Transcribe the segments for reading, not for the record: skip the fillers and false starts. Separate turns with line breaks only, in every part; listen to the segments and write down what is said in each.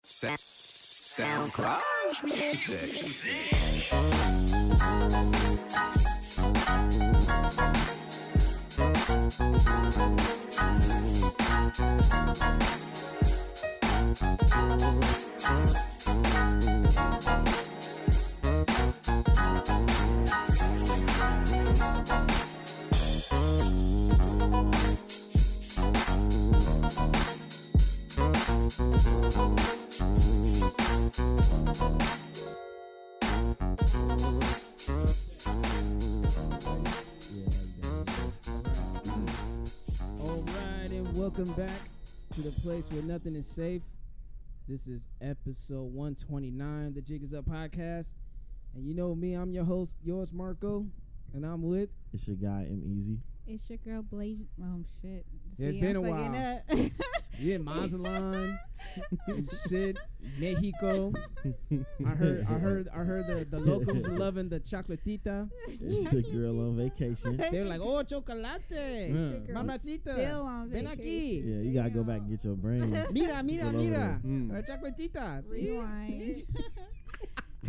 SoundCloud music.
Welcome back to the place where nothing is safe. This is episode 129, the Jig Is Up podcast. And you know me, I'm your host, yours Marco, and I'm with...
It's your guy, M Easy.
It's your girl, Blaze. Oh, shit.
Yeah, it's been a while. Yeah, Mazatlan and shit, Mexico. I heard the locals loving the chocolatita.
It's your girl on vacation.
They're like, oh, chocolate, mamacita,
Still on
ven
vacation.
aquí.
Yeah, you gotta go back and get your brain.
Mira, chocolatita.
Rewind.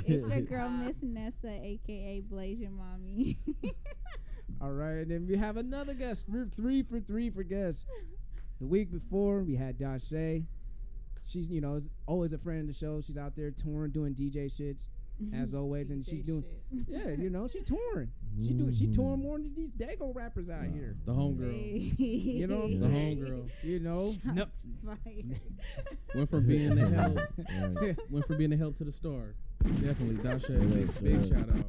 It's your girl, Miss Nessa, a.k.a. Blaze your mommy.
All right, and then we have another guest. We're 3 for 3 for guests. The week before, we had Zeyy. She's, is always a friend of the show. She's out there touring, doing DJ shit, as always, and she's doing, she's touring. She touring more than these Dago rappers out here.
The homegirl.
You know what I'm
The
saying?
homegirl.
Shots fired.
Went from being the help to the star. Definitely, Zeyy. Big shout out.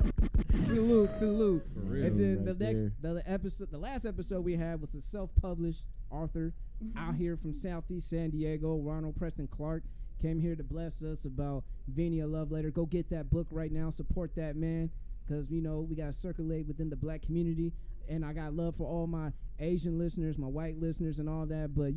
Salute.
For real.
And then
Right
the last episode we had was a self-published author out here from Southeast San Diego, Ronald Preston Clark, came here to bless us about Venia Love Letter. Go get that book right now. Support that man, because we got to circulate within the black community. And I got love for all my Asian listeners, my white listeners, and all that. But,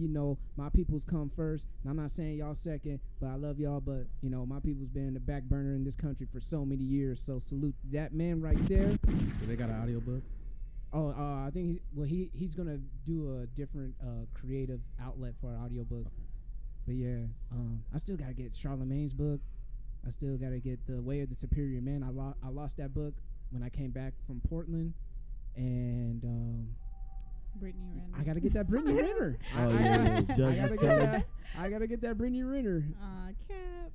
my peoples come first. And I'm not saying y'all second, but I love y'all. But, my people's been in the back burner in this country for so many years. So salute that man right there.
Do they got an audiobook?
Oh, I think he's going to do a different creative outlet for an audiobook. Okay. But, yeah, I still got to get Charlemagne's book. I still got to get The Way of the Superior Man. I lost that book when I came back from Portland. And
Brittany Renner.
I gotta get that Brittany Renner. I gotta get that Brittany Renner.
Cap.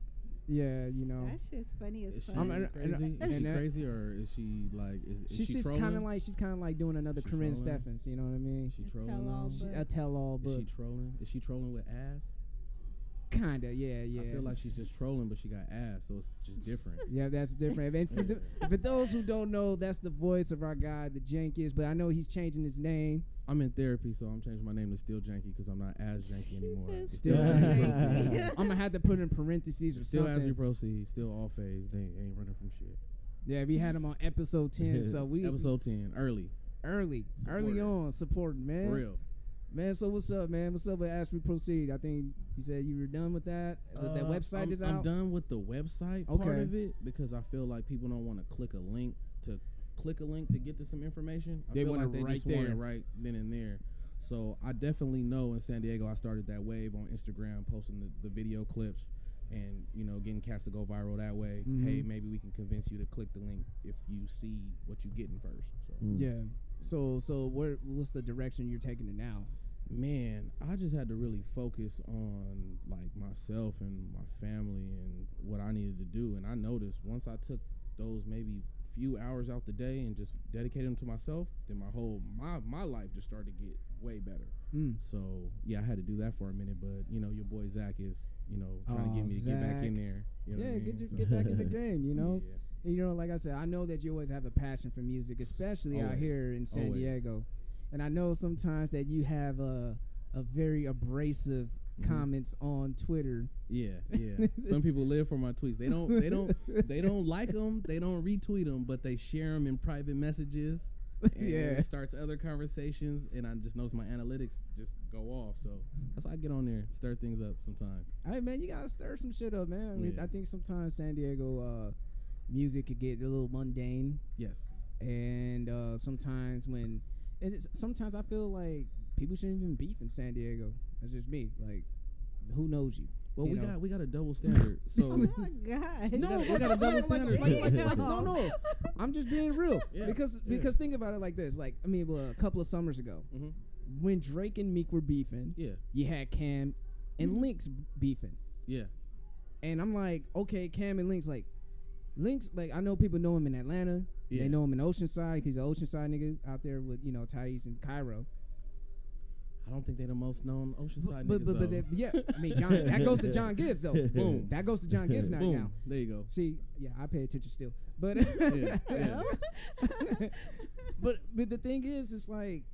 Yeah,
That shit's funny as fuck.
Is she crazy or is she like? Is she
just
trolling?
she's kind of like doing another Corinne Steffens. You know what I mean?
She trolling.
A tell-all book.
Is she trolling? Is she trolling with ass?
Kinda, yeah.
I feel like she's just trolling, but she got ass, so it's just different.
Yeah, that's different. And for those who don't know, that's the voice of our guy, Tha Jankiest. But I know he's changing his name.
I'm in therapy, so I'm changing my name to StillJanky because I'm not as janky anymore.
Still janky. I'm gonna have to put in parentheses or
still
something.
Still as we proceed, still all phase. They ain't running from shit.
Yeah, we had him on episode 10, so we
episode 10 early
on supporting, man.
For real.
Man, so what's up, man? What's up with As We Proceed? I think you said you were done with that. That website is out?
I'm done with the website part of it because I feel like people don't want to click a link to get to some information. I feel like they just want it right then and there. So I definitely know in San Diego I started that wave on Instagram, posting the video clips and, getting cats to go viral that way. Mm-hmm. Hey, maybe we can convince you to click the link if you see what you're getting first. So.
Yeah. So what's the direction you're taking it now?
Man, I just had to really focus on like myself and my family and what I needed to do. And I noticed once I took those maybe few hours out the day and just dedicated them to myself, then my life just started to get way better. So yeah, I had to do that for a minute. But your boy Zach is trying to get me to get back in there.
Get back in the game. Yeah. Like I said, I know that you always have a passion for music, especially out here in San Diego. And I know sometimes that you have a very abrasive comments on Twitter. Yeah.
Some people live for my tweets. They don't like them. They don't retweet them, but they share them in private messages. And it starts other conversations, and I just notice my analytics just go off. So that's why I get on there, stir things up sometimes.
Hey man, you gotta stir some shit up, man. I mean, I think sometimes San Diego music could get a little mundane.
Yes.
And sometimes I feel like people shouldn't even beef in San Diego. That's just me. Like, who knows you?
Well,
you know.
we got a double standard. So
Oh my God.
No,
we got a double standard.
no. I'm just being real
Yeah,
because think about it like this. Like I mean, well, a couple of summers ago, when Drake and Meek were beefing, you had Cam and Lynx beefing.
Yeah.
And I'm like, okay, Cam and Lynx, like I know people know him in Atlanta.
Yeah.
They know him in Oceanside because he's an Oceanside nigga out there with Thais and Cairo.
I don't think they're the most known Oceanside
But
niggas,
yeah, I mean, that goes to John Gibbs though.
Boom.
That goes to John Gibbs now.
Boom. There you go.
See, yeah, I pay attention still, but
Yeah.
but the thing is, it's like,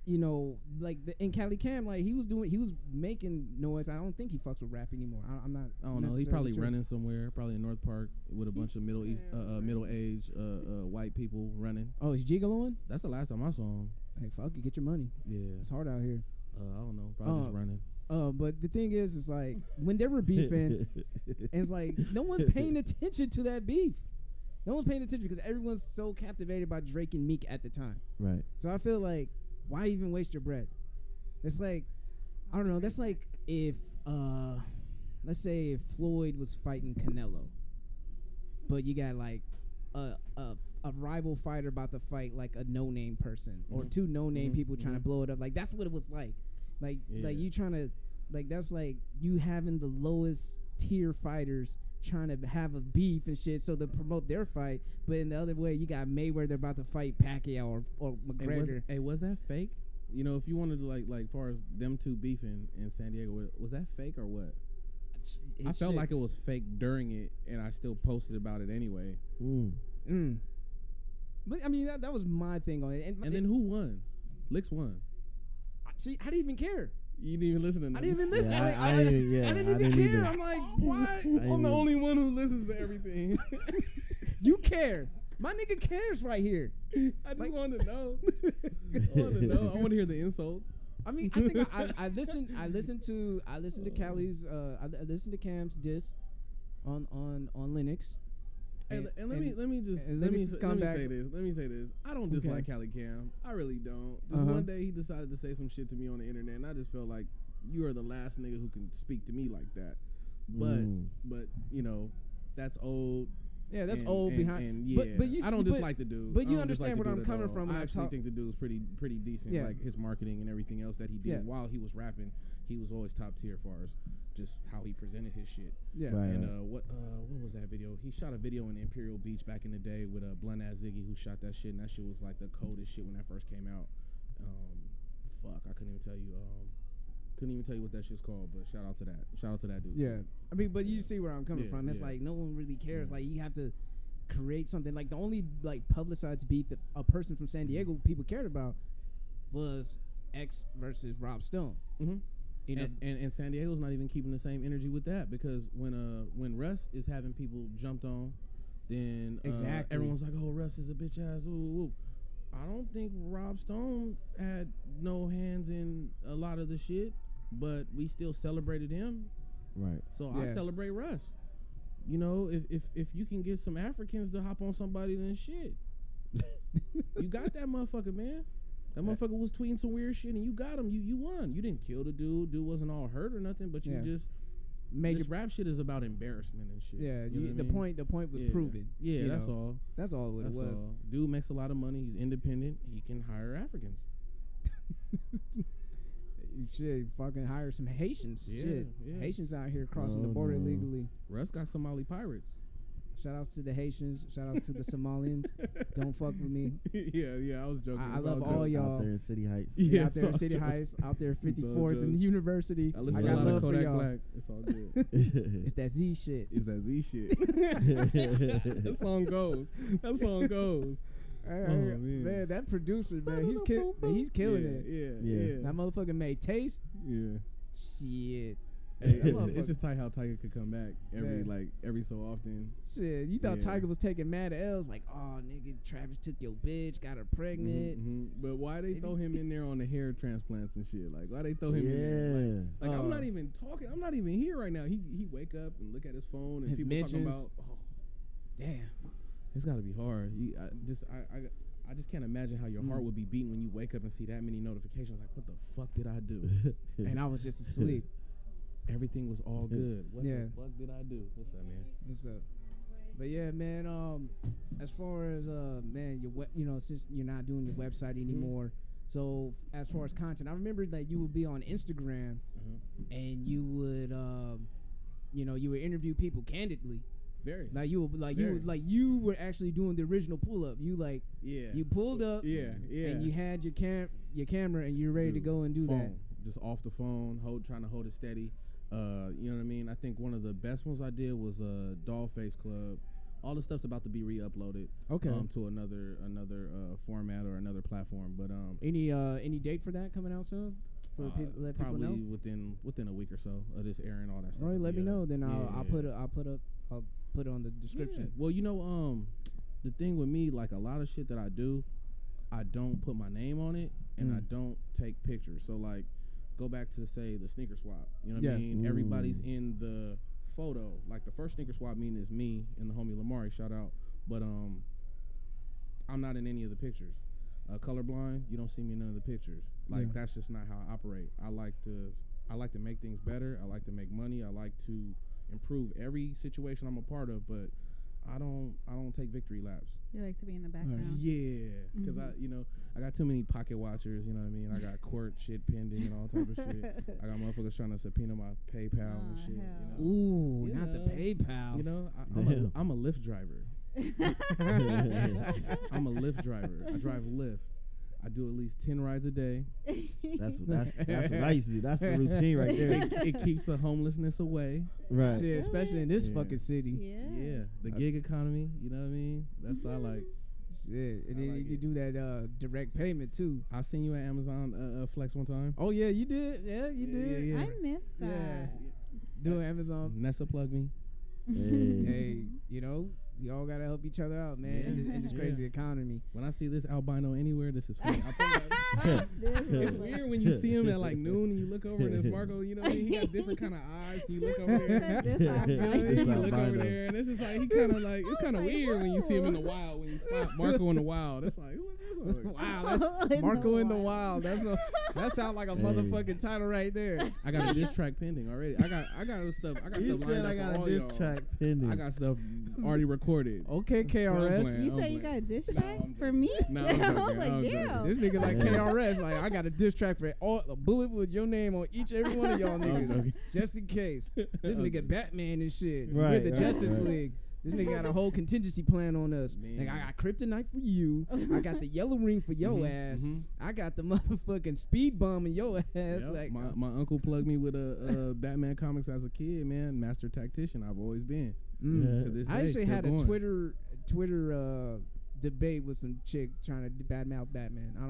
like in Cali Cam, like he was making noise. I don't think he fucks with rap anymore. I'm not.
I don't know. He's probably running somewhere, probably in North Park with a bunch of middle-aged white people running.
Oh, is Gigolo on?
That's the last time I saw him.
Hey, fuck it, get your money.
Yeah.
It's hard out here.
I don't know. Probably just running.
But the thing is, it's like when they were beefing, and it's like no one's paying attention to that beef. No one's paying attention because everyone's so captivated by Drake and Meek at the time.
Right.
So I feel like, why even waste your breath? It's like, I don't know. That's like if, let's say if Floyd was fighting Canelo, but you got like a rival fighter about to fight like a no-name person or two no-name people trying to blow it up. Like that's what it was like. Like you trying to, like that's like you having the lowest tier fighters trying to have a beef and shit so to promote their fight, but in the other way you got Mayweather about to fight Pacquiao or McGregor.
Was that fake? If you wanted to like far as them two beefing in San Diego, was that fake or what? I felt like it was fake during it, and I still posted about it anyway.
But I mean that was my thing on it.
And then who won? Licks won.
See, I didn't even care.
You didn't even listen to them.
I didn't even listen.
Yeah,
I didn't even care.
either.
I'm like, what?
I'm the only one who listens to everything.
You care. My nigga cares right here.
I just wanted to know. I want to hear the insults.
I mean, I think I listened to Callie's I listened to Cam's diss on Linux.
And let me say this. I don't dislike Cali Cam. I really don't. Just one day he decided to say some shit to me on the internet, and I just felt like you are the last nigga who can speak to me like that. But that's old.
Yeah, that's old behind.
But I don't dislike the dude.
But you understand where I'm coming from.
I actually think the dude's pretty decent.
Yeah.
Like his marketing and everything else that he did while he was rapping, he was always top tier as far as just how he presented his shit.
Yeah.
Right,
And what was that video? He shot a video in Imperial Beach back in the day with a blunt ass Ziggy who shot that shit, and that shit was like the coldest shit when that first came out. I couldn't even tell you. Couldn't even tell you what that shit's called, but shout out to that dude.
Yeah, I mean, but you see where I'm coming from. It's like no one really cares. Like you have to create something. Like the only like publicized beef that a person from San Diego people cared about was X versus Rob Stone.
And San Diego's not even keeping the same energy with that, because when Russ is having people jumped on, then everyone's like, oh, Russ is a bitch ass. Ooh. I don't think Rob Stone had no hands in a lot of the shit, but we still celebrated him.
Right.
So I celebrate Russ. If you can get some Africans to hop on somebody, then shit. You got that motherfucker, man. That motherfucker was tweeting some weird shit, and you got him. You won. You didn't kill the dude. Dude wasn't all hurt or nothing, but you just made this rap shit is about embarrassment and shit.
Yeah,
the
point was proven.
Yeah, that's all.
That's all what it was.
All. Dude makes a lot of money. He's independent. He can hire Africans.
You should fucking hire some Haitians.
Yeah.
Haitians out here crossing the border illegally.
Russ got Somali pirates.
Shout outs to the Haitians. Shout outs to the Somalians. Don't fuck with me.
Yeah, I was joking.
I love all y'all.
Out there in City Heights.
Yeah, out there in City Heights. Out there 54th and University.
I listen to a lot of Kodak Black. It's all good.
It's that Z shit.
That song goes.
Man, that producer, man, he's killing it.
Yeah.
That motherfucker made Taste.
Yeah.
Shit.
Hey, it's just tight how Tiger could come back every so often.
Shit, you thought Tiger was taking mad L's, like, oh nigga, Travis took your bitch, got her pregnant.
But why they throw him in there on the hair transplants and shit? Like, why they throw him in there? Like I'm not even talking. I'm not even here right now. He wake up and look at his phone and people talking about. Oh,
damn.
It's got to be hard. I just can't imagine how your heart would be beating when you wake up and see that many notifications. Like, what the fuck did I do?
And I was just asleep.
everything was all good. What
Yeah.
the fuck did I do? What's up, man?
What's up? But yeah, man. As far as man, since you're not doing your website anymore, so as far as content, I remember that you would be on Instagram, and you would, you would interview people candidly.
Very.
Like you were actually doing the original pull up. You you pulled up.
Yeah.
And you had your camera, and you're ready to go and do that.
Just off the phone, trying to hold it steady. You know what I mean? I think one of the best ones I did was Dollface Club. All the stuff's about to be re-uploaded.
Okay.
To another format or another platform. But
any date for that coming out soon? For let people know.
Probably within a week or so of this airing, all that stuff.
All right, let me know. Then I'll put it on the description.
Yeah. Well, the thing with me, like a lot of shit that I do, I don't put my name on it, and I don't take pictures. So like, go back to say the sneaker swap. You know what I mean? Everybody's in the photo. Like the first sneaker swap meeting is me and the homie Lamari, shout out. But I'm not in any of the pictures. Colorblind, you don't see me in none of the pictures. Like that's just not how I operate. I like to make things better. I like to make money. I like to improve every situation I'm a part of, but I don't take victory laps.
You like to be in the background.
Yeah, because I got too many pocket watchers. You know what I mean? I got court shit pending and all type of shit. I got motherfuckers trying to subpoena my PayPal and shit.
Ooh, not the PayPal.
You know, I'm a Lyft driver. I'm a Lyft driver. I drive Lyft. I do at least 10 rides a day.
That's what I used to do. That's the routine right there.
It keeps the homelessness away.
Right.
Shit, especially in this fucking city.
Yeah. The gig economy, you know what I mean? That's what I like.
Shit. And then you do that direct payment too.
I seen you at Amazon Flex one time.
Oh yeah, you did. Yeah, you did.
Yeah.
I missed that.
Yeah. Doing Amazon.
Nessa plugged me.
Hey, we all gotta help each other out, man, in this crazy economy.
When I see this albino anywhere, this is funny. It's weird when you see him at like noon and you look over and it's Marco. You know what I mean? He got different kind of eyes. And you look over there. You look over there, and it's just like he kind of like it's kind of weird when you see him in the wild. When you spot Marco in the wild, it's like who is this one?
Wow, Marco in the wild. That sounds like a motherfucking title right there.
I got a diss track pending already. I got stuff. I got
You
stuff
said
lined
I
up
got
for all
a diss
y'all.
track pending.
I got stuff already recorded.
Okay, KRS.
You said you got a diss track for me?
No,
I was like, damn.
This nigga like KRS, like I got a diss track for a bullet with your name on each every one of y'all niggas, just in case. This nigga Batman and shit. We're the Justice League. This nigga got a whole contingency plan on us. Like, I got kryptonite for you. I got the yellow ring for your ass. I got the motherfucking speed bomb in your ass.
Yep.
Like
my uncle plugged me with a Batman comics as a kid, man. Master tactician, I've always been. To this day,
I actually had
going.
a Twitter debate with some chick trying to badmouth Batman. I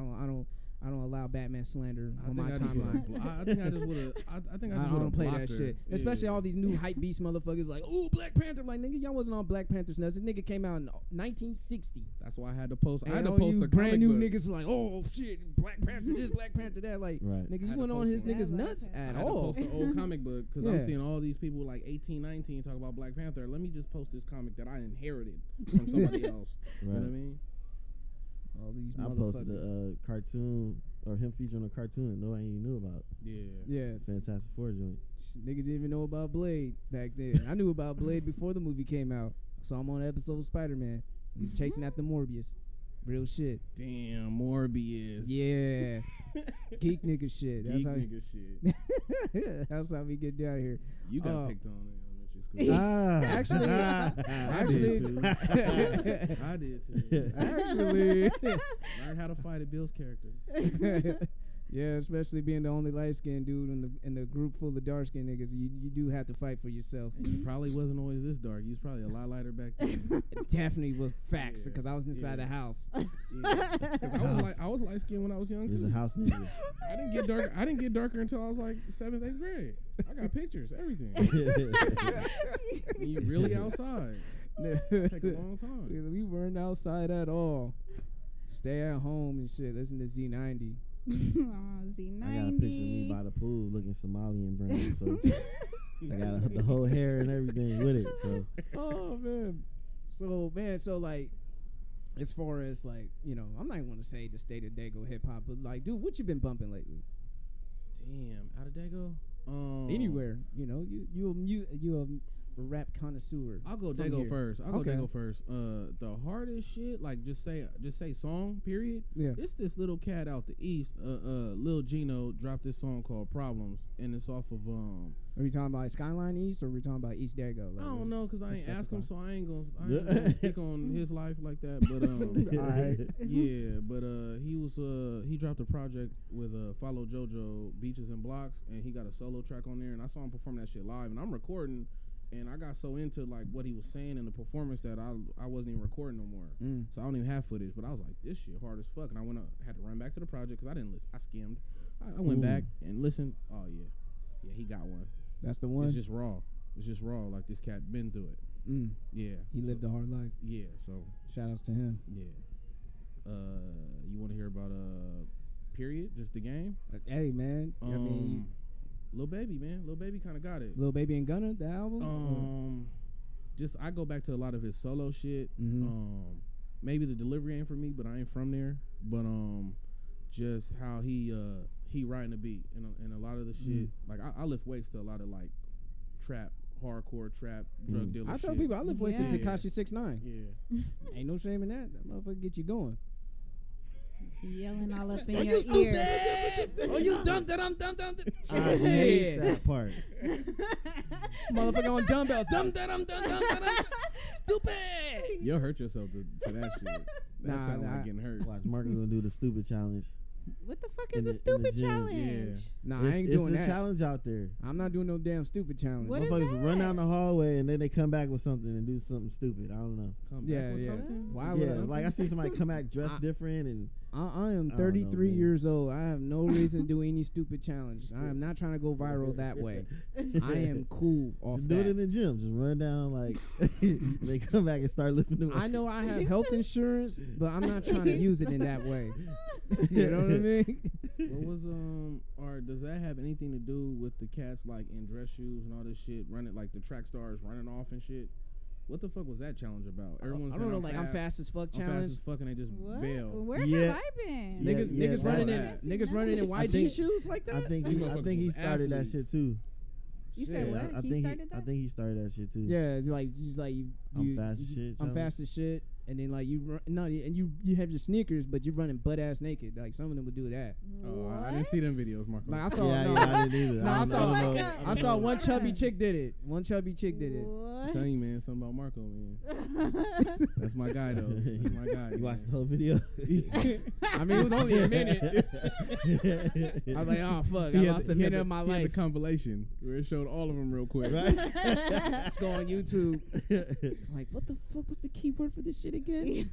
don't allow Batman slander on my timeline.
I think I just would have. I think I just would
don't
have
play
blocked
that
her.
shit. Especially all these new hype beast motherfuckers like, oh, Black Panther. Like, nigga, y'all wasn't on Black Panther's nuts. This nigga came out in 1960.
That's why I had to post.
And
I had to
all
post
you
a
brand
comic
new
book.
niggas like, oh shit, Black Panther this, Black Panther that. Like, nigga, you went on his niggas nuts
I
at
had
all.
to post an old comic book because I'm seeing all these people like 18, 19 talk about Black Panther. Let me just post this comic that I inherited from somebody else. You know what I mean?
All these
I posted a cartoon or him featuring a cartoon that nobody even knew about.
Yeah.
Fantastic Four joint.
Niggas didn't even know about Blade back then. I knew about Blade before the movie came out. So I'm on an episode of Spider-Man. He's chasing after Morbius. Real shit.
Damn, Morbius.
Yeah. Geek nigga shit.
Geek nigga shit.
That's how we get down here.
You got picked on in elementary school.
Actually,
I did too.
Actually,
learned how to fight a Bill's character.
Yeah, especially being the only light skinned dude in the group full of dark skinned niggas, you do have to fight for yourself.
And you probably wasn't always this dark. You was probably a lot lighter back then.
It definitely was facts because I was inside the house.
I was light skinned when I was young too.
It was a house nigga.
I didn't get darker until I was like 7th, 8th grade. I got pictures, everything. You really outside. Take a long time.
We weren't outside at all. Stay at home and shit. Listen to Z90.
Z90.
I got a picture of me by the pool looking Somalian brand. So I got the whole hair and everything with it. So
so like, as far as like, I'm not going to say the state of Dago hip hop, but like, dude, what you been bumping lately?
Damn, out of Dago.
Anywhere, you know, you a rap connoisseur.
I'll go
from
Dago
here.
first. The hardest shit, like just say song, period.
Yeah.
It's this little cat out the east, Lil Gino dropped this song called Problems, and it's off of
Are we talking about Skyline East or are we talking about East Dago?
I don't know, cause I ain't asked him, so I ain't gonna speak on his life like that. But
All right.
yeah, but he dropped a project with Follow JoJo, Beaches and Blocks, and he got a solo track on there, and I saw him perform that shit live, and I'm recording. And I got so into like what he was saying in the performance that I wasn't even recording no more. So I don't even have footage. But I was like, this shit hard as fuck. And I had to run back to the project because I didn't listen. I skimmed. I went back and listened. Oh yeah, he got one.
That's the one.
It's just raw. Like this cat been through it. Yeah,
he lived a hard life.
Yeah, so
shout outs to him.
Yeah. You want to hear about period? Just the game.
Hey man, I mean.
Lil Baby, man. Lil Baby kind of got it.
Lil Baby and Gunna, the album?
Just I go back to a lot of his solo shit. Maybe the delivery ain't for me, but I ain't from there. But just how he riding the beat and a lot of the shit. Like I lift weights to a lot of like trap, hardcore trap, drug dealer
I
shit.
tell people I lift weights to
Yeah.
Tekashi 6ix9ine.
Yeah.
Ain't no shame in that. That motherfucker get you going.
Yelling all up in
Are
your
you
ear.
stupid? Are you dumb?
I hate that part.
Motherfucker on dumbbells. Dumb. Stupid.
You'll hurt yourself to that shit. That
Nah,
sound
nah.
like getting hurt.
Watch, Marcus gonna do the stupid challenge.
What the fuck
In
is
the-
a
in the
stupid
gym.
challenge?
Nah, I ain't doing
It's
that.
a challenge out there.
I'm not doing no damn stupid challenge.
What is
Motherfuckers run
that?
down the hallway and then they come back with something and do something stupid. I don't know.
Come back
Yeah,
with
yeah.
something?
Why would
Yeah,
I?
like I see somebody come back dressed different and
I am
I don't
33
know, man.
years old. I have no reason to do any stupid challenge. I am not trying to go viral that way. I am cool off
just do it in
that.
the gym. Just run down like they come back and start lifting the weight.
I know I have health insurance, but I'm not trying to use it in that way. You know what I mean?
What was or does that have anything to do with the cats like in dress shoes and all this shit running like the track stars running off and shit? What the fuck was that challenge about? Everyone's
I don't know, like I'm fast as fuck
I'm fast
challenge.
as fuck and they just
What?
bail.
Where
Yeah.
have I been?
Yeah,
Niggas running
that.
niggas running in
I
YG
think-
shoes like that.
I think
These
he
motherfuckers
started that
athletes.
shit too.
You said
Yeah,
what?
I
He
think
started that?
I think he started that shit too.
Yeah, like you
I'm fast as shit.
I'm fast as shit, and then like you run, and you have your sneakers, but you're running butt ass naked. Like some of them would do that.
Oh, I didn't see them videos, Marco.
Like I saw,
Yeah,
no,
yeah, I didn't either.
no, I
don't
saw,
know.
I saw one chubby chick did it. One chubby chick did it.
I'm telling you, man, something about Marco, man. That's my guy, though. That's my guy.
You
man.
watched the whole video?
I mean, it was only a minute. I was like, oh fuck, I lost a minute of my
He had
life.
the compilation where it showed all of them real quick.
Right?
Let's go on YouTube. It's like, what the fuck was the keyword for this shit again?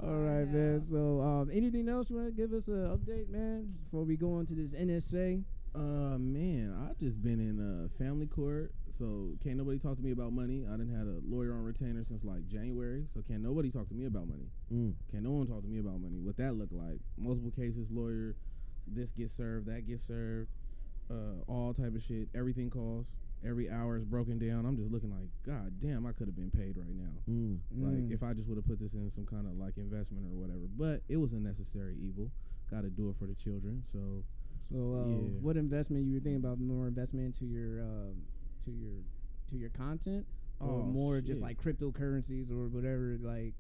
All right, man. So, anything else you want to give us an update, man, before we go on to this NSA?
Man, I just been in family court, so can't nobody talk to me about money. I done had a lawyer on retainer since like January, so can't nobody talk to me about money. Can't no one talk to me about money. What that look like? Multiple cases, lawyer, this gets served, that gets served, all type of shit. Everything costs. Every hour is broken down. I'm just looking like, God damn, I could have been paid right now. Like if I just would have put this in some kind of like investment or whatever. But it was a necessary evil. Got to do it for the children. So.
What investment you were thinking about? More investment into your content, or more just
shit.
like cryptocurrencies or whatever, like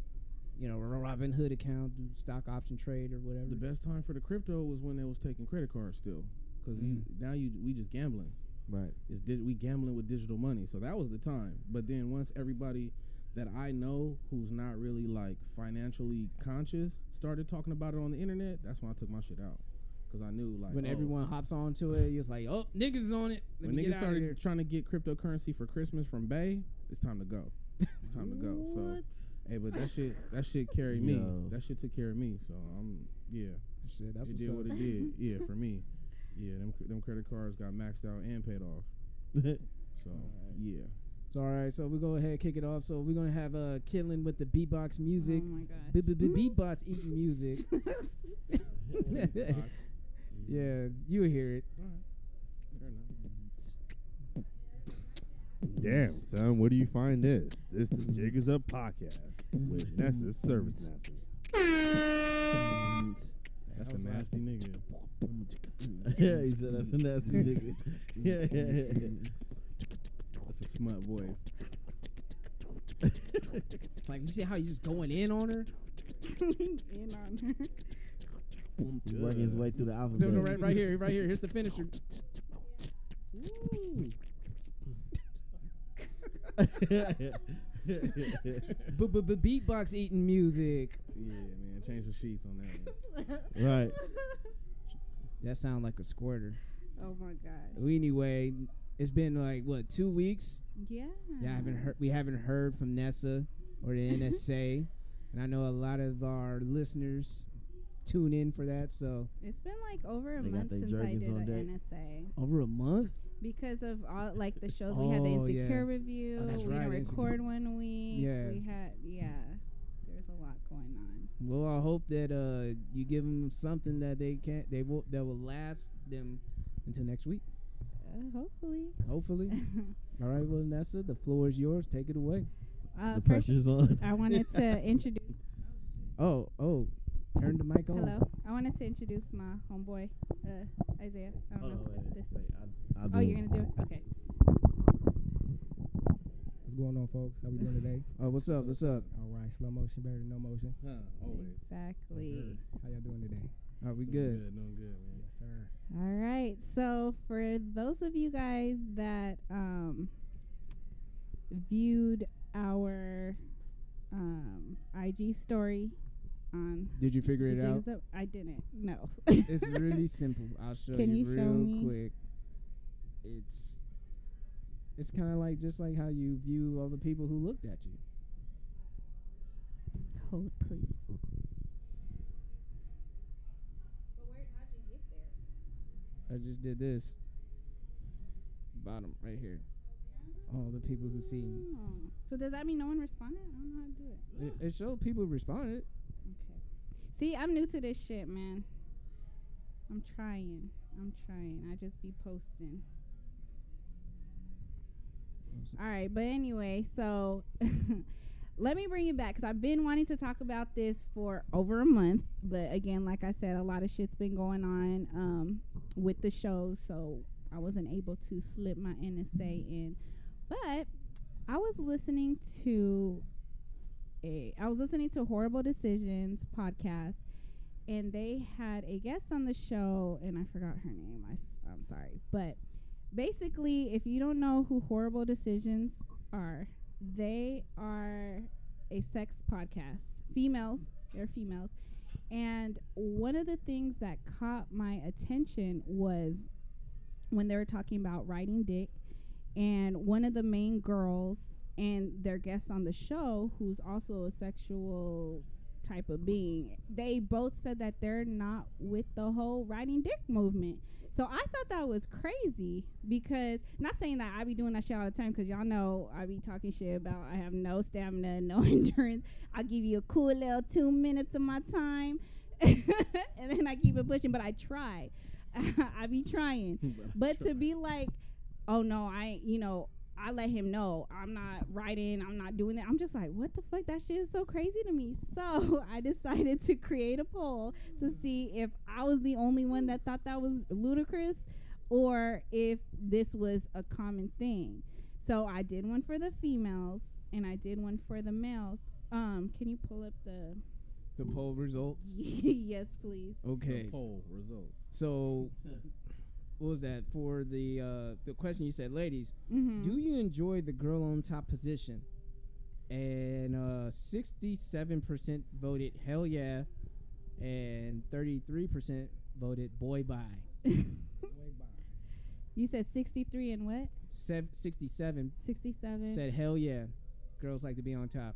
a Robin Hood account, do stock option trade or whatever.
The best time for the crypto was when they was taking credit cards still, because we just gambling.
Right.
We gambling with digital money, so that was the time. But then once everybody that I know who's not really like financially conscious started talking about it on the internet, that's when I took my shit out. Because I knew, like,
when everyone hops onto it, it's like, oh, niggas is on it.
When niggas started trying to get cryptocurrency for Christmas from Bay, it's time to go. It's time to go. So, hey, but that shit carried me.
Yo.
That shit took care of me. So
Shit, that's
it
what's
did
up.
what it did. Yeah, for me. Yeah, them credit cards got maxed out and paid off. So yeah.
So all right, so we go ahead and kick it off. So we're gonna have killing with the beatbox music.
Oh my gosh.
Beatbox eating music. Yeah, you hear it.
Fair enough.
Damn, son, where do you find this? This the Jig is Up podcast with Nessa's Service Master.
That's a nasty nigga.
Yeah, he said that's a nasty nigga. Yeah.
That's a smut voice.
Like, you see how he's just going in on her?
In on her.
He's working his way through the alphabet.
No, right here. Here's the finisher.
Ooh.
Beatbox eating music.
Yeah, man. Change the sheets on that one.
Right.
That sound like a squirter.
Oh my god.
Well, anyway, it's been like what, 2 weeks?
Yeah.
Yeah, we haven't heard from Nessa or the NSA, and I know a lot of our listeners tune in for that. So
It's been like over a
They got
month
they
since I
jerkins
did
on deck.
an NSA.
over a month.
Because of all like the shows, we had the
Oh,
Insecure
yeah.
review.
Oh, that's
we
right,
didn't
Insecure.
record 1 week.
Yeah.
We had there's a lot going on.
Well, I hope that you give them something that that will last them until next week.
Hopefully.
Hopefully. All right, well, Nessa, the floor is yours. Take it away.
The
First,
pressure's on.
I wanted to introduce.
Oh, turn the mic on.
Hello. I wanted to introduce my homeboy, Isaiah. I don't know if this.
I'll do
Oh,
it.
you're gonna do it? Okay.
What's going on, folks? How we doing today?
Oh, what's up? What's up?
All right, slow motion better than no motion.
Huh, always.
Exactly.
How y'all doing today?
Are we
Doing
good?
Doing good, man.
Yes, sir.
All right. So for those of you guys that viewed our IG story on
Did you figure
the
it out?
Jigs Up, I didn't. No.
It's really simple. I'll show
Can
you
you show
real
me?
quick. It's kind of like just like how you view all the people who looked at you.
Hold, please.
I just did this. Bottom right here. All the people who see me.
Oh. So does that mean no one responded? I don't know how to do it.
It showed people responded.
Okay. See, I'm new to this shit, man. I'm trying. I just be posting. All right, but anyway, so let me bring it back because I've been wanting to talk about this for over a month. But again, like I said, a lot of shit's been going on with the shows, so I wasn't able to slip my NSA in. But I was listening to Horrible Decisions podcast, and they had a guest on the show, and I forgot her name. I'm sorry, but basically, if you don't know who Horrible Decisions are, they are a sex podcast. They're females. And one of the things that caught my attention was when they were talking about riding dick, and one of the main girls and their guests on the show, who's also a sexual type of being, they both said that they're not with the whole riding dick movement. So I thought that was crazy because, not saying that I be doing that shit all the time, because y'all know I be talking shit about I have no stamina, no endurance. I'll give you a cool little 2 minutes of my time and then I keep it pushing, but I try. I be trying. But to be like, oh no, I let him know I'm not riding, I'm not doing that. I'm just like, what the fuck? That shit is so crazy to me. So I decided to create a poll to see if I was the only one that thought that was ludicrous or if this was a common thing. So I did one for the females and I did one for the males. Can you pull up the
poll results?
Yes, please.
Okay.
The poll results.
So what was that for the question you said, ladies?
Mm-hmm.
Do you enjoy the girl on top position? And 67% voted hell yeah, and 33% voted boy bye.
You said 63 and what?
67
67.
said hell yeah, girls like to be on top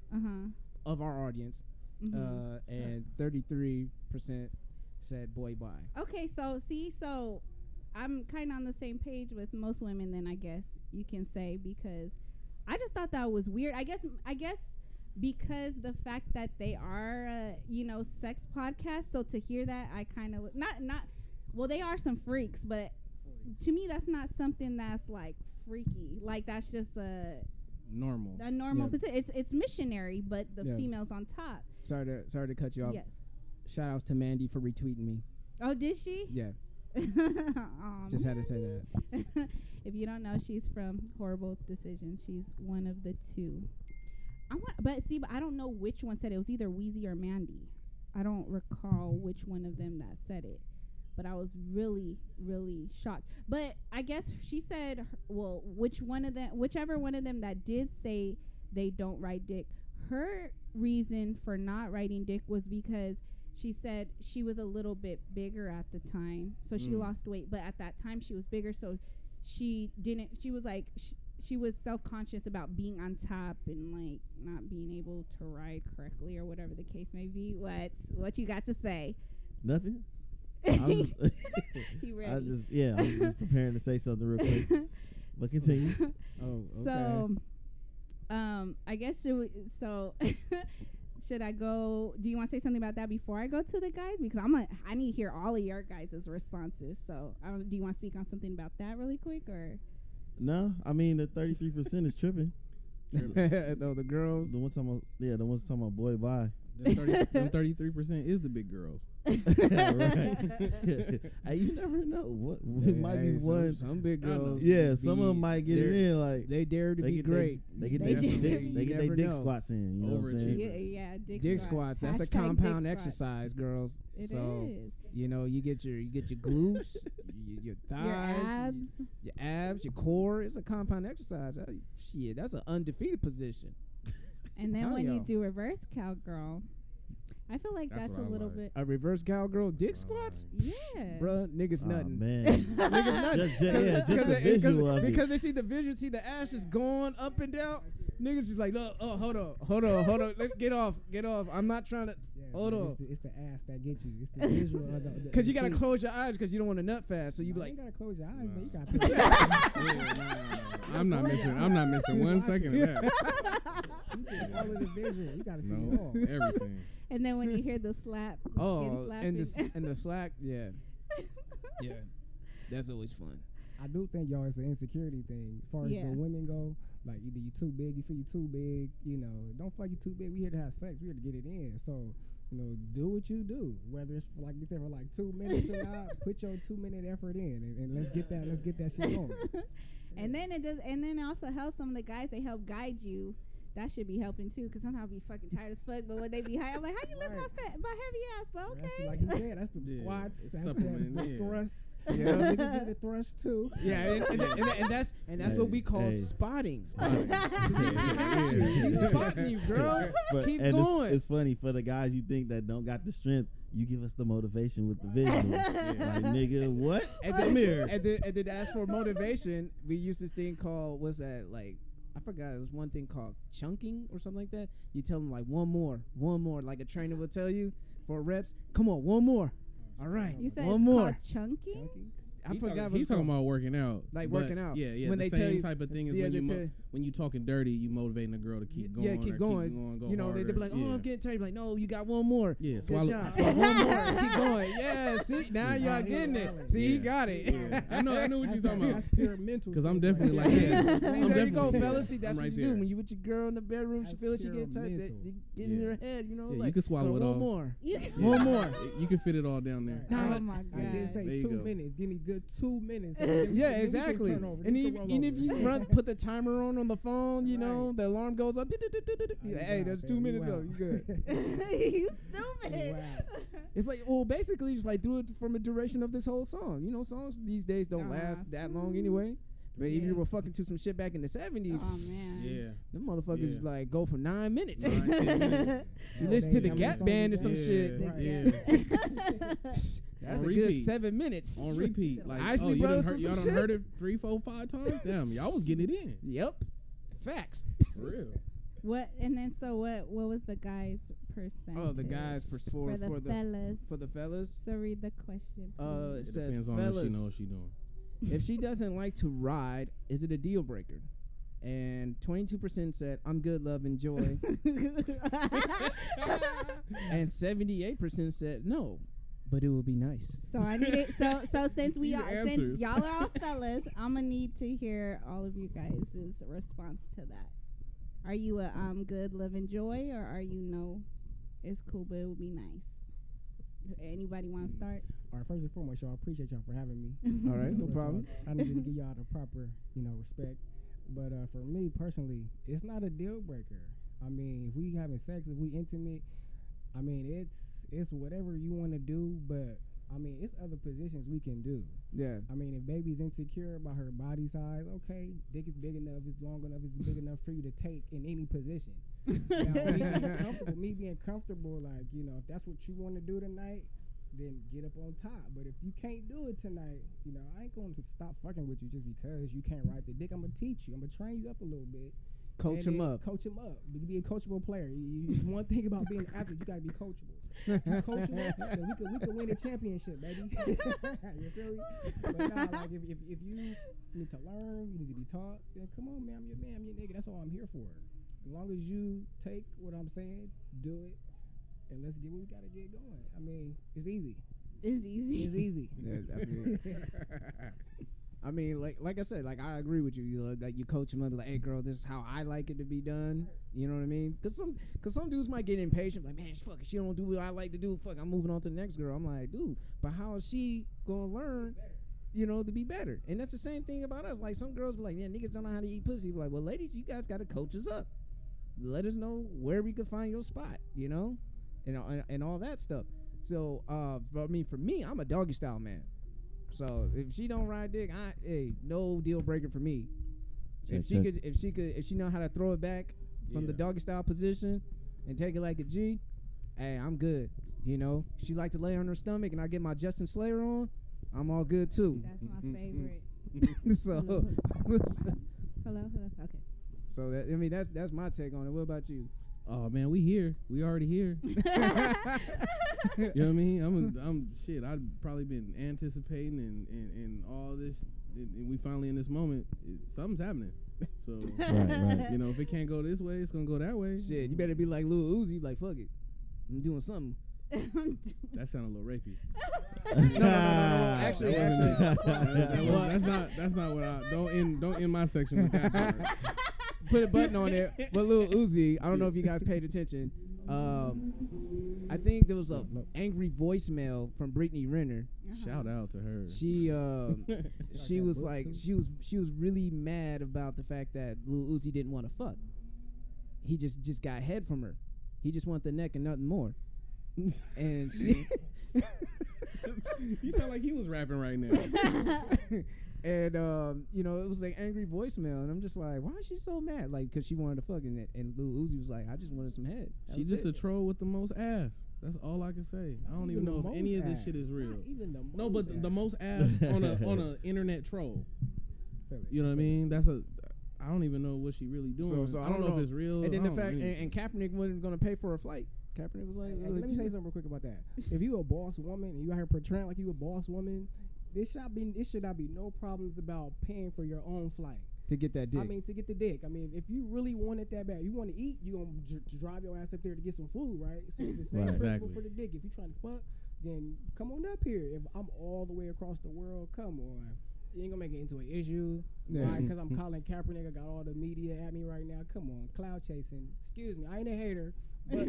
of our audience.
Mm-hmm.
And 33% said boy bye.
Okay, so I'm kind of on the same page with most women then, I guess you can say, because I just thought that was weird. I guess because the fact that they are sex podcasts, so to hear that, I kind of well, they are some freaks, but to me that's not something that's like freaky. Like that's just a normal position. It's missionary, but the females on top.
Sorry to cut you off.
Yes.
Shout outs to Mandy for retweeting me.
Oh, did she?
Yeah,
Aw,
just had to say that.
If you don't know, she's from Horrible Decisions. She's one of the two. But I don't know which one said it. It was either Weezy or Mandy. I don't recall which one of them that said it. But I was really, really shocked. But I guess she said, well, whichever one of them that did say they don't ride dick, her reason for not riding dick was because she said she was a little bit bigger at the time. So she lost weight. But at that time, she was bigger. So she was self-conscious about being on top and like not being able to ride correctly or whatever the case may be. What you got to say?
Nothing.
He ready.
I'm just preparing to say something real quick. But continue.
Oh, okay.
So, I guess should I go? Do you want to say something about that before I go to the guys? Because I need to hear all of your guys' responses. So, do you want to speak on something about that really quick or?
No, I mean the 33% is tripping.
No, the girls.
The ones talking about boy bye.
Them 33% is the big girls.
Right. Hey, you never know. It might be one.
Some big girls.
Yeah, some of them might get it in. Like
they dare to be great.
They get their dick squats in. You know what I'm saying?
Yeah,
dick squats. That's a compound exercise, girls.
It
so,
is.
You know, you get your glutes, your thighs, your abs, your core. It's a compound exercise. Shit, that's an undefeated position.
And then when you do reverse cowgirl, I feel like that's a little bit.
A reverse cowgirl dick squats?
Yeah.
Bruh, niggas nutting.
Man.
Niggas nutting.
Just the visual of it.
Because they see the visual, see the ass just going up and down. Niggas is like, look, oh, hold on. Get off. I'm not trying to. Hold on.
It's the ass that gets you. It's the visual of the.
Because you got to close your eyes because you don't want to nut fast. So you be like.
You got to close your eyes, but you got to.
I'm not missing 1 second of that.
All of the visual. You got to see
No,
it all.
everything.
And then when you hear the slap,
Oh,
skin slapping.
and the slack, yeah. Yeah. That's always fun.
I do think, y'all, it's an insecurity thing. As far as the women go, like either you too big, you feel you too big, don't feel like you too big. We here to have sex. We here to get it in. So, do what you do. Whether it's like we said for like 2 minutes or not, put your 2 minute effort in and let's get that shit going.
And then it also helps some of the guys. They help guide you. That should be helping too, because sometimes I'll be fucking tired as fuck. But when they be high, I'm like, how you lift my heavy ass? But okay.
That's like you said, that's the squats. That's the thrust.
Yeah,
niggas do the thrust too.
Yeah, and that's what we call spotting. He's spotting you, girl. Keep going.
It's funny for the guys you think that don't got the strength. You give us the motivation with the visual. Like, nigga, what?
Come here. And then as for motivation, we use this thing called, what's that, like, I forgot. It was one thing called chunking or something like that. You tell them like one more, like a trainer will tell you for reps. Come on, one more. All right.
You said
one
it's
more.
called chunking?
I forgot what
he's talking about working out.
Like working out.
Yeah.
When
the
they
same
tell you,
type of thing is when you talking dirty, you motivating a girl to keep going.
Yeah, keep going. They be like, oh, I'm getting tired. Like, no, you got one more.
Yeah,
good job. One more. Keep going. Yeah, see, now y'all getting it. See, he got it.
Yeah. I know what you're talking about.
That's pure mental.
Because I'm definitely like, yeah.
See, there you go, fellas. See, that's
right
what you do when you with your girl in the bedroom. She feel like she get tight. You get in her head,
Yeah,
like,
you can swallow it all.
One more.
Yeah.
One more.
You can fit it all down there.
Oh my god.
I did say 2 minutes. Give me good 2 minutes.
Yeah, exactly. And even if you put the timer on the phone, the alarm goes on. Hey, there's 2 minutes up. You good?
You stupid.
Wow.
It's like, well, basically, just like do it from the duration of this whole song. Songs these days don't last that long anyway. But if you were fucking to some shit back in the 70s,
oh man,
yeah, them motherfuckers like go for 9 minutes.
10 minutes.
You listen to the Gap Band or some shit.
Yeah.
That's
on
a
repeat.
Good 7 minutes.
On repeat. Like,
Isley Brothers
y'all done heard it 3, 4, 5 times? Damn, y'all was getting it in.
Yep. Facts.
For real.
What was the guys' percentage?
Oh, the guys for
the fellas.
For the fellas.
So read the question.
It says,
depends on if she knows what she doing.
If she doesn't like to ride, is it a deal breaker? And 22% said, I'm good, love, enjoy. And 78% said, no, but it would be nice.
So I need it. So since
answers.
y'all are all fellas, I'm gonna need to hear all of you guys' response to that. Are you a good, love, enjoy, or are you no? It's cool, but it would be nice. Anybody want to start?
All right, first and foremost, y'all, appreciate y'all for having me.
All right, no problem.
I need to give y'all the proper, respect. But for me personally, it's not a deal breaker. I mean, if we having sex, if we intimate, I mean, it's whatever you want to do, but I mean, it's other positions we can do.
Yeah.
I mean, if baby's insecure about her body size, okay, dick is big enough, it's long enough, it's big enough for you to take in any position. Now, me being comfortable, like, if that's what you want to do tonight, then get up on top. But if you can't do it tonight, I ain't going to stop fucking with you just because you can't ride the dick. I'm going to teach you. I'm going to train you up a little bit.
Coach him up.
Coach him up. You can be a coachable player. One thing about being an athlete, you got to be coachable. If you coachable, then we could win a championship, baby. You feel me? But nah, like if you need to learn, you need to be taught, then come on, man. I'm your man. I'm your nigga. That's all I'm here for. As long as you take what I'm saying, do it, and let's get what we got to get going. I mean, it's easy.
It's easy.
It's easy.
Yeah, I mean, like I said, like I agree with you. Like you coach them up, like, hey, girl, this is how I like it to be done. You know what I mean? Cause some dudes might get impatient, like, man, fuck it, she don't do what I like to do. Fuck, I'm moving on to the next girl. I'm like, dude, but how is she gonna learn, to be better? And that's the same thing about us. Like some girls be like, yeah, niggas don't know how to eat pussy. Be like, well, ladies, you guys gotta coach us up. Let us know where we could find your spot, and all that stuff. So, for me, I'm a doggy style man. So if she don't ride dick, no deal breaker for me. If she know how to throw it back from the doggy style position and take it like a G, hey, I'm good. She like to lay on her stomach and I get my Justin Slayer on, I'm all good too.
That's my favorite.
So
Hello. Okay.
So that's my take on it. What about you?
Oh man, we here. We already here. You know what I mean? I'm shit. I've probably been anticipating and all this, and we finally in this moment. Something's happening. So
right.
If it can't go this way, it's gonna go that way.
Shit, you better be like Lil Uzi, like fuck it, I'm doing something.
That sounded a little rapey.
No. Actually,
that's not what I don't end my section with that part.
Put a button on it. But Lil Uzi, I don't know if you guys paid attention. I think there was a angry voicemail from Brittany Renner.
Shout out to her.
She was like she was really mad about the fact that Lil Uzi didn't want to fuck. He just got head from her. He just wanted the neck and nothing more. And she
you sound like he was rapping right now.
And it was like angry voicemail, and I'm just like, why is she so mad? Like, cause she wanted to fuck, and Lil Uzi was like, I just wanted some head.
She's just a troll with the most ass. That's all I can say. I don't even know if any of this shit is real. No, but the most ass on a internet troll. You know what I mean? I don't even know what she really doing.
So
I don't know if it's real.
And then the fact, and Kaepernick wasn't gonna pay for a flight. Kaepernick was like,
let me say something real quick about that. If you a boss woman and you out here portraying like you a boss woman, it should not be no problems about paying for your own flight
to get that dick.
I mean, to get the dick. I mean, if you really want it that bad, you want to eat, you gonna drive your ass up there to get some food, right? So it's the same principle for the dick. If you trying to fuck, then come on up here. If I'm all the way across the world, come on. You ain't gonna make it into an issue, right? Because I'm calling Kaepernick. I got all the media at me right now. Come on, cloud chasing. Excuse me, I ain't a hater. But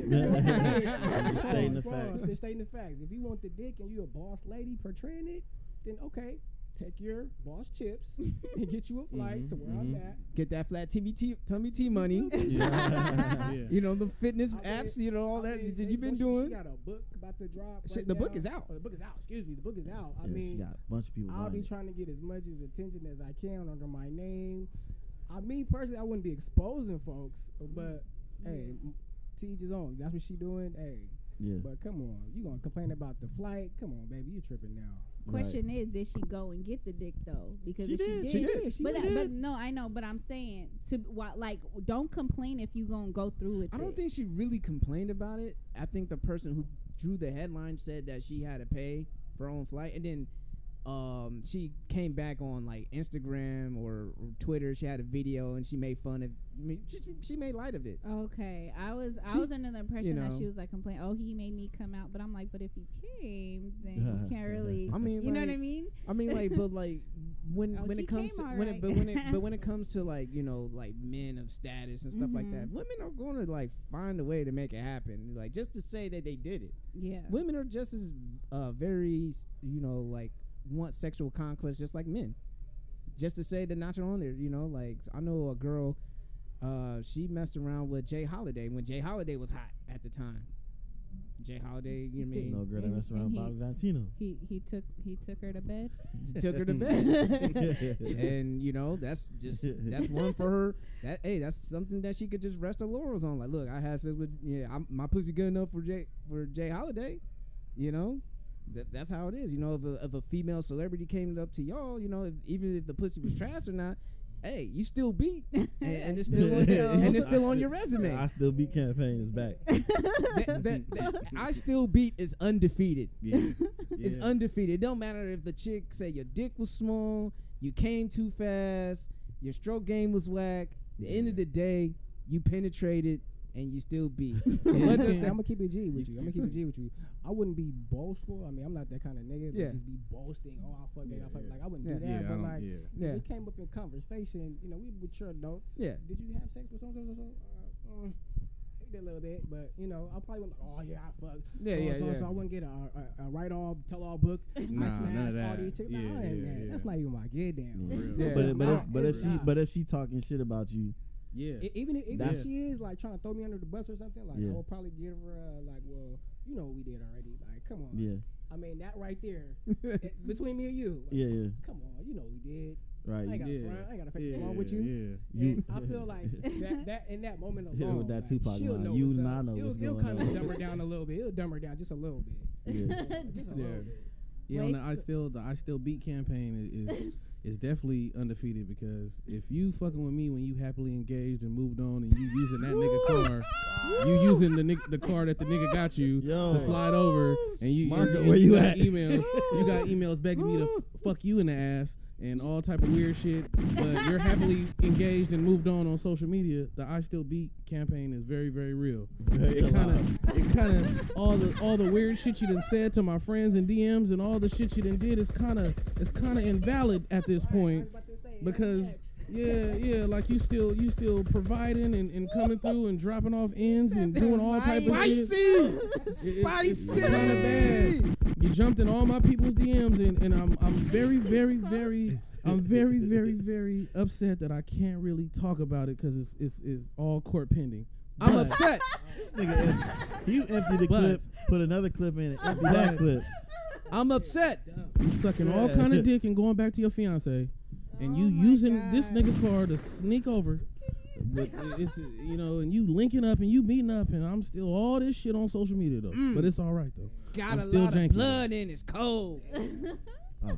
stating the facts.
Stating the facts. If you want the dick and you a boss lady portraying it, then okay, take your boss chips and get you a flight to where I'm at.
Get that flat tummy tea money. The fitness apps, all that you been doing.
She got a book about to drop.
The book is out.
The book is out. Excuse me, the book is out. I
mean, she got a bunch of people.
I'll be trying to get as much attention as I can under my name. Me personally, I wouldn't be exposing folks, but hey, to each his own. That's what she doing. Hey.
Yeah.
But come on, you gonna complain about the flight? Come on, baby, you tripping now.
Question is, did she go and get the dick though? Because
she
if
did.
She did. But no, I know. But I'm saying don't complain if you gonna go through with it.
I don't think she really complained about it. I think the person who drew the headline said that she had to pay for her own flight, and then she came back on like Instagram or Twitter. She had a video and she made fun of me. She made light of it.
Okay, I was under the impression that she was like complaining. Oh, he made me come out, but I'm like, but if you came, then you can't really.
I mean,
you know what I mean?
I mean, like, but like when it comes to when it comes to like like men of status and stuff like that, women are going to like find a way to make it happen. Like just to say that they did it.
Yeah,
women are just as very like want sexual conquest just like men. Just to say they're not on there, like I know a girl, she messed around with Jay Holiday when Jay Holiday was hot at the time. Jay Holiday, you mean?
No girl that messed around with Bobby Valentino.
He took her to bed.
He took her to bed, and that's one for her. That's something that she could just rest her laurels on. Like, look, I had sex with my pussy good enough for Jay Holiday, That's how it is, if a female celebrity came up to y'all, even if the pussy was trash or not, hey, you still beat, and it's still it's still on your resume.
I Still Beat campaign is back.
that I Still Beat is undefeated.
Yeah.
It's undefeated. It don't matter if the chick say your dick was small, you came too fast, your stroke game was whack. At the end of the day, you penetrated. And you still beat.
So I'm gonna keep it G with you. I wouldn't be boastful. I mean, I'm not that kind of nigga.
Yeah.
Just be boasting. Oh, I fuck it. Like I wouldn't do that. But like, we came up in conversation. We mature adults.
Yeah.
Did you have sex with so? A little bit, but I probably wouldn't. Oh yeah, I fucked. So I wouldn't get a write all, tell all book.
Nah,
I smashed all these chicks. That's not even my get down.
But if she talking shit about you.
Yeah. Even if she is like trying to throw me under the bus or something, like I will probably give her like, well, you know what we did already. Like, come on.
Yeah.
I mean, that right there, between me and you.
Like,
come on, you know what we did.
Right.
I ain't got to front. I ain't got to fake wrong with you. And I feel like that in that moment alone,
with that
like,
Tupac
she'll
line,
know
you
what's
and
up.
I know what's
It'll
going
kind
on.
of dumb her down a little bit. It'll dumb her down just a little bit. Just a little bit.
Yeah, on the I Still Beat campaign is definitely undefeated, because if you fucking with me when you happily engaged and moved on and you using that nigga car, you using the car that the nigga got you to slide over, and you got emails begging me to fuck you in the ass and all type of weird shit, but you're happily engaged and moved on social media, the I Still Beat campaign is very, very real. It kind of all the weird shit you done said to my friends in DMs and all the shit you done did is kind of invalid at this point, because like you still providing and coming through and dropping off ends and doing all type of shit. It's kind of bad. You jumped in all my people's DMs and I'm very, very, very very upset that I can't really talk about it because it's all court pending.
I'm upset.
This nigga, you emptied the clip, put another clip in, and empty that clip.
I'm upset.
You sucking all kind of dick and going back to your fiance, and you using this nigga car to sneak over. But and you linking up and you beating up, and I'm still all this shit on social media though. But it's all right though.
Got a lot of blood in his cold.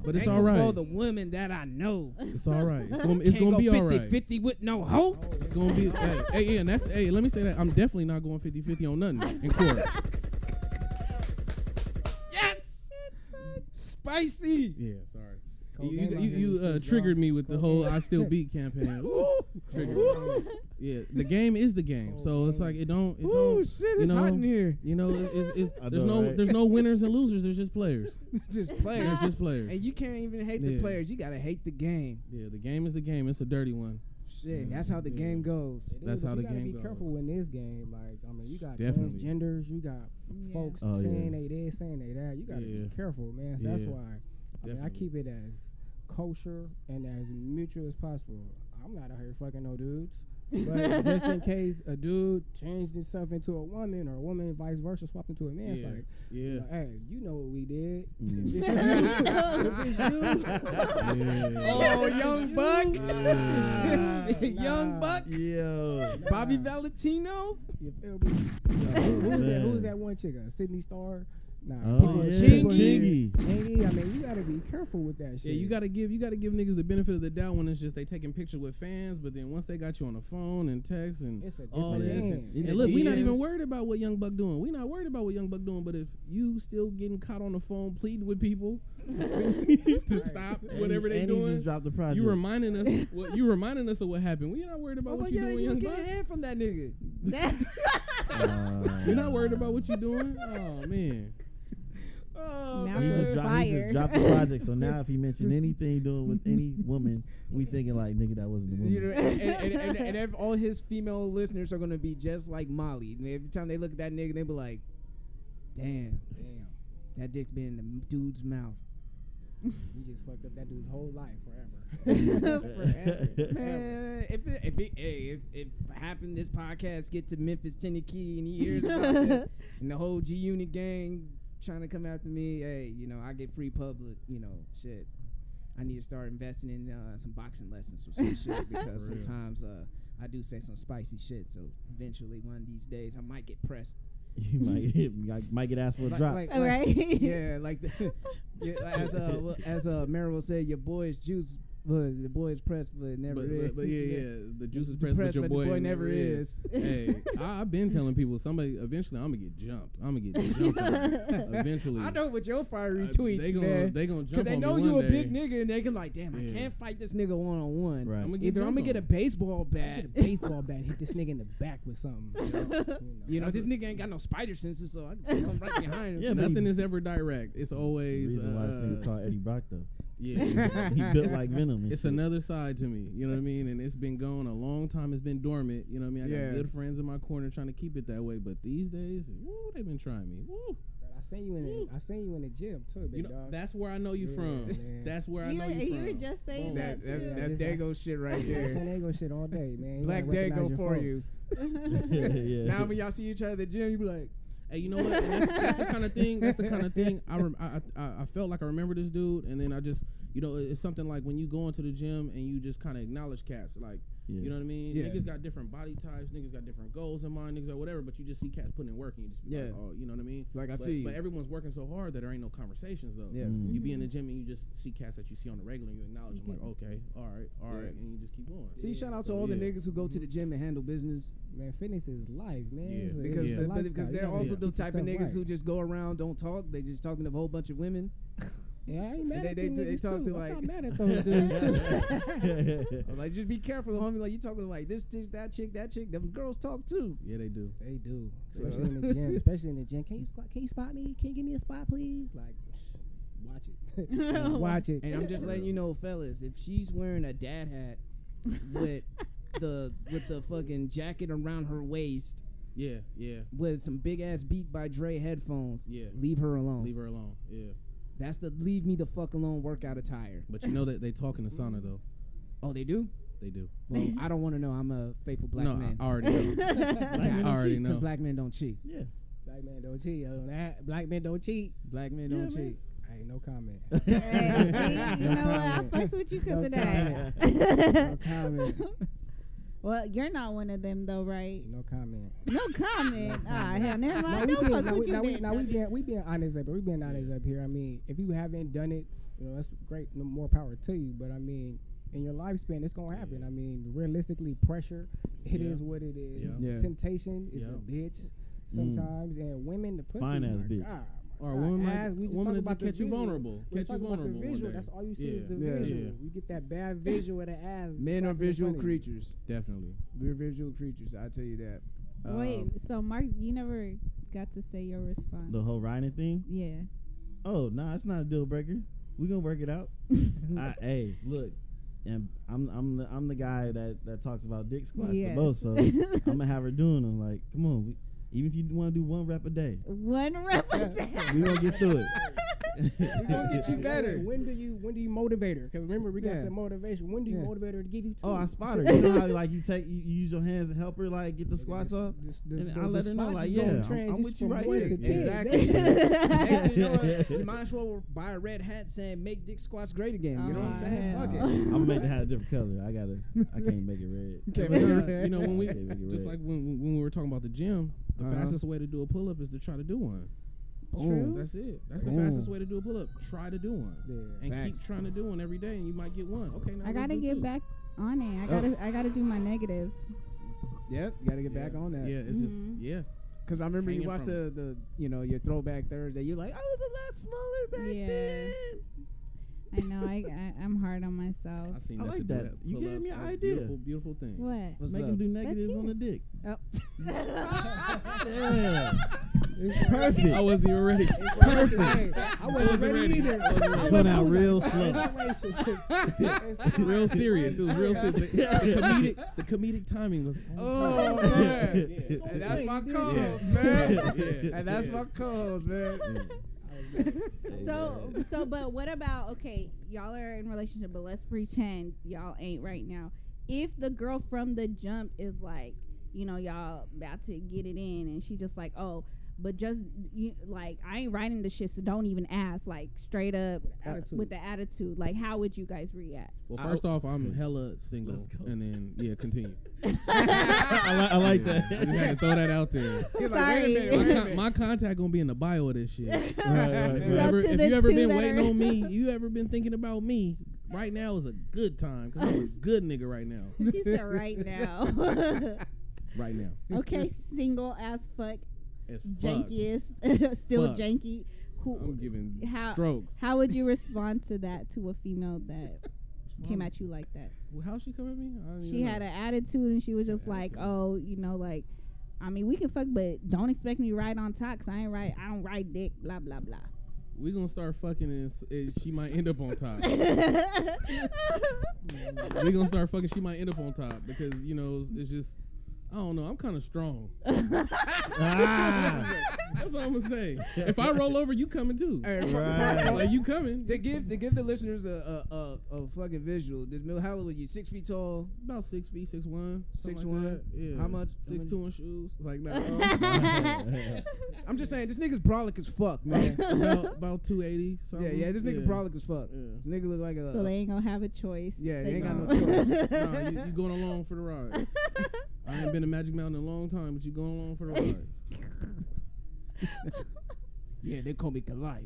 But it's all right.
For the women that I know,
it's all right. It's gonna be all right.
50-50 with no hope.
It's gonna be. And that's. Let me say that I'm definitely not going 50-50 on nothing in court.
Yes. Spicy.
Yeah. Sorry. You triggered me with the whole I Still Beat campaign. Triggered me. Yeah, the game is the game, so it's like it don't.
Ooh, shit, it's hot in here.
There's no winners and losers. There's just players.
Just players.
There's just players.
And you can't even hate the players. You gotta hate the game.
Yeah, the game is the game. It's a dirty one.
Shit, that's how the game goes.
That's how the game goes.
You gotta be careful in this game. Like, I mean, you got transgenders, you got folks saying they this, saying they that. You gotta be careful, man. So that's why. I keep it as kosher and as mutual as possible. I'm not out here fucking no dudes. But just in case a dude changed himself into a woman, or a woman vice versa swapped into a man, it's like, hey, you know what we did. If it's you.
Oh, Young Buck. Young Buck.
Yo.
Bobby Valentino.
You feel me? Who's that one chick? Sydney Star. Nah,
Chingy.
I mean, you gotta be careful with that shit.
Yeah, you gotta give niggas the benefit of the doubt when it's just they taking pictures with fans, but then once they got you on the phone and text and all this, and look, we not even worried about what Young Buck doing. We not worried about what Young Buck doing, but if you still getting caught on the phone pleading with people to stop whatever they doing,
just dropped the project.
you reminding us of what happened. We not worried about what you doing, Young Buck.
Get a hand from that nigga.
You're not worried about what you doing. Oh man.
Now
he
it's
just dropped the project. So now if he mentioned anything doing with any woman, we thinking like, nigga, that wasn't the woman.
You know, and if all his female listeners are gonna be just like Molly. Every time they look at that nigga, they be like, damn, that dick's been in the dude's mouth.
We just fucked up that dude's whole life forever.
Man, if happened, this podcast get to Memphis, Tennessee, and he hears about that, and the whole G Unit gang trying to come after me, hey, you know, I get free public, you know, shit. I need to start investing in some boxing lessons or some shit because sometimes I do say some spicy shit. So eventually, one of these days, I might get pressed.
You might get asked for a drop.
Right?
Yeah, like as Meryl said, your boy's juice. The boy is pressed, but it never is.
But the juice is pressed, but your boy never is. Hey, I've been telling people, eventually I'm gonna get jumped. Eventually.
I know with your fiery tweets,
they gonna jump on me.
Because they know you a big nigga, and they can like, damn, I can't fight this nigga one on one.
Right.
I'm gonna get a baseball bat.
Hit this nigga in the back with something.
You know, this nigga ain't got no spider senses, so I can come right behind him.
Yeah, nothing is ever direct. It's always.
The reason why this nigga called Eddie Brock though.
Yeah,
he built like Venom.
It's
shit.
another side to me, you know what I mean? And it's been going a long time. It's been dormant, you know what I mean? I got good friends in my corner trying to keep it that way, but these days, woo, they've been trying me. Woo.
I seen you in the gym too, big dog.
That's where I know you from. That's where I know you from.
You were just saying that too.
That's Dago shit right there.
That's Dago shit all day, man.
Black Dago for you.
Yeah.
Now when y'all see each other at the gym, you be like,
hey, you know what? And that's the kind of thing. That's the kind of thing. I felt like I remember this dude, and then I just, you know, it's something like when you go into the gym and you just kind of acknowledge cats, like, you know what I mean? Yeah. Niggas got different body types, niggas got different goals in mind, niggas got whatever, but you just see cats putting in work, and you just be like, oh, you know what I mean?
Like
But everyone's working so hard that there ain't no conversations though.
Yeah.
You be in the gym and you just see cats that you see on the regular, and you acknowledge them, like, okay, all right, and you just keep going.
See, shout out to all the niggas who go to the gym and handle business.
Man, fitness is life, man.
Yeah. Because they're also the type of niggas who just go around, don't talk. They just talking to a whole bunch of women.
Yeah, I ain't mad at
they talk
too.
to like.
I'm not mad at those dudes too.
I'm like, just be careful, homie. Like you talking to like this chick, that chick. Them girls talk too.
Yeah, they do.
They do, especially in the gym. Especially in the gym. Can you spot me? Can you give me a spot, please? Like, watch it. Watch it.
And I'm just letting you know, fellas, if she's wearing a dad hat with the fucking jacket around her waist.
Yeah.
With some big ass Beat by Dre headphones.
Yeah.
Leave her alone.
Yeah.
That's the leave me the fuck alone workout attire.
But you know that they talk in the sauna though.
Oh, they do?
They do.
Well, I don't want to know. I'm a faithful black man.
I already know. I already know.
Because black men don't cheat.
Yeah.
Black men don't cheat. Black men don't cheat.
Black men don't cheat.
Hey, no comment.
Hey, see, you know what? I fucks with you because of that.
No comment.
Well, you're not one of them though, right?
No comment.
No comment. Hell, never mind. Don't fuck with you.
We being honest up, but we being honest up here. I mean, if you haven't done it, you know, that's great. No more power to you. But I mean, in your lifespan, it's gonna happen. I mean, realistically, pressure. It is what it is.
Yeah.
Temptation is a bitch sometimes, and women, the pussy.
Fine ass bitch.
God.
Or women that catch you vulnerable.
Catch you vulnerable. The visual. That's all you see is the visual.
Yeah.
You get that bad visual of the ass.
Men are visual creatures.
Definitely.
We're visual creatures. I tell you that.
Wait, so Mark, you never got to say your response.
The whole riding thing?
Yeah.
Oh, nah, it's not a deal breaker. We gonna work it out. Hey, look, and I'm the guy that talks about dick squats the most. So I'm gonna have her doing them. Like, come on. Even if you want to do 1 rep a day.
1 rep a day.
We gonna get through it.
We're gonna get you better.
When do you motivate her? Because remember, we got the motivation. When do you motivate her to give you 2?
Oh, I spot her. You know how like you use your hands to help her like get the squats off. And I let her know like, yeah, I'm with you right here.
Exactly. Next thing you know, you might as well buy a red hat saying "Make dick squats great again." You know what I'm saying? Fuck it.
I'm gonna make the hat a different color. I can't make it red.
You know when we like when we were talking about the gym. The fastest way to do a pull-up is to try to do one.
Boom.
That's it. That's the
Boom.
fastest way to do a pull up. Try to do one, and
Facts.
keep trying to do one every day, and you might get one. Okay, now
I gotta get back on it. I gotta do my negatives.
Yep, you gotta get back on that.
Yeah, it's just
Because I remember you
Hanging
watched
from
the your Throwback Thursday. You're like, I was a lot smaller back then.
I know. I'm hard on myself.
I seen
I
Nessa
like
do
that. You gave me an idea.
Beautiful, beautiful thing.
What?
What's
Make
up?
them do negatives
hear
on the
it.
dick.
Oh.
Yeah. It's perfect.
I wasn't even ready.
I wasn't ready either.
It's going out real slow.
Real serious. It was real serious. The comedic timing was.
Oh man, and that's my co-host, man. And that's my co-host, man.
But what about, okay, y'all are in a relationship, but let's pretend y'all ain't right now. If the girl from the jump is like, y'all about to get it in, and she just like, oh, but just like, I ain't writing the shit, so don't even ask, like straight up with the attitude. Like, how would you guys react?
Well, first off, I'm hella single, and then continue.
I like that.
I just had to throw that out there.
Sorry.
Wait a minute.
My contact gonna be in the bio of this shit.
Right.
If you ever been waiting on me, you ever been thinking about me, right now is a good time, because I'm a good nigga right now.
He said right now.
Right now.
Okay, single as fuck.
As fuck.
Jankiest, still
Fuck.
janky.
I'm giving
how,
strokes.
How would you respond to that, to a female that came at you like that?
Well, how'd she come at me? I don't
She
even
had
know.
an attitude, and she was just like, oh, like, I mean, we can fuck, but don't expect me to ride on top, 'cause I don't ride dick, blah, blah, blah.
We gonna start fucking, and she might end up on top. We gonna start fucking, she might end up on top, because, it's just, I don't know. I'm kind of strong. That's what I'm gonna say. If I roll over, you coming too.
Right.
Like, you coming?
To give the listeners a fucking visual. This Mill, how was you? 6 feet tall,
About 6 feet, 6'1",
6'1".
Like yeah.
How much?
6'2" in shoes. Like that.
I'm just saying, this nigga's brolic as fuck, man.
about 280. Something.
Yeah, this nigga brolic as fuck.
Yeah.
This nigga look like a.
So they ain't gonna have a choice.
Yeah, they ain't got
Nah.
no choice.
Nah, you going along for the ride. I ain't been to Magic Mountain in a long time, but you going along for the ride.
Yeah, they call me Goliath.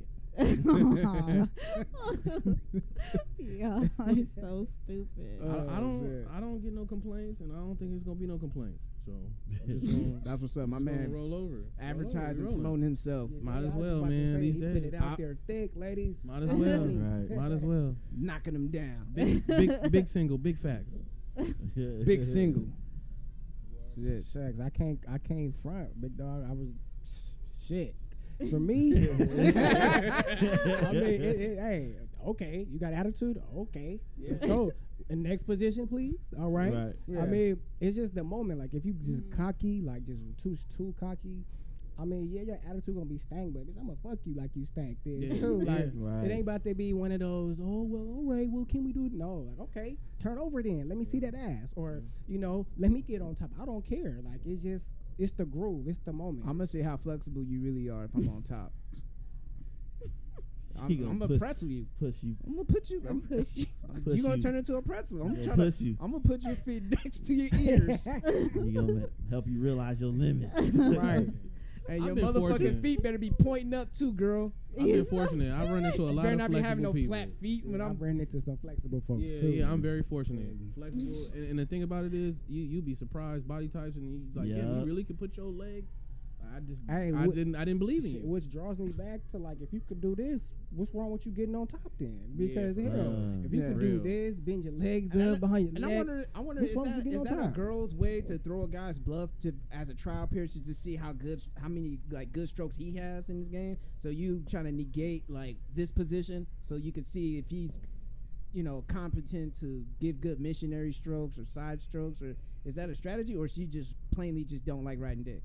Y'all are so stupid.
I don't get no complaints, and I don't think it's gonna be no complaints. So I'm just gonna,
That's what's up, my
just gonna
man.
roll over.
Advertising,
Roll over,
promoting himself,
Might as well, man, these
He
days.
put it out there thick, ladies.
Might as well.
Right.
Might as well.
knocking him down.
Big single, big facts.
Big single. Shit.
Shucks, I can't front, big dog. I was shit. For me, I mean, hey, okay, you got attitude? Okay, let's go. And next position, please. All right.
Right.
Yeah.
I mean, it's just the moment. Like, if you just cocky, like just too cocky, I mean, yeah, your attitude gonna be stank, but bitch, I'm gonna fuck you like you stank there too. Like,
Right.
it ain't about to be one of those, oh, well, all right, well, can we do it? No, like, okay, turn over then. Let me see that ass. Or, let me get on top. I don't care. Like, it's the groove. It's the moment.
I'm gonna see how flexible you really are if I'm on top.
He gonna
I'm gonna press with you.
Push you.
I'm gonna put you.
Push
You gonna
you.
turn into a pretzel. I'm
Gonna
trying
push
to.
you.
I'm gonna put your feet next to your ears.
He gonna help you realize your limits.
Right. And
I've
your
been
motherfucking
fortunate.
feet better be pointing up too, girl.
I've been fortunate. I run into a lot
Better
of
not be having
flexible
no
people.
flat feet when
I've
I'm.
ran into some flexible folks
Yeah,
too.
yeah, I'm very fortunate. Flexible, and the thing about it is, you be surprised body types, and you like, yeah, you really could put your leg. I didn't believe in
Shit,
you.
which draws me back to, like, if you could do this, what's wrong with you getting on top then? Because
Yeah,
if you
Yeah.
could
Real.
do this, bend your legs up behind your
And
leg.
I wonder,
What's
is
wrong with you getting
that
on
a
top?
girl's way to throw a guy's bluff as a trial period to just see how many like good strokes he has in his game? So you trying to negate like this position so you can see if he's, competent to give good missionary strokes or side strokes, or is that a strategy, or she just plainly just don't like riding dick?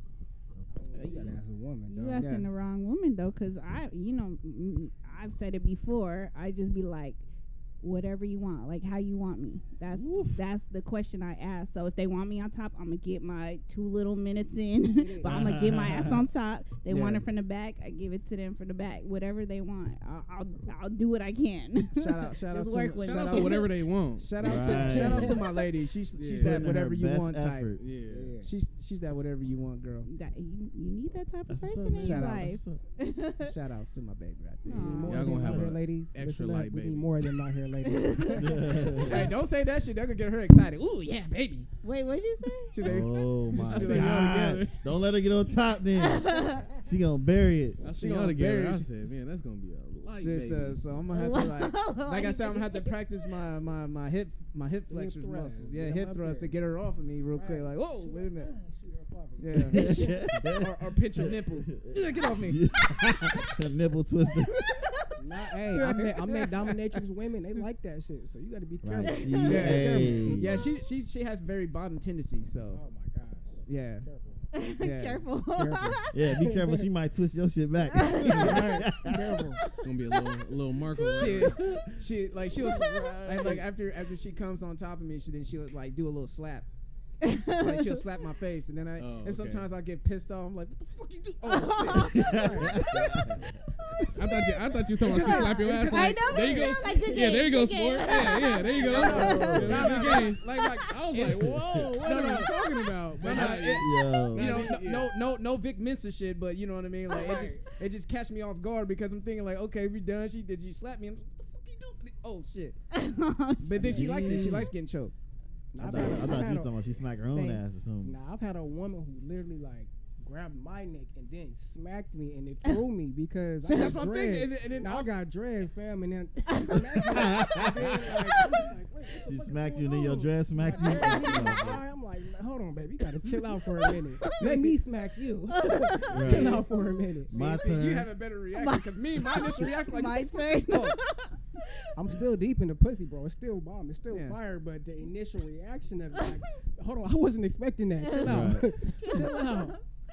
You gotta ask a woman,
You
dog.
asking the wrong woman though, 'cause I've said it before. I just be like, whatever you want, like how you want me. That's the question I ask. So if they want me on top, I'm gonna get my 2 little minutes in, but I'm gonna get my ass on top. They want it from the back, I give it to them from the back. Whatever they want, I'll do what I can.
Shout out
to whatever they want.
Shout out to my lady. She's that whatever you want type.
Effort.
Yeah.
She's that whatever you want girl.
You need that type of
That's what's
person
up,
in your
man.
life.
Shout outs to my baby right there.
Y'all gonna have
hair
a
ladies.
extra
Listen up,
light
we
baby.
need more than my hair ladies.
Hey, don't say that shit. That could get her excited. Ooh, yeah, baby.
Wait, what'd you say?
She's like,
Oh my
She's like, y'all
God!
together.
Don't let her get on top. Then she gonna bury it.
I
She
see y'all
gonna
together.
bury
I
it.
said, man, that's gonna be a light
Shit,
baby.
so I'm gonna have to like I said, I'm gonna have to practice my hip flexors
thrust.
muscles. Yeah,
Get 'em
hip
up
thrust
there.
to get her off of me real quick. Like, whoa,
Shoot
wait a
her
minute.
up, shoot her up off of you.
Yeah, or pinch her nipple. Yeah, get off me.
The nipple twister.
Nah, hey, I met dominatrix women. They like that shit. So you got to be careful.
Right.
Yeah,
Hey.
yeah, she has very bottom tendencies. So
Oh my gosh.
yeah,
Careful.
yeah.
Careful.
Careful.
Yeah, be careful. She might twist your shit back.
Careful.
It's gonna be a little marker.
She like she was like after she comes on top of me, she'll like do a little slap. Like she'll slap my face, and then
okay.
sometimes I get pissed off. I'm like, what the fuck you do? Oh shit.
I thought you were talking about she slap your ass.
I
Like,
know,
there you
me
go.
too, like, good
Yeah, there you go,
game, good
sport.
game.
Yeah, there you go.
Like
I was like, whoa, what are you talking about? But
Yo.
no Vic Mensa shit, but you know what I mean. Like it just catch me off guard because I'm thinking like, okay, we done. Did she slap me? I'm like, what the fuck you do? Oh shit. But then she likes it. She likes getting choked.
I thought you were talking about she smacked her own ass or something.
Nah, I've had a woman who literally like grabbed my neck and then smacked me and it threw me because I
That's
got
what I'm thinking.
dreads.
And then
Now I got dreads, fam, and then she smacked me. And then, like, I'm like, wait, what
She
the fuck
smacked
is
you and then
going
your
on?
dress smacked you.
I'm like, hold on, baby, you gotta chill out for a minute. Let me smack you.
Right.
Chill out for a minute.
My
See, you
turn.
have a better reaction because my initial reaction like,
My
what the
turn.
fuck? Oh.
I'm still deep in the pussy, bro. It's still bomb. It's still
Yeah.
fire, but the initial reaction of it, like, hold on, I wasn't expecting that. Chill out. Chill out.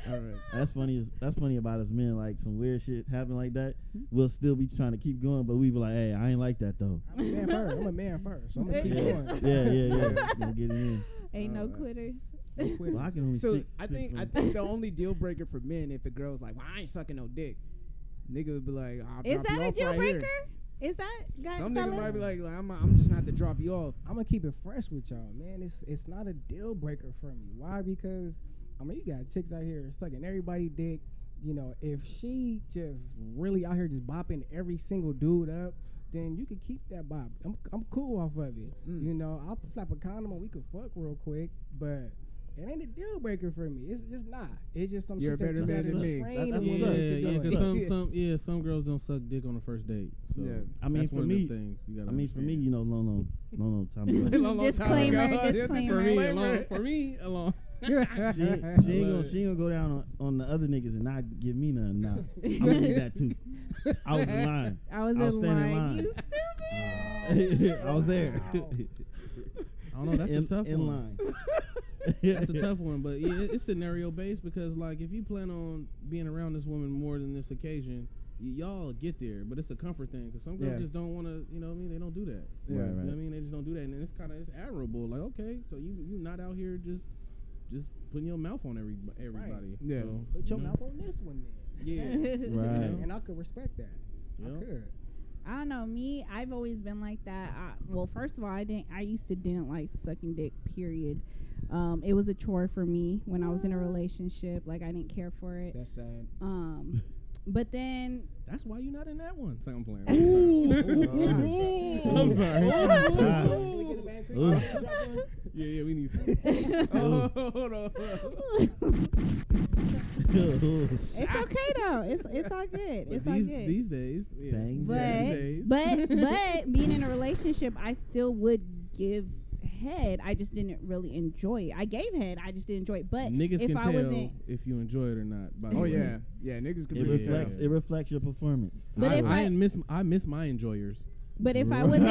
All right.
That's funny about us men. Like some weird shit happen like that, we'll still be trying to keep going, but we be like, hey, I ain't like that though.
I'm a man first, so I'm gonna keep
Yeah,
going.
yeah. Gonna get it in.
Ain't no quitters.
Well, I can only
So
speak-
I
speak
think
from-
the only deal breaker for men if the girl's like, well, I ain't sucking no dick. Nigga would be like, I'll
Is
drop
that
you
a
off
deal
right
breaker?
here.
Is that guys?
Some nigga might be like I'm just gonna have to drop you off.
I'm gonna keep it fresh with y'all, man. It's not a deal breaker for me. Why? Because I mean, you got chicks out here sucking everybody dick. You know, if she just really out here just bopping every single dude up, then you can keep that bop. I'm cool off of it. You know, I'll slap a condom and we could fuck real quick, but it ain't a deal breaker for me. It's just not. It's just some
You're
shit that
better
you
man
gotta
than me.
train
That's
a
what's
woman
up.
to do it.
Some girls don't suck dick on the first date. So
Yeah.
I mean,
that's
for
one
me,
of the things you gotta
for me,
understand.
you know, long time ago.
Long time
Disclaimer,
ago.
disclaimer.
For me alone.
she ain't gonna go down on the other niggas and not give me none. Nah, I'm gonna need that too. I was in line.
I was
standing
in
in
line.
line.
You stupid.
I was there.
I don't know. That's a tough
in
one.
line.
That's a tough one, but yeah, it's scenario based because like if you plan on being around this woman more than this occasion, y'all get there. But it's a comfort thing because some girls just don't want to. You know what I mean? They don't do that.
Yeah.
You know what I mean? They just don't do that, and it's admirable. Like okay, so you not out here just putting your mouth on everybody.
Right.
Yeah.
So,
Put your
you know?
mouth on this one then.
Yeah.
Right.
And I could respect that. I
Yep.
could.
I don't know. Me, I've always been like that. Well, first of all, I used to didn't like sucking dick. Period. It was a chore for me when I was in a relationship. Like I didn't care for it.
That's sad.
But then
That's why you're not in that one. So I'm playing.
I'm sorry.
Yeah, we need some.
Hold on.
it's okay though. It's all good.
But
It's all good.
these days, yeah.
Bang.
But being in a relationship, I still would give head. I just didn't really enjoy it. I gave head. I just didn't enjoy it. But
Niggas
if
can
I
tell
wasn't,
if you enjoy it or not. By the
Oh
way.
yeah, niggas can
It
really
reflects.
tell.
It reflects your performance.
But if
I miss my enjoyers.
but if I wasn't,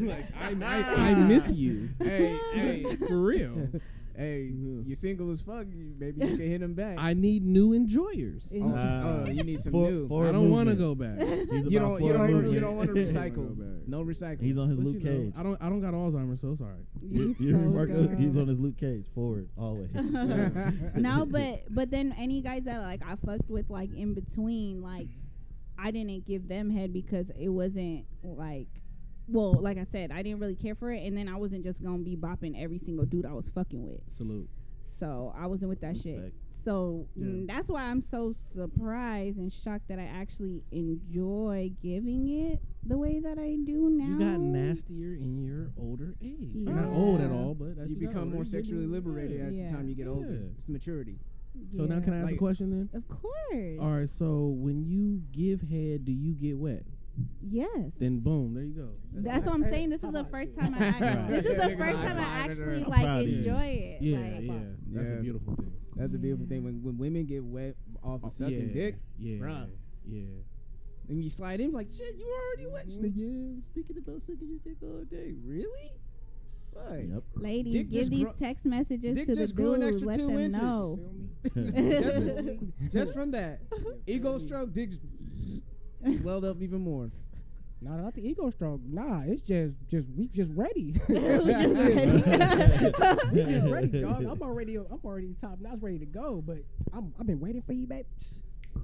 Like I miss you.
Hey,
For real.
Hey, you're single as fuck. Maybe you can hit him back.
I need new enjoyers.
You need some new.
I don't want to go back.
You don't want to recycle. No recycle.
He's on his Luke Cage.
I don't got Alzheimer's, so sorry.
He's on his Luke Cage. Forward always.
No, but then any guys that like I fucked with like in between, like I didn't give them head because it wasn't like. Well, like I said, I didn't really care for it, and then I wasn't just gonna be bopping every single dude I was fucking with.
Salute.
So I wasn't with that shit. So that's why I'm so surprised and shocked that I actually enjoy giving it the way that I do now.
You got nastier in your older age. Yeah. You're not old at all, but as
you become more sexually liberated as the time you get older. It's maturity.
So now can I ask a question then?
Of course.
All right, so when you give head, do you get wet?
Yes.
Then boom, there you go.
That's what I'm saying. This is the first time I actually like enjoy it.
Yeah,
like,
That's a beautiful thing.
That's a beautiful thing when women get wet off of sucking dick.
Yeah.
Bruh.
Yeah.
And you slide in like, shit, you already wet. She's like, yeah, I was thinking about sucking your dick all day. Really? Fuck.
Yep.
Ladies, dick give these text messages to the dudes. Let them
inches.
know.
just from that. Ego stroke, dick swelled up even more.
Nah, not the ego stroke. Nah, it's just we just ready.
We
just ready, dog. I'm already top notch, ready to go. But I've been waiting for you, babe.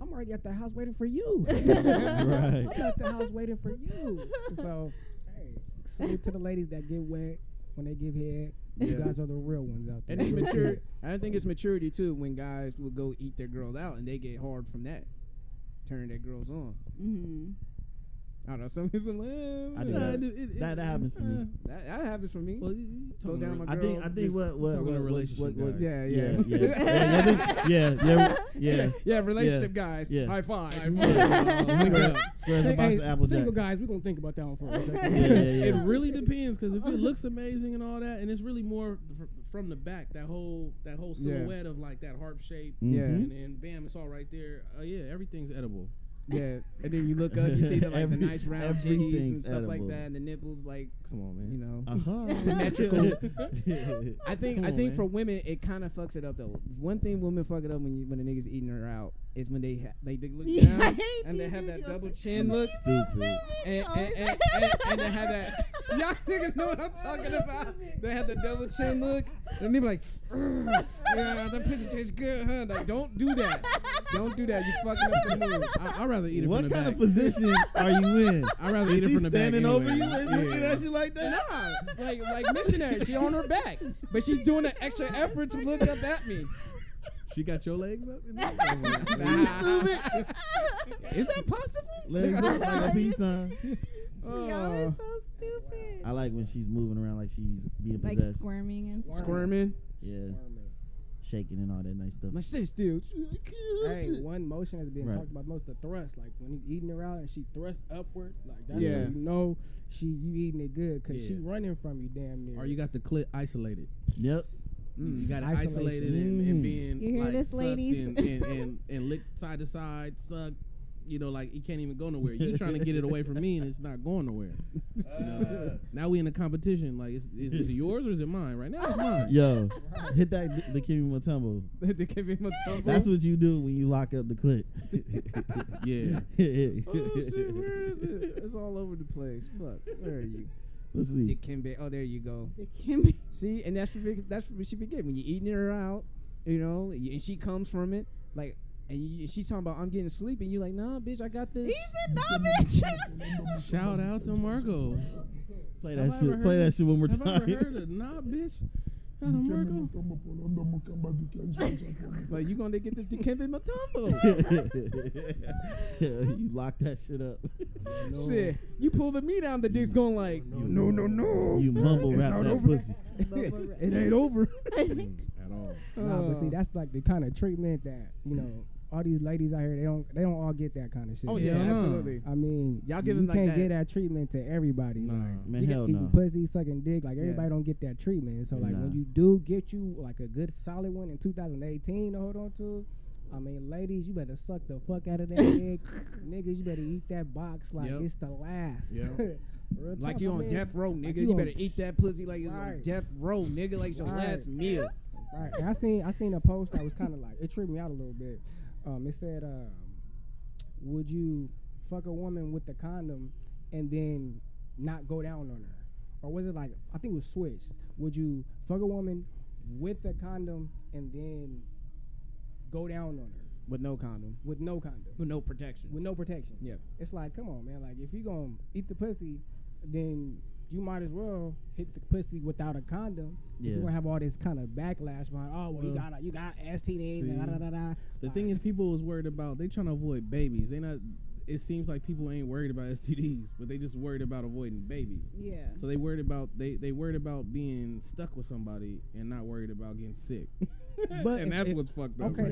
I'm already at the house waiting for you.
Right.
I'm at the house waiting for you. So, hey, salute to the ladies that get wet when they give head. You guys are the real ones out there.
And it's mature. I think it's maturity too when guys will go eat their girls out and they get hard from that. Turn their girls on.
Mm-hmm.
I don't know. Some people
that happens for me.
That happens for me.
Well,
go down my
I
girl.
think what
relationship guys.
Yeah, relationship guys.
Yeah.
High five.
Squares a box of Apple Jacks.
Single guys, we're gonna think about that one for a second.
It really depends because if it looks amazing and all that, and it's really more from the back, that whole silhouette of like that harp shape.
Yeah.
And bam, it's all right there. Everything's edible.
Yeah, and then you look up, you see the nice round titties and stuff
edible.
like that, and the nipples, like,
come on, man,
you know,
symmetrical.
I think for women it kind of fucks it up though. One thing women fuck it up when the niggas eating her out is when they look down and they have that double chin look,
stupid,
and they have that. Y'all niggas know what I'm talking about. They have the double chin look, and they be like, yeah, that pussy tastes good, huh? Like, don't do that. Don't do that. You fucking up the mood.
I'd rather eat it
what
from the back.
What kind of position are you in?
I'd rather eat it from the back.
Standing
anyway.
over you and looking at you like that?
Nah, like missionary. She on her back, but she's doing an extra effort to look up at me.
She got your legs up?
You stupid.
Is that possible?
Legs up like a peace sign.
Y'all are so stupid.
I like when she's moving around like she's being
like
possessed.
Squirming and stuff.
Squirming.
Yeah. Shaking and all that nice stuff.
My shit still.
Hey, one motion has been talked about most, the thrust. Like when you eating her out and she thrusts upward, like that's when you know you eating it good because she running from you damn near.
Or you got the clit isolated.
Yep.
You got it isolated and being
you hear
like
this,
sucked
ladies?
and licked side to side, sucked. You know, like you can't even go nowhere. You trying to get it away from me, and it's not going nowhere. You know? Now we in a competition. Like, is it yours or is it mine? Right now, it's mine.
Yo, hit that the Kimmy Mutombo.
The Kimmy Mutombo.
That's what you do when you lock up the clit.
Yeah.
Oh shit, where is it? It's all over the place. Fuck, where are you?
Let's see.
Dick Kimby. Oh, there you go.
Dick Kimby.
See, and that's what she forget when you eating her out. You know, and she comes from it like. And she talking about I'm getting sleepy, and you like, nah, bitch, I got this.
He said, nah, bitch.
Shout out to Marco.
Play that shit one more time.
Have I ever heard of nah, bitch? Shout out to Marco.
Like, you gonna get this Dikembe Mutombo.
You lock that shit up.
No. Shit, you pull the meat out, the dick's going like, no.
You mumble rap that pussy.
It ain't over.
At all.
Nah, but see, that's like the kind of treatment that, you know, all these ladies out here, they don't all get that kind of shit.
Oh yeah, absolutely.
I mean,
y'all give them
you
like
can't
that.
get that treatment to everybody.
Nah.
Like,
Man,
you
hell
eating
no.
pussy, sucking dick, like everybody don't get that treatment. So like when you do get you like a good solid one in 2018 to hold on to, I mean, ladies, you better suck the fuck out of that dick. Niggas, you better eat that box like it's the last.
Yep.
Like you on death row, nigga. You better eat that pussy like it's on death row, nigga. Like it's your last meal.
Right. And I seen a post that was kind of like, it tripped me out a little bit. It said, would you fuck a woman with the condom and then not go down on her? Or was it like, I think it was switched. Would you fuck a woman with the condom and then go down on her?
With no condom.
With no condom.
With no protection.
With no protection.
Yeah.
It's like, come on, man. Like, if you gonna eat the pussy, then you might as well hit the pussy without a condom.
Yeah.
You're gonna have all this kind of backlash behind, oh, well, you got STDs and da-da-da-da.
The thing is, people was worried about, they trying to avoid babies. They not. It seems like people ain't worried about STDs, but they just worried about avoiding babies.
Yeah.
So they worried about worried about being stuck with somebody and not worried about getting sick.
But
and that's what's fucked up.
Okay,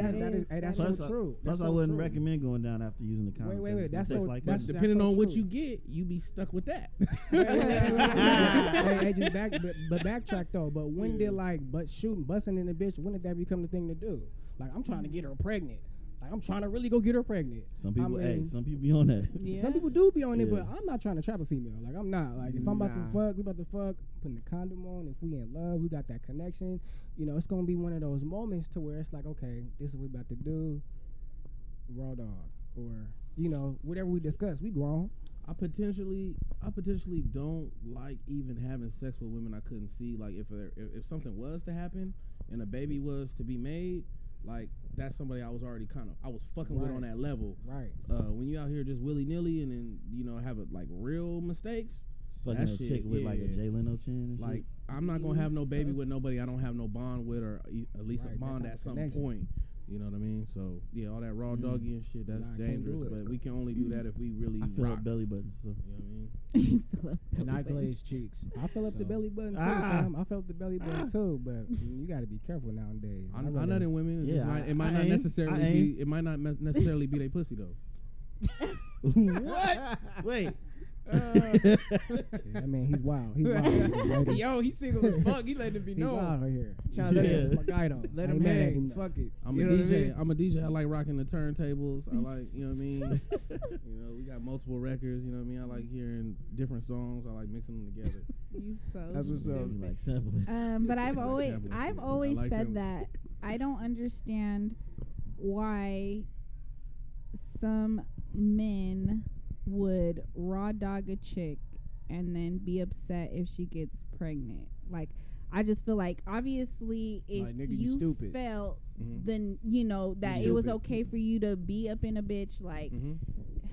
that's so true.
Plus, I wouldn't recommend going down after using the condom.
Wait. That's so.
Like
That's
depending
so
on what
true.
you get, you be stuck with that.
Hey, just backtrack though. But when did like busting in the bitch? When did that become the thing to do? Like, I'm trying to get her pregnant. Like, I'm trying to really go get her pregnant.
Some people, some people be on that.
Yeah.
Some people do be on it, but I'm not trying to trap a female. Like, I'm not. Like, if I'm about to fuck, we about to fuck, putting the condom on. If we in love, we got that connection. You know, it's gonna be one of those moments to where it's like, okay, this is what we about to do. Raw dog, or you know, whatever we discuss. We grown.
I potentially don't like even having sex with women I couldn't see. Like, if something was to happen and a baby was to be made, like, that's somebody I was fucking with on that level.
Right.
When you out here just willy nilly and then, you know, have like real mistakes.
Fucking a chick with like a Jay Leno chin. And
like,
shit.
I'm not gonna have no baby with nobody I don't have no bond with, or at least a bond at some point. You know what I mean? So yeah, all that raw doggy and shit, that's dangerous. But we can only do that if we really
I feel
rock.
up belly button. So.
You know what I mean?
You fill up
And I
belly
glazed cheeks.
I fell up the belly button too, fam. I felt the belly button too, but you got to be careful nowadays.
I know in women. It might not necessarily be their pussy though.
What? Wait.
I mean, he's wild. He's wild.
Yo, he's single as fuck. He letting it be
He's
known.
wild right here.
Trying to
That's my guy though.
Let
I
him
ain't mad at
hang.
though.
Fuck it.
I'm a
You know what I
DJ.
mean?
I'm a DJ. I like rocking the turntables. I like, you know what I mean? You know, we got multiple records. You know what I mean? I like hearing different songs. I like mixing them together.
You so
That's what's up.
You like sampling.
But I've always
like
said
sampling.
that I don't understand why some men would raw dog a chick and then be upset if she gets pregnant. Like, I just feel like, obviously, if
Like, nigga, you
you
stupid.
felt,
Mhm.
then, you know, that
You
it was
stupid.
okay for you to be up in a bitch, like,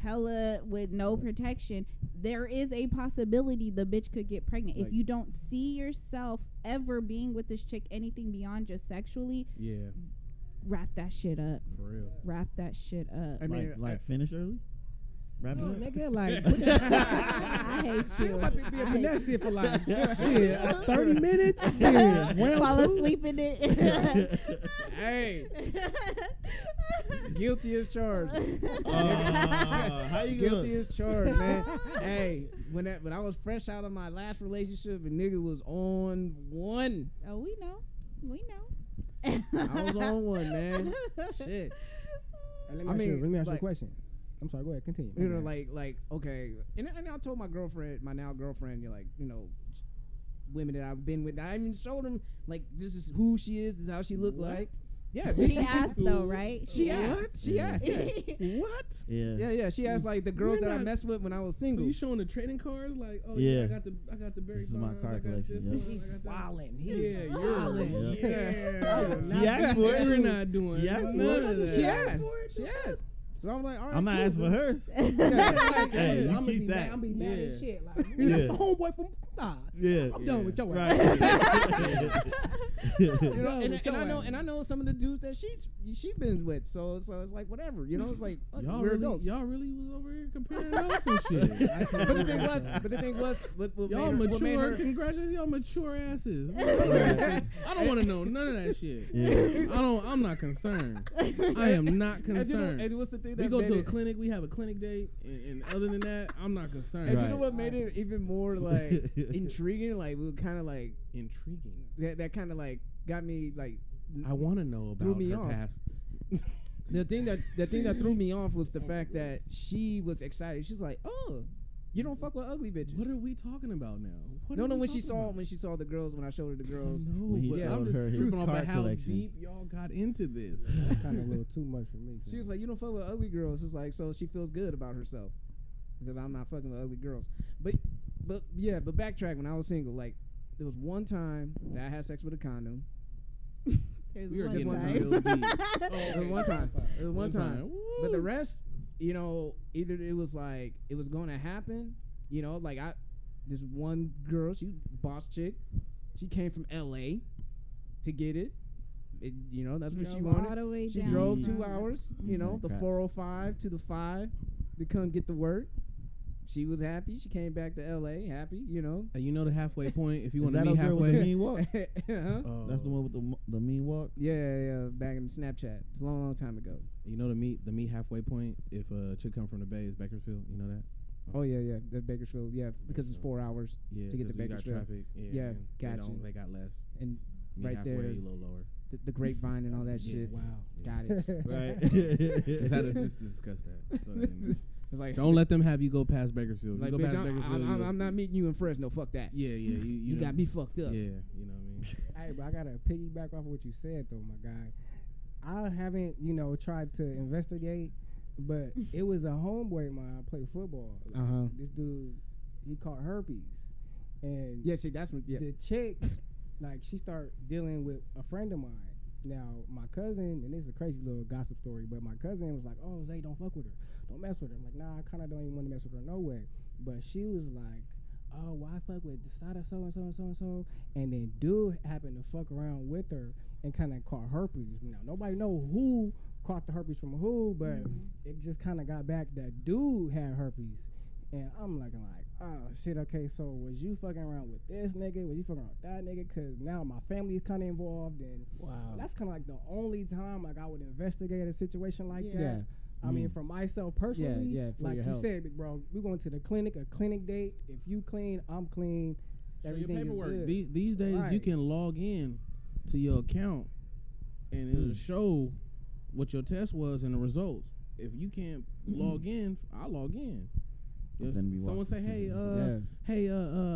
hella with no protection, there is a possibility the bitch could get pregnant.
Like,
if you don't see yourself ever being with this chick anything beyond just sexually,
Yeah,
wrap that shit up.
for real.
Wrap that shit up.
I mean,
like finish early? Wrap it
No,
up?
nigga, like,
I hate
you
you.
about to be up in that shit for like, shit, 30 minutes? Shit, round
Fall
two?
asleep in it.
hey, guilty as charged.
How you
Guilty
going?
as charged, man. Hey, when I was fresh out of my last relationship, a nigga was on one.
Oh, we know.
I was on one, man. Shit.
Let me
I
ask you a
like,
question. I'm sorry, go ahead, continue.
You know, like, okay. And I told my girlfriend, my now girlfriend, you're like, you know, women that I've been with, I even showed them, like, this is who she is, this is how she look like. Yeah.
She asked, though, right?
She asked. She asked. Yeah.
What?
Yeah.
Yeah. She asked, like, the girls
We're
that I
not-
messed with when I was
So
single.
you showing the trading cards? Like, oh
Yeah.
yeah, I got the Barry
This is my
Bonds,
card
I got
collection,
this
yeah.
one, I got that.
wildin'.
Yeah,
He's
you're
wildin'.
She asked for it.
We're not doing
She asked
none
for it.
of that.
She asked. She asked. So I'm like, all right.
I'm not
cool,
asking for
then.
hers.
Yeah.
Hey, you
I'm
keep that.
I'm be mad
Yeah.
as shit. Like,
Yeah.
you know, homeboy from
Yeah.
I'm done with your
Right.
ass.
You know,
Done
and
with your
I know,
ass.
and I know some of the dudes that she been with. So it's like whatever. You know, it's like fuck,
Y'all
we're
really,
adults.
y'all really was over here comparing notes and shit.
But the thing was, what
Y'all
made
mature.
her,
Congratulations, y'all mature asses.
Right.
I don't want to know none of that shit.
Yeah.
I'm not concerned. I am not
and you know,
concerned.
and what's the thing that
We go
made
to a
it,
clinic. We have a clinic date, and other than that, I'm not concerned.
and you
Right.
know what made it even more like intriguing? Like we were kind of like
Intriguing.
that kind of like got me like
I want to know
Threw
about
me
her
off.
past.
the thing that threw me off was the fact that she was excited. She's like, oh, You don't fuck with ugly bitches.
What are we talking about now?
No, when she saw the girls, when I showed her the girls.
When he showed her his
off
car
of how
collection.
deep y'all got into this.
That's kind of a little too much for me.
She was like, you don't fuck with ugly girls. It's like, so she feels good about herself because I'm not fucking with ugly girls. But backtrack. When I was single, like there was one time that I had sex with a condom.
There's
We were
one
getting
time.
real deep.
It was one time. It was one time.
Woo.
But the rest, you know, either it was like it was going to happen. You know, like this one girl, she boss chick. She came from L.A. to get it. You know, that's what she
All
wanted.
the way
She
down.
drove 2 hours, you know, the
Crap.
405 to the 5 to come get the work. She was happy. She came back to L.A. happy, you know.
And you know the halfway point. If you want
Is
to
that
meet
a girl with the
halfway,
mean walk?
Huh?
That's the one with the mean walk.
Yeah, back in Snapchat. It's a long time ago.
you know the meet halfway point. If a chick come from the Bay, is Bakersfield. You know that?
Oh yeah, the Bakersfield. Yeah, because it's 4 hours
Yeah,
to get to
'cause we got
Bakersfield.
traffic.
Yeah,
and
gotcha.
They got less.
And
Meet
right
halfway,
there,
a little lower.
the grapevine and all that
Yeah.
shit.
Wow.
Got it.
Right.
Just had to just discuss that. So then-
It's like
don't let them have you go past Bakersfield.
like,
You go
bitch,
past Bakersfield.
I'm not meeting you in Fresno. Fuck that.
Yeah.
You
know,
got me fucked up.
Yeah, you know what I mean.
Hey, but I gotta piggyback off of what you said though, my guy. I haven't, tried to investigate, but it was a homeboy of mine. I played football. Like, this dude, he caught herpes, and
Yeah, see, that's what. Yeah.
the chick, like, she started dealing with a friend of mine. Now, my cousin, and this is a crazy little gossip story, but my cousin was like, "Oh, Zay, don't fuck with her. Don't mess with her." I'm like, "Nah, I kind of don't even want to mess with her no way." But she was like, "Oh, why fuck with the side of so and so and so and so?" And then dude happened to fuck around with her and kind of caught herpes. Now, nobody know who caught the herpes from who, but it just kind of got back that dude had herpes. And I'm like, oh shit, okay, so was you fucking around with this nigga? Was you fucking around with that nigga? Because now my family is kind of involved, and that's kind of like the only time like I would investigate a situation like that.
Yeah.
I mean, for myself personally,
Yeah, for
like
your
you
health.
said, big bro, we going to the clinic, a clinic date. If you clean, I'm clean.
So your
Everything is
paperwork.
good.
These days, you
Right.
can log in to your account, and it'll show what your test was and the results. If you can't log in, I'll log in. If
Then we
someone
walk
say, "Hey,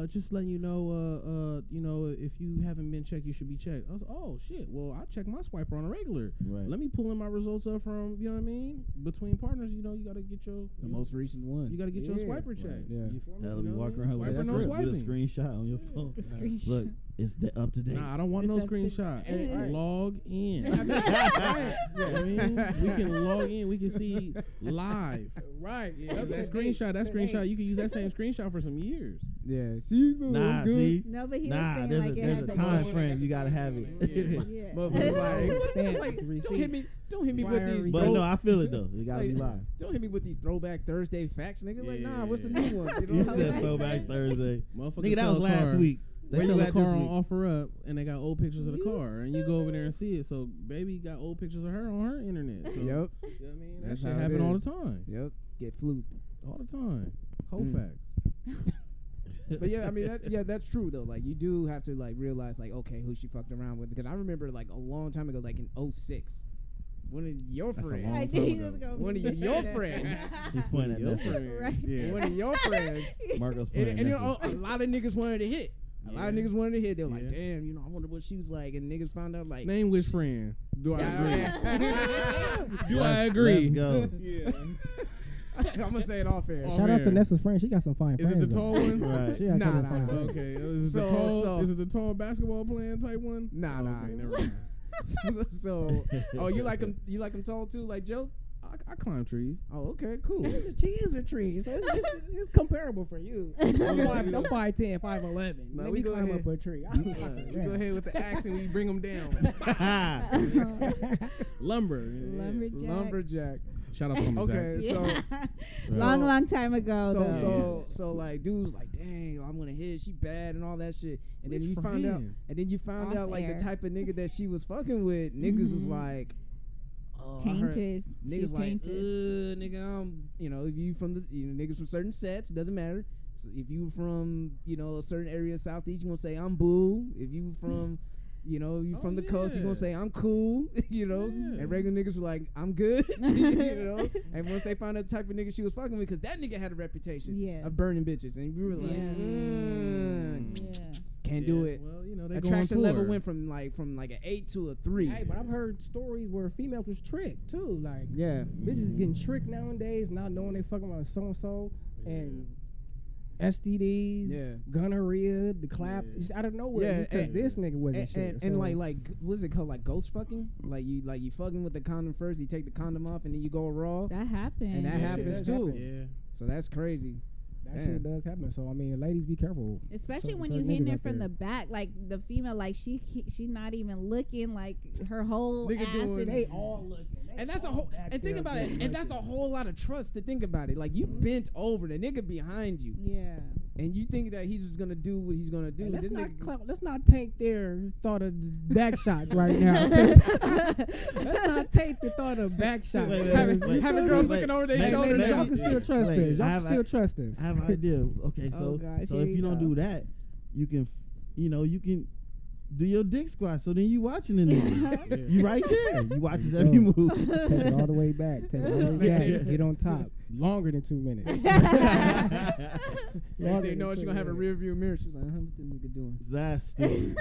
just letting you know, if you haven't been checked, you should be checked." I was, "Oh shit! Well, I check my swiper on a regular.
Right.
Let me pull in my results up from, you know what I mean, between partners. You know, you got to get your
The most recent one.
you got to get your
Yeah.
swiper checked.
Yeah.
You feel me?
Hell,
You
we
know
walk
what I mean?
around with
Swiper, no
with a
swiping.
screenshot on your phone.
The screenshot.
Look, it's up to date.
Nah, I don't want no
It's up to-
screenshot.
Right.
Log in.
Right.
I mean, we can log in. We can see live.
Right.
Yeah,
Up
that
to date.
screenshot. You can use that same screenshot for some years.
Yeah. See, look,
Nah,
I'm good.
see,
No, but he was
nah,
saying
there's
like
a
it
there's
had
a
to
time
go.
frame. You gotta have it.
Yeah.
Motherfuckers like,
Stamps,
like,
receipts.
don't hit me with
Prior
these.
But
throw-
no, I feel it though. It gotta be
like,
live.
Don't hit me with these throwback Thursday facts, nigga. Like, nah, what's the
Yeah.
new one?
You said throwback Thursday.
Motherfuckers
Nigga, that
sell
was
a
last
car.
week.
They
Where
sell
you
a
at
car
this
on
week?
OfferUp, and they got old pictures of the car, and you go over there and see it. So, baby got old pictures of her on her internet. So,
Yep.
you know what I mean? That
That's
shit
how it
happen all
is.
the time.
Yep. Get fluked.
All the time. Whole facts.
But yeah, I mean, that's true though. Like, you do have to like realize, like, okay, who she fucked around with. Because I remember like a long time ago, like in 2006, one of your
That's a
friends,
long
I
time
knew he
ago.
was going
one of your friends,
He's pointing at
Your
Nessa.
friends.
Right.
Yeah.
one of your friends,
Marco's
and,
pointing
and you
at
know,
Nessa.
a lot of niggas wanted to hit. A lot of
Yeah.
niggas wanted to hit. They were like,
Yeah.
damn, you know, I wonder what she was like. And niggas found out like,
Name which friend. Do I agree? Do I
Let's
agree?
go.
Yeah.
I'm gonna say it off air.
Oh,
Shout out to
here.
Nessa's friend. She got some fine
Is it
friends.
the tall
though.
one?
Right.
She got
Nah,
some
nah,
fine
nah.
friends.
Okay. Is
So-
it the tall?
so-
Is it the tall basketball playing type one?
Nah,
Oh,
nah.
okay, never mind.
so, oh, you like him? You like him tall too, like Joe?
I climb trees.
Oh, okay, cool.
She is a tree, so it's comparable for you. I'm 5'10", 5'11".
Nah,
Let
we
me
go
climb
ahead.
up a tree.
We go ahead with the axe and we bring them down. Lumber. Yeah.
Lumberjack.
Lumberjack.
Shout out to Lumberjack.
Okay,
Yeah.
so
long time ago. though.
so like dudes like, dang, I'm gonna hit, she bad and all that shit. And then
Which
you found out,
friend?
and then you found
Off
out like
air.
the type of nigga that she was fucking with. Niggas was
Mhm.
like, oh, I heard-
Tainted.
Niggas
She's
like,
tainted.
nigga, if you from the, niggas from certain sets, doesn't matter. So if you from, a certain area of Southeast, you gonna say I'm boo. If you from, You know, you from the coast, you gonna say I'm cool, you know, and regular niggas were like I'm good, you know. And once they found out the type of nigga she was fucking with, because that nigga had a reputation of burning bitches, and we were like, can't do it.
Well, you know, they
attraction level went from like an 8 to a 3.
Hey, but I've heard stories where females was tricked too. Like, bitches getting tricked nowadays, not knowing they fucking about so and so, and STDs, gonorrhea, the clap, just out of nowhere, because this nigga wasn't shit.
And like, what's it called? Like ghost fucking? Like you fucking with the condom first, you take the condom off, and then you go raw.
That happens.
And that happens too. Yeah. So that's crazy.
That shit does happen. So I mean, ladies, be careful.
Especially when you hitting it from the back, like the female, like she's not even looking, like her whole ass.
They all looking.
And that's a whole. And think about it. And that's a whole lot of trust to think about it. Like you bent over, the nigga behind you.
Yeah.
And you think that he's just gonna do what he's gonna do.
Hey, let's not take their thought of back shots right now. Let's not take the thought of back shots.
Having girls looking over their shoulders.
Y'all can still trust us. Y'all can still trust us.
I have an idea. Okay, so if you don't do that, you can do your dick squat. So then you watching the nigga. You right there. You watch his every move.
Take it all the way back. Take it all the way back. Get on top. Longer than 2 minutes.
Next thing you know, she's gonna have a rear view mirror. She's like, what the nigga doing?
That's stupid.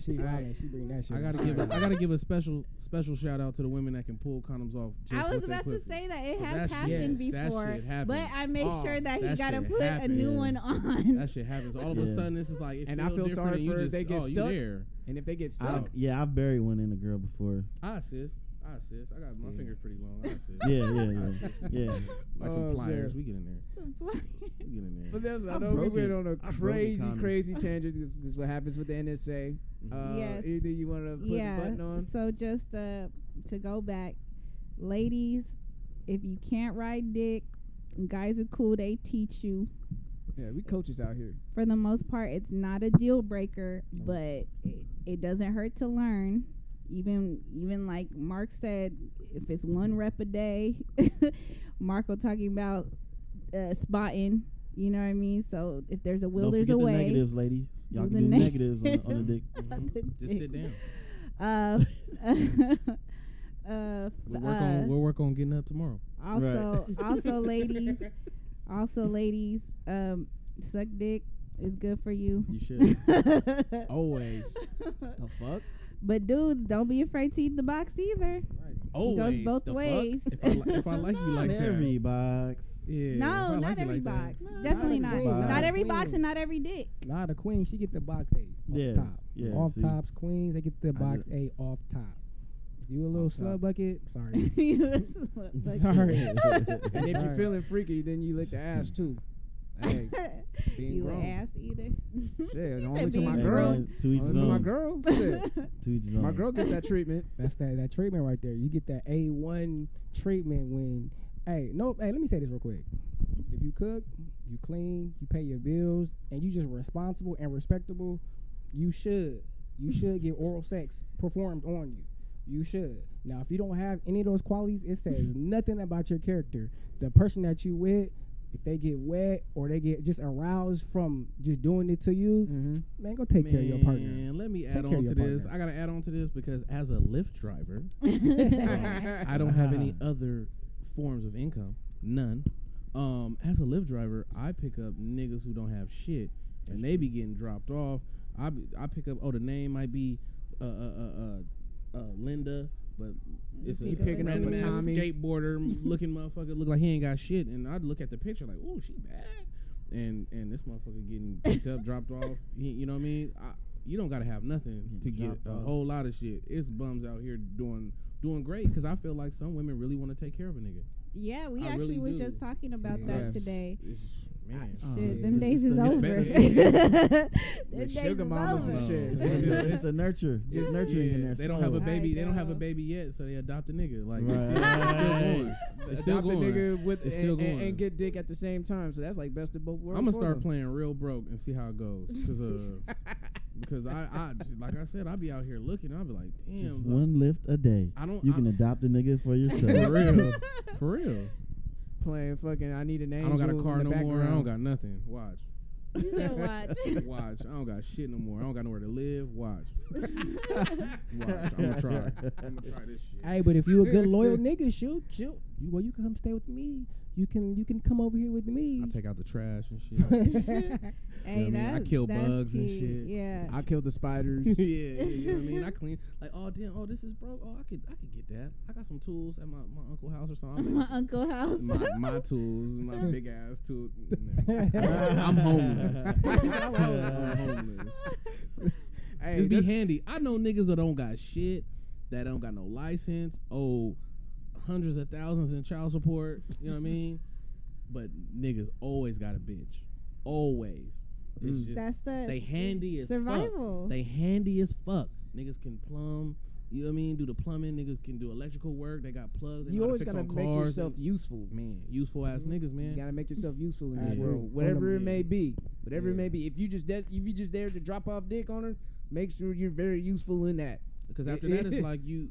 She violent. She bring that shit.
I gotta give a special shout out to the women that can pull condoms off.
I was about to say that it has happened before, but I make sure that he gotta put a new one on.
That shit happens. All of a sudden, this is like,
and I feel sorry for if they get stuck. And if they get stuck,
I've buried one in a girl before.
I assist. I got my fingers pretty long. I assist.
Yeah.
Like some pliers. We get in there.
But I know we went on a crazy tangent. This is what happens with the NSA.
Yes.
Either you want to put the button on.
So just to go back, ladies, if you can't ride dick, guys are cool. They teach you.
Yeah, we coaches out here.
For the most part, it's not a deal breaker, but it doesn't hurt to learn. Even like Mark said, if it's 1 rep a day, Marco talking about spotting, you know what I mean? So if there's a will, there's a way.
The negatives, ladies. Y'all can do negatives on the dick.
Just sit down. We'll work on getting up tomorrow.
Also, ladies, suck dick is good for you.
You should.
Always. The fuck?
But dudes, don't be afraid to eat the box either.
Always.
It goes both ways.
If I like you like that.
Every box.
Yeah.
No, not every box. Definitely not. Not every box and not every dick.
Nah, the queen, she get the box A off top.
Yeah,
off tops, queens, they get the box A off top. If you a little slut bucket, sorry. Sorry.
And if you're feeling freaky, then you lick the ass too. Hey, being
you
grown.
an ass eater.
Shit, only to my girl. Only to my girl. Shit. My girl gets that treatment.
That's that treatment right there. You get that A1 treatment when. Hey, let me say this real quick. If you cook, you clean, you pay your bills, and you just responsible and respectable, you should get oral sex performed on you. You should. Now, if you don't have any of those qualities, it says nothing about your character. The person that you with, if they get wet or they get just aroused from just doing it to you, man, go take care of your partner.
Let me add on to this. I got to add on to this because as a Lyft driver, I don't have any other forms of income. None. As a Lyft driver, I pick up niggas who don't have shit, and they be getting dropped off. I pick up, the name might be Linda, but it's a random ass skateboarder looking motherfucker, look like he ain't got shit, and I'd look at the picture like, oh, she bad, and this motherfucker getting picked up, dropped off. You know what I mean? You don't gotta have nothing to get a whole lot of shit. It's bums out here doing great because I feel like some women really want to take care of a nigga.
Yeah, we actually was just talking about that today.
Man.
Shit, them days is over.
Them sugar mamas and shit.
It's a nurture, just nurturing in there.
They don't have a baby. They don't have a baby yet, so they adopt a nigga. Like it's still going.
Adopt a nigga with and get dick at the same time. So that's like best of both worlds.
I'm gonna start playing real broke and see how it goes. Because I like I said, I'll be out here looking. I'll be like, damn.
Just one lift a day. You can adopt a nigga for yourself.
For real.
Playing fucking I Need an Angel.
I don't got a car no more. I don't got nothing. Watch.
You said watch.
Watch. I don't got shit no more. I don't got nowhere to live. Watch. Watch. I'm gonna try this shit.
Hey, but if you a good loyal nigga, shoot. Well, you can come stay with me. You can come over here with me.
I take out the trash and shit.
Hey,
I kill bugs
cute.
and shit.
Yeah.
I killed the spiders.
Yeah, you know what I mean? I clean. Like, oh damn, this is broke. Oh, I could get that. I got some tools at my uncle's house or something.
My uncle's house.
My tools, my big ass tool. I'm homeless. I'm homeless.
Hey,
just be handy. I know niggas that don't got shit, that don't got no license, hundreds of thousands in child support. You know what I mean? But niggas always got a bitch. Always. It's just
that's
they handy as
survival.
Fuck. They handy as fuck. Niggas can plumb. You know what I mean? Do the plumbing. Niggas can do electrical work. They got plugs. They
you
know
always
how to
gotta
fix
make
cars
yourself useful,
man. Useful ass niggas, man.
You gotta make yourself useful in
I
this
agree.
world, whatever it may be. Whatever it
Yeah.
may be. If you just there to drop off dick on her, make sure you're very useful in that.
Because after that, it's like you.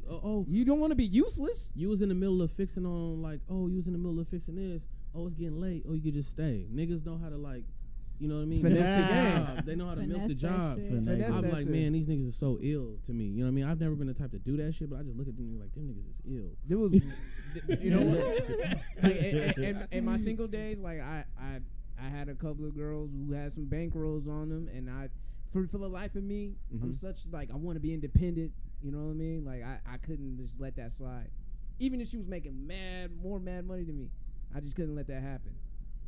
You don't want to be useless.
You was in the middle of fixing on like. Oh, you was in the middle of fixing this. Oh, it's getting late. Oh, you could just stay. Niggas know how to like. You know what I mean?
Finesse
Milk
the game.
job. They know how to milk the
Finesse that
job.
shit.
Finesse
I'm
that
like,
shit.
man, these niggas are so ill to me. You know what I mean? I've never been the type to do that shit, but I just look at them like, them niggas is ill.
There was, you know what? Like, in my single days, like I had a couple of girls who had some bankrolls on them, and for the life of me, I'm such like I want to be independent. You know what I mean? Like I couldn't just let that slide, even if she was making more mad money than me. I just couldn't let that happen.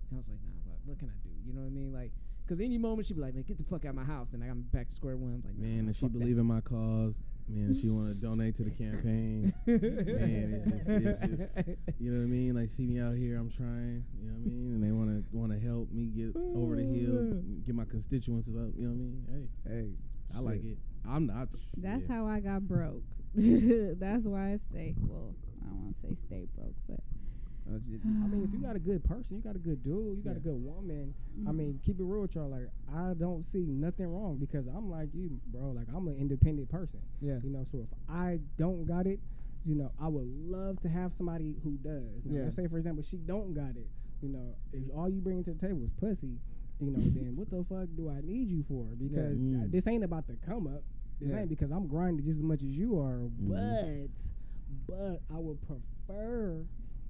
And I was like, nah, what can I do? You know what I mean? Like, cause any moment she'd be like, man, get the fuck out of my house, and I'm back to square one. I'm like,
Man,
nah,
if she
fuck
believe in my cause, man, if she want to donate to the campaign, man, it's just, you know what I mean? Like, see me out here, I'm trying, you know what I mean? And they want to help me get over the hill, get my constituents up, you know what I mean? Hey, I like it. I'm not.
That's how I got broke. That's why I stayed. Well, I don't want to say stay broke, but.
I mean, if you got a good person, you got a good dude, you got a good woman. I mean, keep it real with y'all. Like, I don't see nothing wrong because I'm like you, bro. Like, I'm an independent person.
Yeah.
You know, so if I don't got it, you know, I would love to have somebody who does. Now, let's say, for example, she don't got it. You know, if all you bring to the table is pussy, you know, then what the fuck do I need you for? Because this ain't about the come up. This ain't because I'm grinding just as much as you are. But I would prefer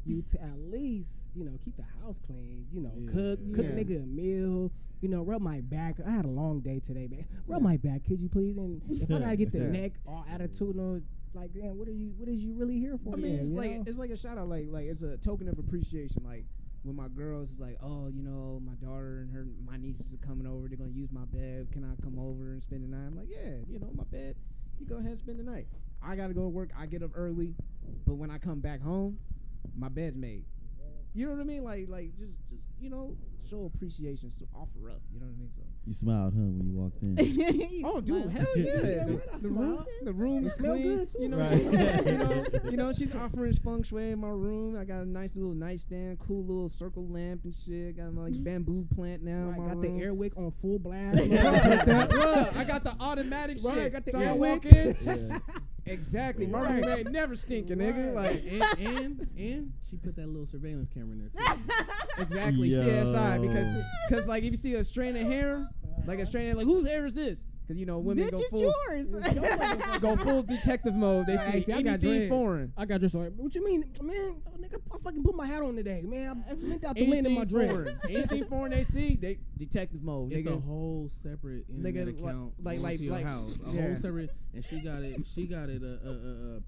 you to at least, you know, keep the house clean, you know, cook a nigga a meal, you know, rub my back. I had a long day today, man. Rub my back, could you please? And if I gotta get the neck all attitudinal, like, damn, what is you really here for?
I mean, it's like a shout out, like it's a token of appreciation. Like when my girls is like, oh, you know, my daughter and my nieces are coming over. They're gonna use my bed. Can I come over and spend the night? I'm like, yeah, you know, my bed. You go ahead and spend the night. I gotta go to work. I get up early, but when I come back home, my bed's made. You know what I mean? Like just you know, show appreciation, so offer up. You know what I mean? So
you smiled, huh, when you walked in?
oh, dude, hell yeah! The room is clean.
Good too.
You know,
Right.
you know, she's offering feng shui in my room. I got a nice little nightstand, cool little circle lamp and shit. Got like bamboo plant now.
Right,
in my
got
room.
the airwick on full blast.
Bruh, I got the automatic shit.
Right, got the
so I
airwick.
walk in. Exactly. My room ain't never stinking, nigga. Like
and she put that little surveillance camera in there too.
exactly.
Yo.
CSI because like if you see a strand of hair, like a strand of, like whose hair is this? Because you know women go full full detective mode. They see
I got
anything
dreads.
foreign.
I got just like, what you mean, man? Nigga, I fucking put my hat on today, man. I linked out the lint in my dreads.
Anything foreign they see, they detective mode.
It's
nigga.
a whole separate internet
Nigga,
account
like
to your house. A
yeah.
whole separate, and she got it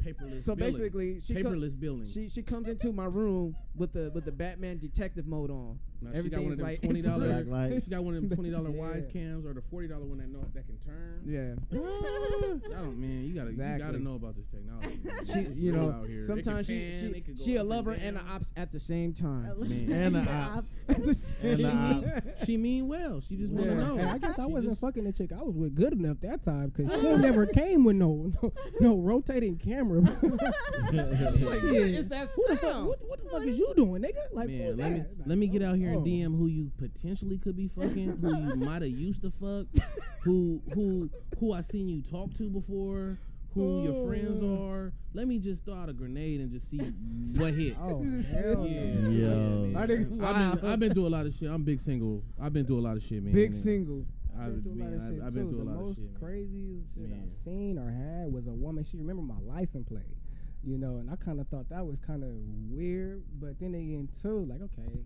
paperless.
So
billing.
basically,
paperless billing.
She comes into my room with the Batman detective mode on.
Now she got one of them
like
$20
She got one of them $20 wise cams or the $40 one that can turn.
Yeah.
I don't, man. You gotta
Exactly.
know about this technology. Man.
She, you know,
out here.
sometimes she a lover and an ops at the same time.
Man.
And the ops.
At the same time.
She mean well. She just want to know.
And I guess I wasn't fucking the chick I was with good enough that time because she never came with no rotating camera.
Like, it's that sound.
What the fuck is you doing, nigga? Like,
Man,
what's that?
let me get out here and
Oh.
DM who you potentially could be fucking, who you might have used to fuck, who I seen you talk to before, who your friends are. Let me just throw out a grenade and just see what hits.
Oh, hell
Yo.
I've been through a lot of shit. I'm big single. I've been through a lot of shit, man.
Big single.
I've been through a lot of shit,
I've been through a lot of shit.
The most craziest shit
Man.
I've seen or had was a woman. She remembered my license plate, you know, and I kind of thought that was kind of weird. But then again, too, like, okay,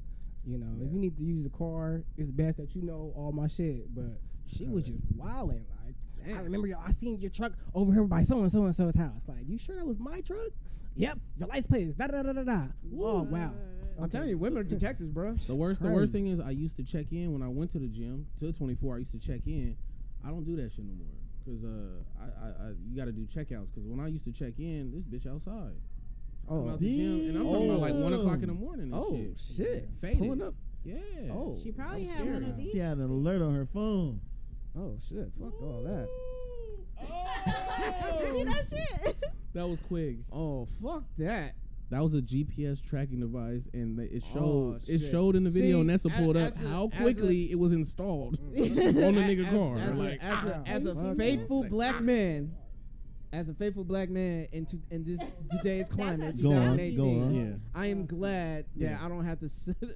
you know, if you need to use the car, it's best that you know all my shit. But she was just wilding. Like, I remember I seen your truck over here by so and so's house. Like, you sure that was my truck? Yep, your license plate is da da da da da. Oh wow.
I'm telling you, women are detectives, bro.
The worst thing is I used to check in when I went to the gym to 24. I used to check in. I don't do that shit no more because you got to do checkouts. Because when I used to check in, this bitch outside. I'm out the gym, and I'm talking about like 1 o'clock in the morning. And
shit!
Faded.
Pulling up.
Yeah.
Oh,
She probably had one of these.
She had an alert on her phone.
oh shit! Fuck all that.
See that shit?
That was quick.
Oh, fuck that.
That was a GPS tracking device, and it showed.
Oh,
it
shit.
showed in the video.
See,
Nessa pulled up
as a-
how
as
quickly it was installed on the nigga car.
As a faithful black man, in this today's climate,
Go on,
2018,
go on.
Yeah.
I am glad that
Yeah.
I don't have to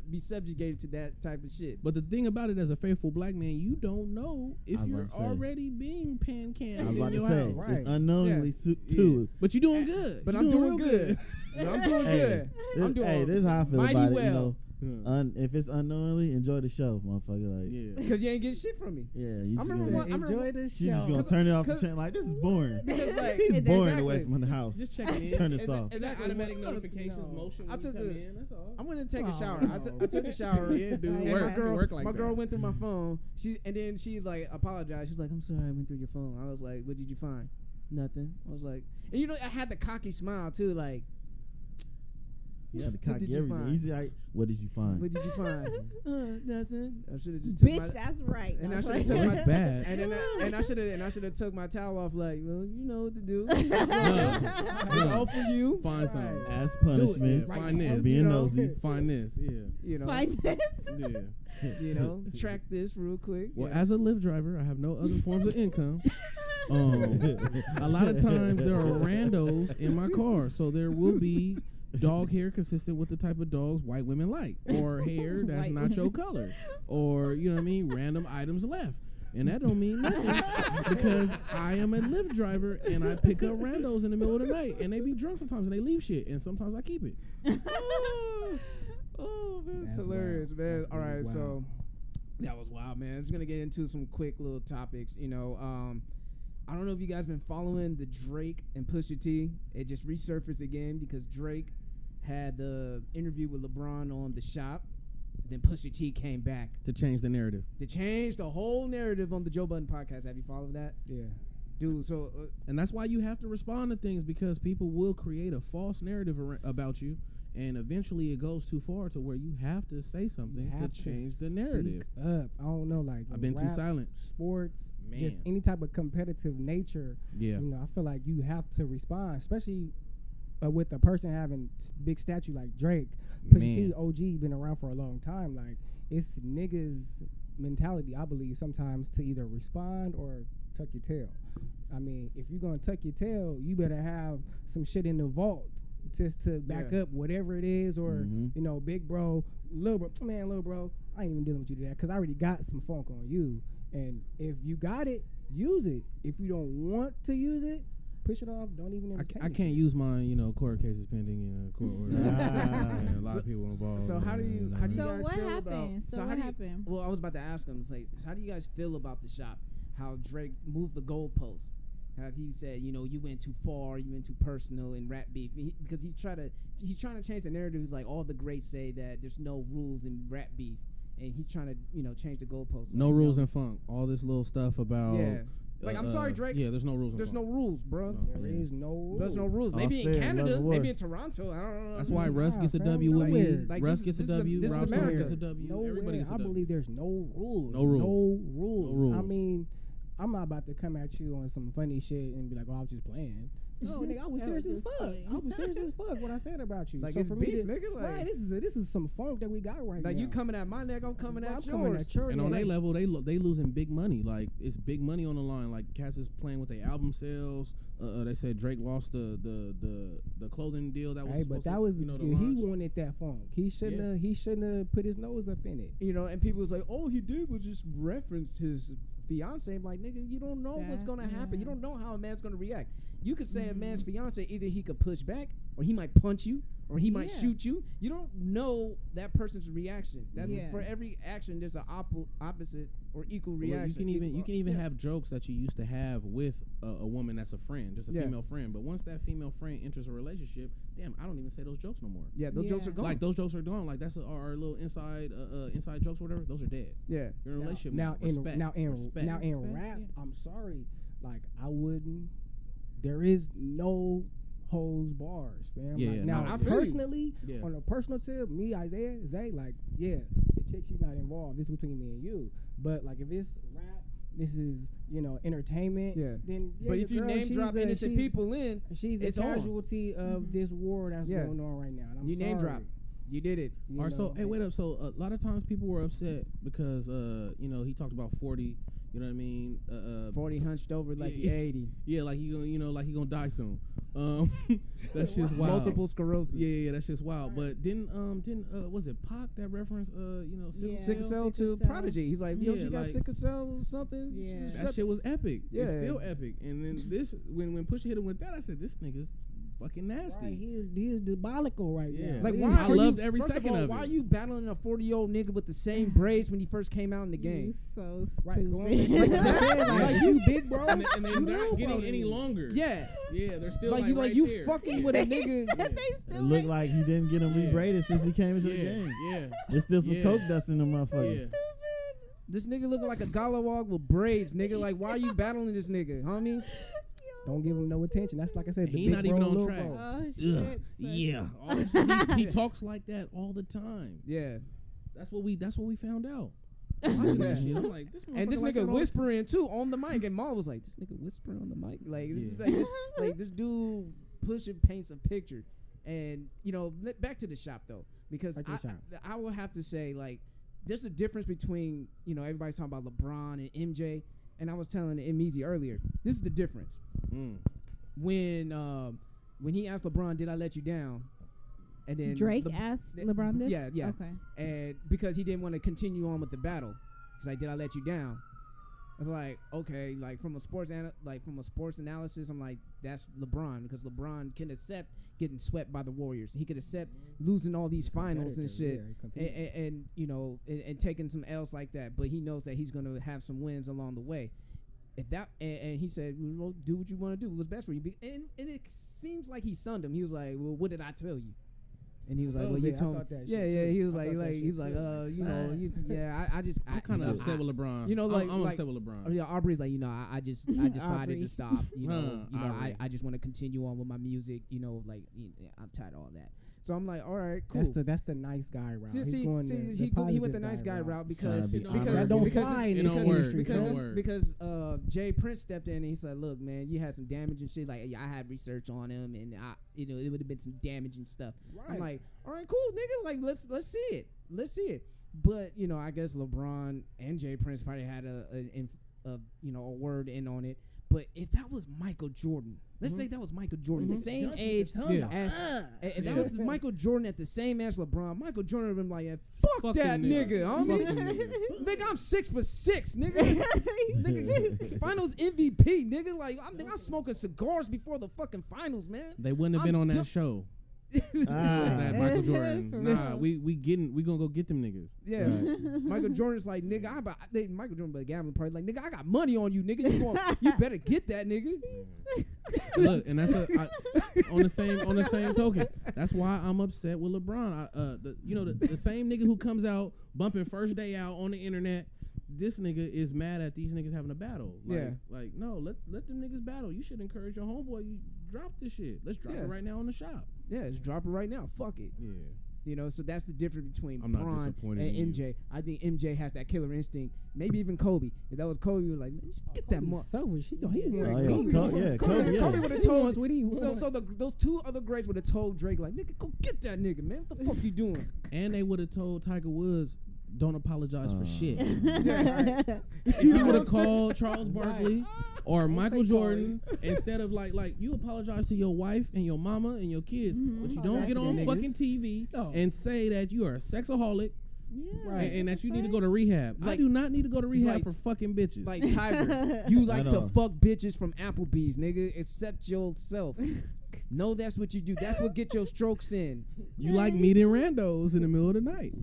be subjugated to that type of shit.
But the thing about it, as a faithful black man, you don't know if
I was
you're
about to say.
already being pan-cammed
I was
in
about to
your
say,
house.
Right.
it's unknowingly too.
But you're doing good.
But
You
I'm doing
real
good. No, I'm doing good. I'm doing
Hey, this is how I feel
mighty
about it.
well.
You know,
Yeah.
if it's unknowingly, enjoy the show, motherfucker. Like,
Yeah.
because you ain't getting shit from me.
yeah, you
I
just
remember
gonna,
one-
Enjoy the
she just
show.
gonna turn it off the
cause-
chain. Like, this is boring.
Because like
He's boring
exactly.
away from the house.
Just checking in.
Turn this
Exa-
off.
exactly.
Automatic
Well,
notifications
no.
motion
I
when you
took
come
a-
in. That's all.
I'm gonna take a
Oh,
shower.
no.
I took a shower.
Yeah, dude.
And
Work,
my girl,
work like
my girl
that.
went through my phone. Then she like apologized. She's like, "I'm sorry, I went through your phone." I was like, "What did you find?" Nothing. I was like, and you know, I had the cocky smile too, like,
Yeah, the
What
cocky
did you
everything.
find?
You see, like, what did you find?
"What did you find?" Nothing. I should have just took
Bitch, that's right.
and I
That's
should have
like-
took
That's
my
bad.
and I should have took my towel off. Like, well, you know what to do.
No.
It's all for you.
Find something.
As
Do it.
punishment,
Yeah, find this.
being
You know.
nosy.
Find this. Yeah.
You know.
Find this.
Yeah.
You know. Track this real quick.
Well,
yeah.
as a Lyft driver, I have no other forms of income. A lot of times there are randos in my car, so there will be dog hair consistent with the type of dogs white women like, or hair that's
White
not your
women.
color, or you know what I mean, random items left. And that don't mean nothing because I am a Lyft driver and I pick up randos in the middle of the night and they be drunk sometimes and they leave shit and sometimes I keep it.
Oh man, it's
That's
hilarious,
wild.
man.
That's
All right,
really
so
wild.
that was wild, man. I'm just gonna get into some quick little topics. You know, I don't know if you guys been following the Drake and Pusha T. It just resurfaced again because Drake had the interview with LeBron on The Shop. Then Pusha T came back
To change the narrative.
to change the whole narrative on the Joe Budden podcast. Have you followed that,
Yeah.
dude? So
And that's why you have to respond to things because people will create a false narrative about you. And eventually it goes too far to where you have to say something to
have
change the
speak
narrative.
Up. I don't know, like
I've been too
rap,
silent.
Sports,
Man.
just any type of competitive nature.
Yeah.
You know, I feel like you have to respond, especially with a person having big statue like Drake. Pusha T,
Man.
OG, been around for a long time. Like, it's niggas' mentality, I believe, sometimes to either respond or tuck your tail. I mean, if you're gonna tuck your tail, you better have some shit in the vault just to back
Yeah.
up whatever it is, or
Mhm.
you know, big bro, little bro, I ain't even dealing with you today because I already got some funk on you. And if you got it, use it. If you don't want to use it, push it off. Don't even entertain
I
the
can't
shit.
use mine, court cases pending, court order. Yeah, a lot of people involved.
So how do you
man.
guys
So what
feel about?
happened? So
how
what
do you-
happened?
Well, I was about to ask him. It's like, how do you guys feel about The Shop? How Drake moved the goalpost? How he said, you went too far, you went too personal in rap beef, because he's trying to change the narrative. He's like, all the greats say that there's no rules in rap beef, and he's trying to change the goalposts.
No rules in funk. All this little stuff about.
Yeah. Like, I'm sorry, Drake.
Yeah, there's no rules in
There's no
funk.
rules, bro.
No.
There
Yeah.
is no rule.
There's no rules. Maybe in
Offset,
Canada,
level
maybe
war.
in Toronto. I don't know.
That's why Russ
Nah,
gets a
fam,
W with me.
nowhere.
Like,
Russ
this
gets a
is
W.
this is
Rob Song
America.
gets a W.
No
Everybody
way.
gets a
I
W.
believe there's no rules.
No rules.
No rules.
No rules.
I mean, I'm not about to come at you on some funny shit and be like, "Oh, I was just playing." No, nigga, I was serious as fuck. I was serious as fuck what I said about you.
Like,
so
it's
for
beef,
me,
nigga. Like,
right? This is some funk that we got right now.
like you coming at my neck, I'm coming at yours.
Coming at yours.
And on their level, they losing big money. Like it's big money on the line. Like cats is playing with their album sales. They said Drake lost the clothing deal that was.
Hey, but that was
he
wanted that funk. He shouldn't have put his nose up in it.
You know, and people was like, all he did was just reference his fiance. I'm like, nigga, you don't know what's gonna happen. You don't know how a man's gonna react. You could say a man's fiance, either he could push back, or he might punch you, or he might shoot you. You don't know that person's reaction. That's for every action. There's an opposite or equal reaction.
You can even have jokes that you used to have with a woman that's a friend, just a female friend. But once that female friend enters a relationship, damn, I don't even say those jokes no more.
Yeah, those jokes are gone.
Like those jokes are gone. Like that's our little inside jokes or whatever. Those are dead.
Yeah,
you're in a relationship
now.
Respect.
Now in rap, I'm sorry, like I wouldn't. There is no holds bars, fam.
Yeah,
like, now
I
personally, on a personal tip, me, Isaiah, Zey, like, the chick, she's not involved. This is between me and you. But like, if it's rap, this is entertainment.
Yeah.
Then
but if you name drop innocent people in,
she's a casualty of this war that's going on right now. And I'm
you
sorry.
name drop. You did it.
So hey, wait up. So a lot of times people were upset because he talked about 40. You know what I mean?
40 hunched over like 80.
Yeah, like he gonna die soon. That's just wild.
Multiple sclerosis.
Yeah, that's just wild. But didn't was it Pac that referenced
sickle cell to Prodigy? He's like, don't you got sickle cell or something?
Yeah. That shit was epic. Yeah. It's still epic. And then this when Pusha hit him with that, I said, this nigga's fucking nasty.
Right, he is diabolical right now.
Like,
why
I loved every second of it.
Why are you battling a 40-year-old nigga with the same braids when he first came out in the game?
You so stupid.
Right, like you big bro,
and they're not getting any longer.
Yeah,
they're still
like
right
you
there.
fucking with a nigga.
It looked like he didn't get him rebraided since he came into the game.
Yeah,
there's still some coke dust in the motherfucker.
Yeah.
This nigga looking like a Gollywog with braids, nigga. Like, why are you battling this nigga, homie?
Don't give him no attention. That's like I said.
He's not even on track.
Oh, shit.
Yeah, he talks like that all the time.
Yeah,
that's what we found out. Watching that shit, I'm like, this
and this
like
nigga whispering too on the mic, and Maul was like, "This nigga whispering on the mic, like this is like this dude paints a picture." And back to the shop though, because I will have to say, like, there's a difference between everybody's talking about LeBron and MJ. And I was telling Easy earlier, this is the difference. When he asked LeBron, "Did I let you down?" And then
Drake asked LeBron this?
Yeah.
Okay.
And because he didn't want to continue on with the battle, he's like, "Did I let you down?" I was like, okay, like from a sports analysis, I'm like, that's LeBron, because LeBron can accept getting swept by the Warriors. He could accept losing all these finals and shit, and taking some L's like that. But he knows that he's gonna have some wins along the way. If that and he said, well, do what you want to do. What's best for you? And it seems like he sunned him. He was like, well, what did I tell you? And he was like, "Well, you told me." Yeah. He was like, I'm
kind of upset with LeBron. I'm upset with LeBron.
Yeah, Aubrey's like, I just decided to stop. I just want to continue on with my music. I'm tired of all that. So I'm like, all right, cool.
That's the nice guy route.
He went the nice guy route because Jay Prince stepped in and he said, look, man, you had some damage and shit. Like, I had research on him and it would have been some damage and stuff. Right. I'm like, all right, cool, nigga. Like, let's see it. But I guess LeBron and Jay Prince probably had a word in on it. But if that was Michael Jordan, let's say that was Michael Jordan, the same age as, if that was Michael Jordan at the same age as LeBron, Michael Jordan would have been like, fuck that nigga, homie. Nigga, I'm 6'6", nigga. Nigga, finals MVP, nigga. Like, I'm smoking cigars before the fucking finals, man.
They wouldn't have been on that show. That Michael Jordan. Nah, we gonna go get them niggas.
Yeah. Right. Michael Jordan's like, nigga, Michael Jordan by the gambling party, like, nigga, I got money on you, nigga. You better get that, nigga.
Look, and that's on the same token. That's why I'm upset with LeBron. The same nigga who comes out bumping first day out on the internet. This nigga is mad at these niggas having a battle. Like, no, let them niggas battle. You should encourage your homeboy. You drop this shit. Let's drop it right now on the shop.
Yeah, just drop it right now. Fuck it.
Yeah.
You know, so that's the difference between
I'm not
Bron
disappointed
and
in you.
MJ. I think MJ has that killer instinct. Maybe even Kobe. If that was Kobe, he was like, man, get that mark.
Selfish. He
Kobe
Kobe would have told.
What he wants.
So those two other greats would have told Drake like, nigga, go get that nigga, man. What the fuck you doing?
And they would have told Tiger Woods, don't apologize for shit.
Yeah, right.
If you would have called Charles Barkley or Michael
say
Jordan instead of like you apologize to your wife and your mama and your kids, but you don't get on fucking TV and say that you are a sexaholic.
Yeah.
And that you need to go to rehab. I do not need to go to rehab for fucking bitches.
Like Tiger, you like to fuck bitches from Applebee's, nigga. Accept yourself. No, that's what you do. That's what get your strokes in.
You like meeting randos in the middle of the night.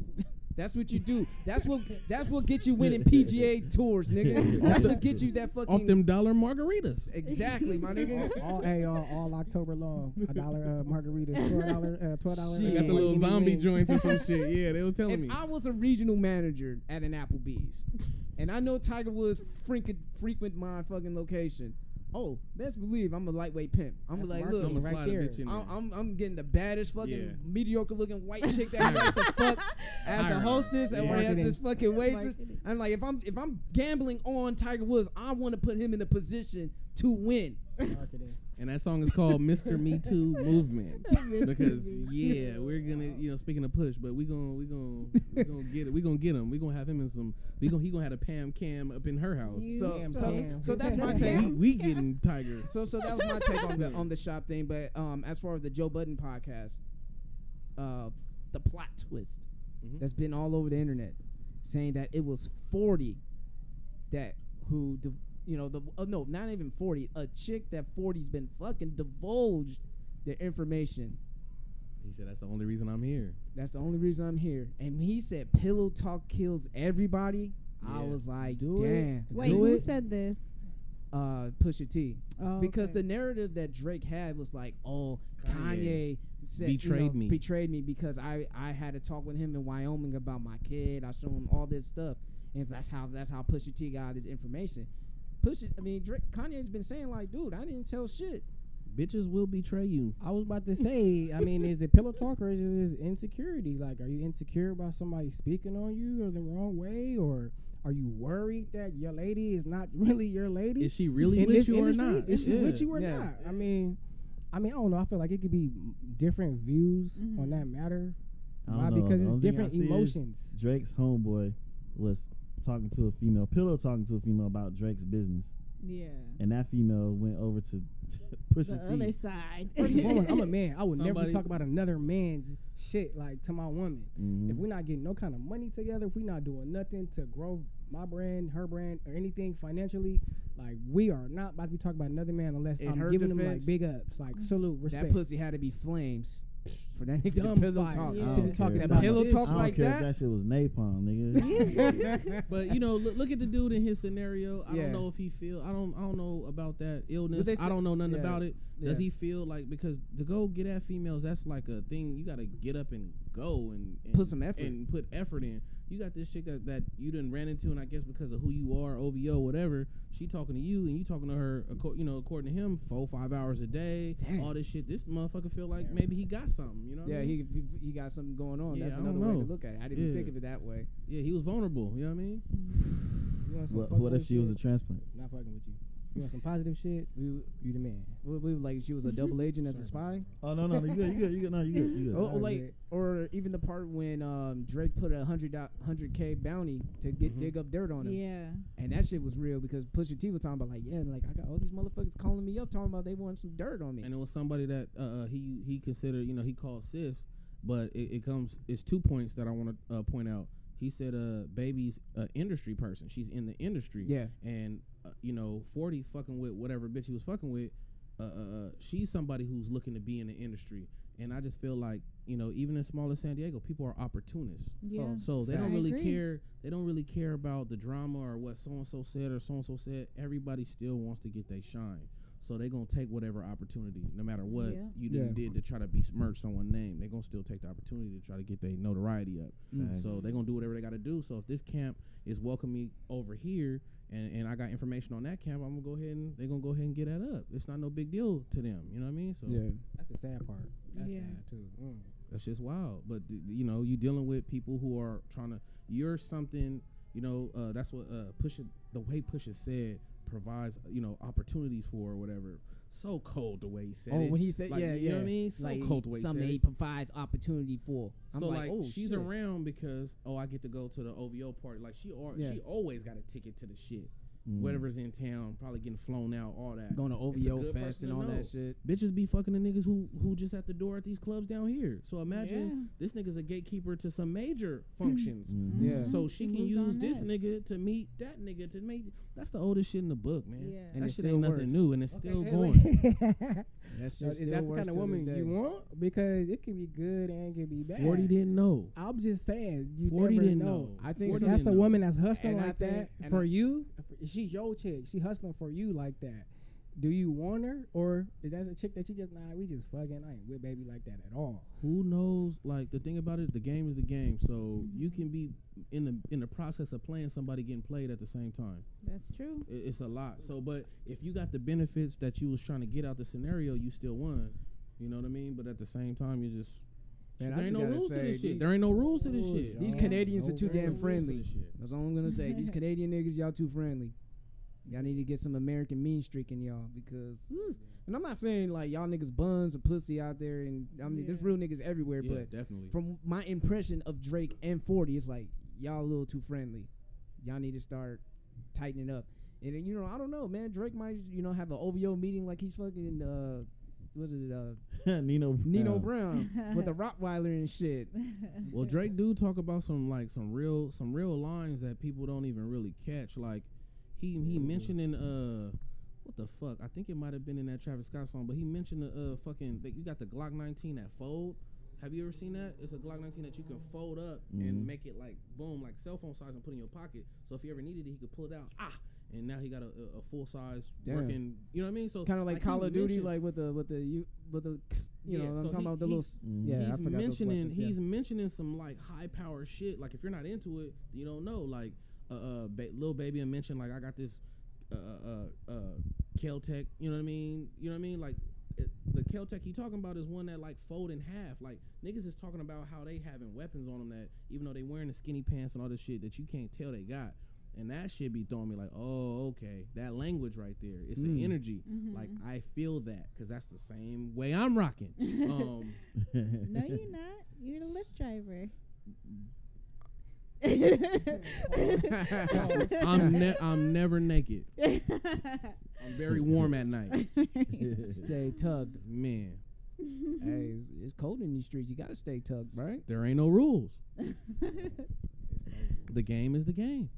That's what you do. That's what get you winning PGA tours, nigga. That's what get you that fucking
off them dollar margaritas.
Exactly, my nigga.
all October long. $1 margaritas, $12.
Shit.
Got the little zombie joints or some shit. Yeah, they were telling me.
If I was a regional manager at an Applebee's, and I know Tiger Woods frequent my fucking location. Oh, best believe I'm a lightweight pimp. I'm like, look,
I'm
right there.
I'm getting the baddest fucking mediocre looking white chick that likes to fuck as a hostess and as this fucking waitress. I'm like, if I'm gambling on Tiger Woods, I want to put him in a position to win.
And that song is called Mr. Me Too Movement. Because we're gonna speaking of push, but we gonna get it. We gonna get him. We gonna have him in some. He gonna have a Pam Cam up in her house.
So that's my take.
We getting Tiger.
So that was my take on the shop thing. But as far as the Joe Budden podcast, the plot twist that's been all over the internet, saying that it was 40 that who. Not even 40. A chick that 40's been fucking divulged their information.
He said that's the only reason I'm here.
That's the only reason I'm here. And he said pillow talk kills everybody. Yeah. I was like, damn.
Wait, who said this?
Pusha T.
Oh,
because the narrative that Drake had was like, oh, Kanye said, betrayed me because I had a talk with him in Wyoming about my kid. I showed him all this stuff. And that's how Pusha T got this information. Kanye's been saying like, dude, I didn't tell shit.
Bitches will betray you.
I was about to say, is it pillow talk or is it insecurity? Like, are you insecure about somebody speaking on you or the wrong way, or are you worried that your lady is not really your lady?
Is she really with you or not?
Is she with you or not? I don't know. I feel like it could be different views on that matter. Why? Because it's different emotions.
Drake's homeboy was talking to a female about Drake's business.
Yeah.
And that female went over to Pusha T.
The other side.
First of all, I'm a man. I would never talk about another man's shit like to my woman.
Mm-hmm.
If we're not getting no kind of money together, if we're not doing nothing to grow my brand, her brand, or anything financially, like, we are not about to be talking about another man unless I'm giving them like big ups, like salute, respect.
That pussy had to be flames. For that nigga
Dumb
pillow
fire.
talk.
Yeah.
To be
talking
that
about
pillow
this.
talk like
I don't care
that.
if that shit was napalm, nigga.
But look at the dude in his scenario. I don't know if he feel. I don't know about that illness. I don't know nothing about it. Does he feel like, because to go get at females, that's like a thing you got to get up and go and
put some effort
and put effort in. You got this chick that you done ran into, and I guess because of who you are, OVO, whatever, she talking to you and you talking to her, according to him, 4-5 hours a day. Damn. All this shit. This motherfucker feel like maybe he got something,
Yeah, he got something going on.
Yeah,
That's another way to look at it. I didn't even think of it that way.
Yeah, he was vulnerable. You know what I mean?
What if she was a transplant?
Not fucking with you. You want some positive shit? You the man.
We like she was a double agent as a spy.
Oh no, you good. No, you good.
Oh, or even the part when Drake put a $100K bounty to dig up dirt on him.
Yeah.
And that shit was real because Pusha T was talking about I got all these motherfuckers calling me up talking about they want some dirt on me.
And it was somebody that he considered, he called sis, but it's 2 points that I want to point out. He said baby's an industry person. She's in the industry.
Yeah.
And 40 fucking with whatever bitch he was fucking with, she's somebody who's looking to be in the industry. And I just feel like, even in smaller San Diego, people are opportunists.
Yeah.
So they don't really care. They don't really care about the drama or what so-and-so said or so-and-so said. Everybody still wants to get their shine. So they're going to take whatever opportunity, no matter what you did to try to besmirch someone's name. They're going to still take the opportunity to try to get their notoriety up. So they're going to do whatever they got to do. So if this camp is welcoming me over here and I got information on that camp, they're going to go ahead and get that up. It's not no big deal to them. You know what I mean? So
that's the sad part. That's sad too.
That's just wild. But you know, you dealing with people who are trying to. You're something. You know, that's what Pusha. The way Pusha said provides opportunities for or whatever. So cold the way he said it.
Oh, when he said,
like,
yeah,
you know what I mean? So
like
cold the way he said
something
it.
he provides opportunity for. I'm
so
like, oh,
she's
shit.
around because I get to go to the OVO party. Like she always got a ticket to the shit. Whatever's in town, probably getting flown out, all that.
Going to OVO fest and all that shit.
Bitches be fucking the niggas who just at the door at these clubs down here. So imagine this nigga's a gatekeeper to some major functions.
Yeah.
So she can use this nigga to meet that nigga to make. That's the oldest shit in the book, man.
Yeah.
And
that
it
shit
still
ain't
works.
nothing new, and it's still going.
That shit
Is
still
that the
works
kind of
to
woman
this day.
you want? Because it can be good and can be bad.
40 didn't know.
I'm just saying, you
40
never
didn't
know.
know.
I think
Forty
That's
didn't
a
know.
woman that's hustling
And I
like
think-
that
and
for
I-
you. She's your chick. She hustling for you like that. Do you want her, or is that a chick that you just we just fucking? I ain't with baby like that at all.
Who knows? Like the thing about it, the game is the game. So you can be in the process of playing somebody getting played at the same time.
That's true.
It's a lot. So, but if you got the benefits that you was trying to get out the scenario, you still won. You know what I mean? But at the same time, you just
Man, I
there ain't
just
no
gotta
rules to
say,
this shit.
these-
There ain't no rules to this shit.
These
Oh,
Canadians are
no
too damn
rules.
friendly.
Rules to this shit.
That's all I'm gonna say. These Canadian niggas, y'all too friendly. Y'all need to get some American mean streak in y'all because, and I'm not saying like y'all niggas buns or pussy out there, and I mean there's real niggas everywhere,
Yeah,
but
definitely.
from my impression of Drake and 40, it's like y'all a little too friendly. Y'all need to start tightening up. And then, I don't know, man. Drake might have an OVO meeting like he's fucking Nino Brown with a Rottweiler and shit.
Well, Drake do talk about some real lines that people don't even really catch. Like he mentioned in what the fuck? I think it might have been in that Travis Scott song, but he mentioned the fucking that you got the Glock 19 that fold. Have you ever seen that? It's a Glock 19 that you can fold up and make it like boom, like cell phone size, and put in your pocket. So if he ever needed it, he could pull it out. And now he got a full size working. You know what I mean? So
kind of like Call of Duty, like with the I'm talking about the little. I forgot
He's mentioning some like high power shit. Like if you're not into it, you don't know. Like Lil Baby and mentioned like I got this Kel-Tec. You know what I mean? Like. The Kel-Tec he talking about is one that like fold in half. Like niggas is talking about how they having weapons on them that even though they wearing the skinny pants and all this shit that you can't tell they got. And that shit be throwing me like, oh, okay, that language right there. It's an energy. Like I feel that because that's the same way I'm rocking.
No, you're not. You're the Lyft driver.
I'm never naked. I'm very warm at night.
Stay tugged,
man.
Hey, it's cold in these streets. You gotta stay tugged, right?
There ain't no rules. The game is the game.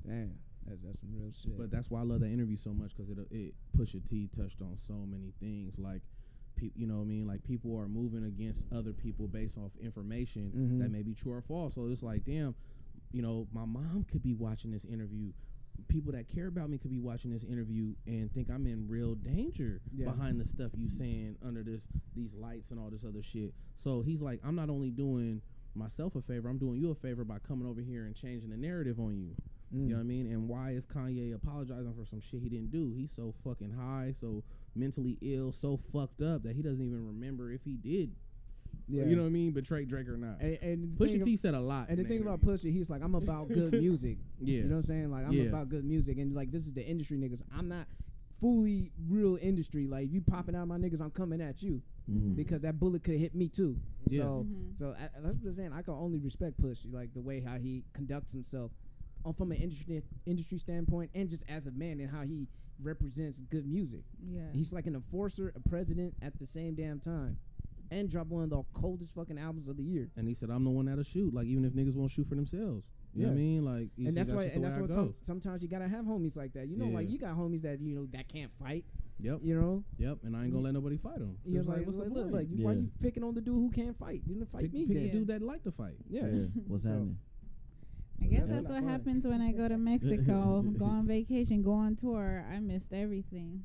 Damn, that's some real shit.
But that's why I love that interview so much because it Pusha T touched on so many things like. You know what I mean? Like people are moving against other people based off information that may be true or false. So it's like, damn, my mom could be watching this interview. People that care about me could be watching this interview and think I'm in real danger behind the stuff you saying under these lights and all this other shit. So he's like, I'm not only doing myself a favor, I'm doing you a favor by coming over here and changing the narrative on you. You know what I mean? And why is Kanye apologizing for some shit he didn't do? He's so fucking high, so mentally ill, so fucked up that he doesn't even remember if he did. You know what I mean? Betray Drake or not.
And
Pusha T said a lot.
And the thing about Pusha, he's like, I'm about good music.
Yeah.
You know what I'm saying? Like, I'm about good music. And like, this is the industry niggas. I'm not fully real industry. Like, if you popping out my niggas, I'm coming at you. Because that bullet could hit me too.
Yeah.
So that's what I'm saying. I can only respect Push, like the way how he conducts himself from an industry standpoint and just as a man and how he represents good music. Yeah. He's like an enforcer, a president at the same damn time. And drop one of the coldest fucking albums of the year.
And he said, I'm the one that'll shoot. Like, even if niggas won't shoot for themselves. You know what I mean? Like,
and that's why sometimes you gotta have homies like that. Like you got homies that that can't fight.
Yep. Yep. And I ain't gonna let nobody fight them.
He was like, look, why you picking on the dude who can't fight? You know, fight me.
Pick the dude that like to fight.
Yeah.
What's happening?
I guess that's what happens when I go to Mexico, go on vacation, go on tour. I missed everything.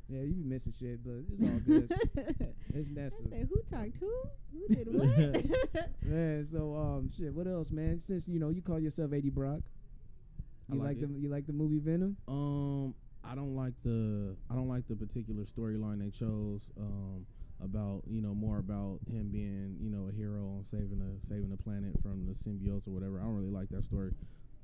Yeah, you be missing shit, but it's all good. It's Nessa.
I said, who talked who? Who did what?
Man, so shit. What else, man? Since you call yourself 80 Brock, you like the movie Venom? I
don't like the particular storyline they chose. about more about him being a hero and saving the planet from the symbiotes or whatever. I don't really like that story.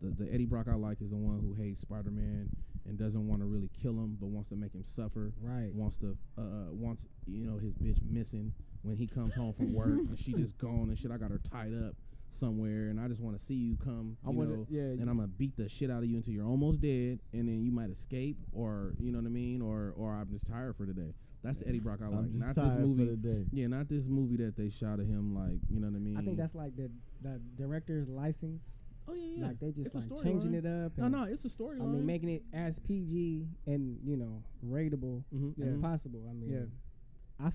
The Eddie Brock I like is the one who hates Spider-Man and doesn't want to really kill him, but wants to make him suffer.
Right.
Wants his bitch missing when he comes home from work and she just gone and shit. I got her tied up somewhere and I just want to see you come, and I'm gonna beat the shit out of you until you're almost dead, and then you might escape, or you know what I mean, or I'm just tired for today. That's the Eddie Brock I like. Not this movie. Yeah, not this movie that they shot of him, like, you know what I mean?
I think that's like the director's license.
Oh yeah.
Like they just like changing it up.
No, it's a storyline.
I mean, making it as PG and rateable as possible. I mean, I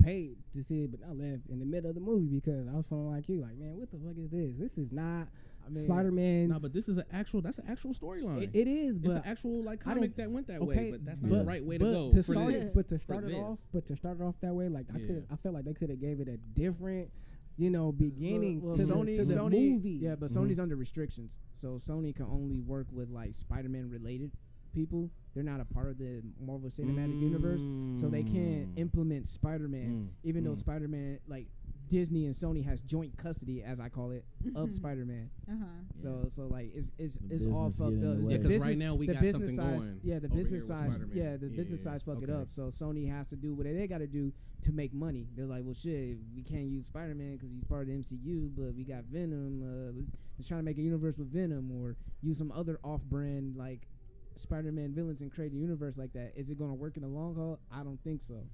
paid to see it, but I left in the middle of the movie because I was feeling like you, like, man, what the fuck is this? This is not Spider-Man.
No, but this is that's an actual storyline.
It is, but
it's an actual comic that went that way, but that's not the right way to go.
To start it off that way, like I felt like they could have gave it a different beginning to the movie.
Yeah, but Sony's under restrictions, so Sony can only work with like Spider-Man related people. They're not a part of the Marvel Cinematic Universe, so they can't implement Spider-Man, even though Spider-Man, like Disney and Sony has joint custody, as I call it, of Spider-Man. So like it's all fucked up.
Yeah, because right now we got something going.
Yeah, the business side. Yeah, the business side's fuck it up. So Sony has to do what they got to do to make money. They're like, well, shit, we can't use Spider-Man because he's part of the MCU, but we got Venom. Let's try to make a universe with Venom, or use some other off-brand like Spider-Man villains and create a universe like that. Is it going to work in the long haul? I don't think so.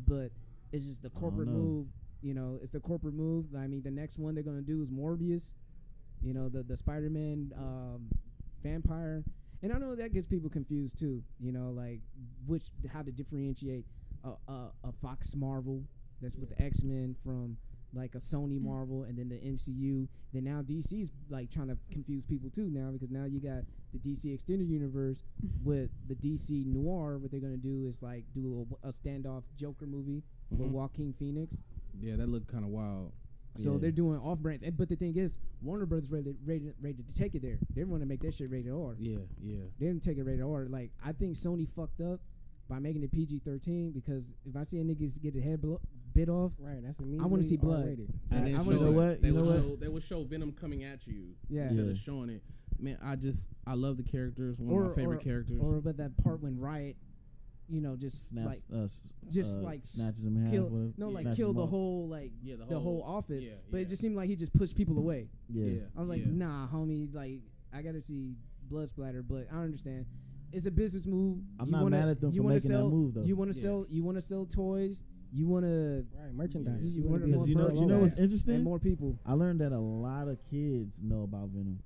But it's just the corporate move. It's the corporate move. I mean, the next one they're going to do is Morbius. The Spider-Man vampire. And I know that gets people confused too. Like how to differentiate a Fox Marvel that's with the X-Men from like a Sony Marvel, and then the MCU. Then now DC's like trying to confuse people too now, because now you got the DC Extended Universe with the DC Noir. What they're gonna do is like do a standoff Joker movie with Joaquin Phoenix.
Yeah, that looked kind of wild.
So they're doing off-brands, but the thing is, Warner Brothers ready to take it there. They want to make that shit rated R.
Yeah.
They didn't take it rated R. Like, I think Sony fucked up by making it PG-13, because if I see a nigga get his head bit off,
right, that's immediately
I want to see blood.
R-rated.
And then they would show Venom coming at you instead of showing it. Man, I love the characters. One of my favorite characters.
But that part when Riot, just
snatches him in half.
Kill the whole the whole office. But it just seemed like he just pushed people away. I was like, nah, homie, like I gotta see blood splatter. But I understand. It's a business move.
I'm not mad at them for making that move though.
You want to sell toys. You want to
merchandise.
You know what's interesting?
And more people.
I learned that a lot of kids know about Venom.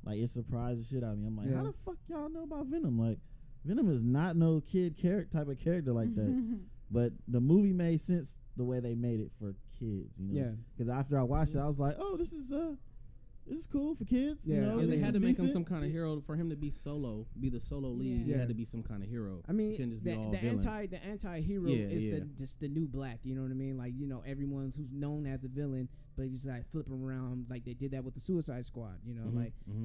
Like, it surprised the shit out of me. I'm like, how the fuck y'all know about Venom? Like, Venom is not no kid type of character like that. But the movie made sense the way they made it for kids,
Yeah.
Because after I watched it, I was like, oh, this is cool for kids.
Yeah.
And they had to make him some kind of hero. For him to be the solo lead. He had to be some kind of hero.
I mean,
the
anti-hero is just the new black. You know what I mean? Like, everyone's who's known as a villain, but you just like flip them around. Like they did that with the Suicide Squad.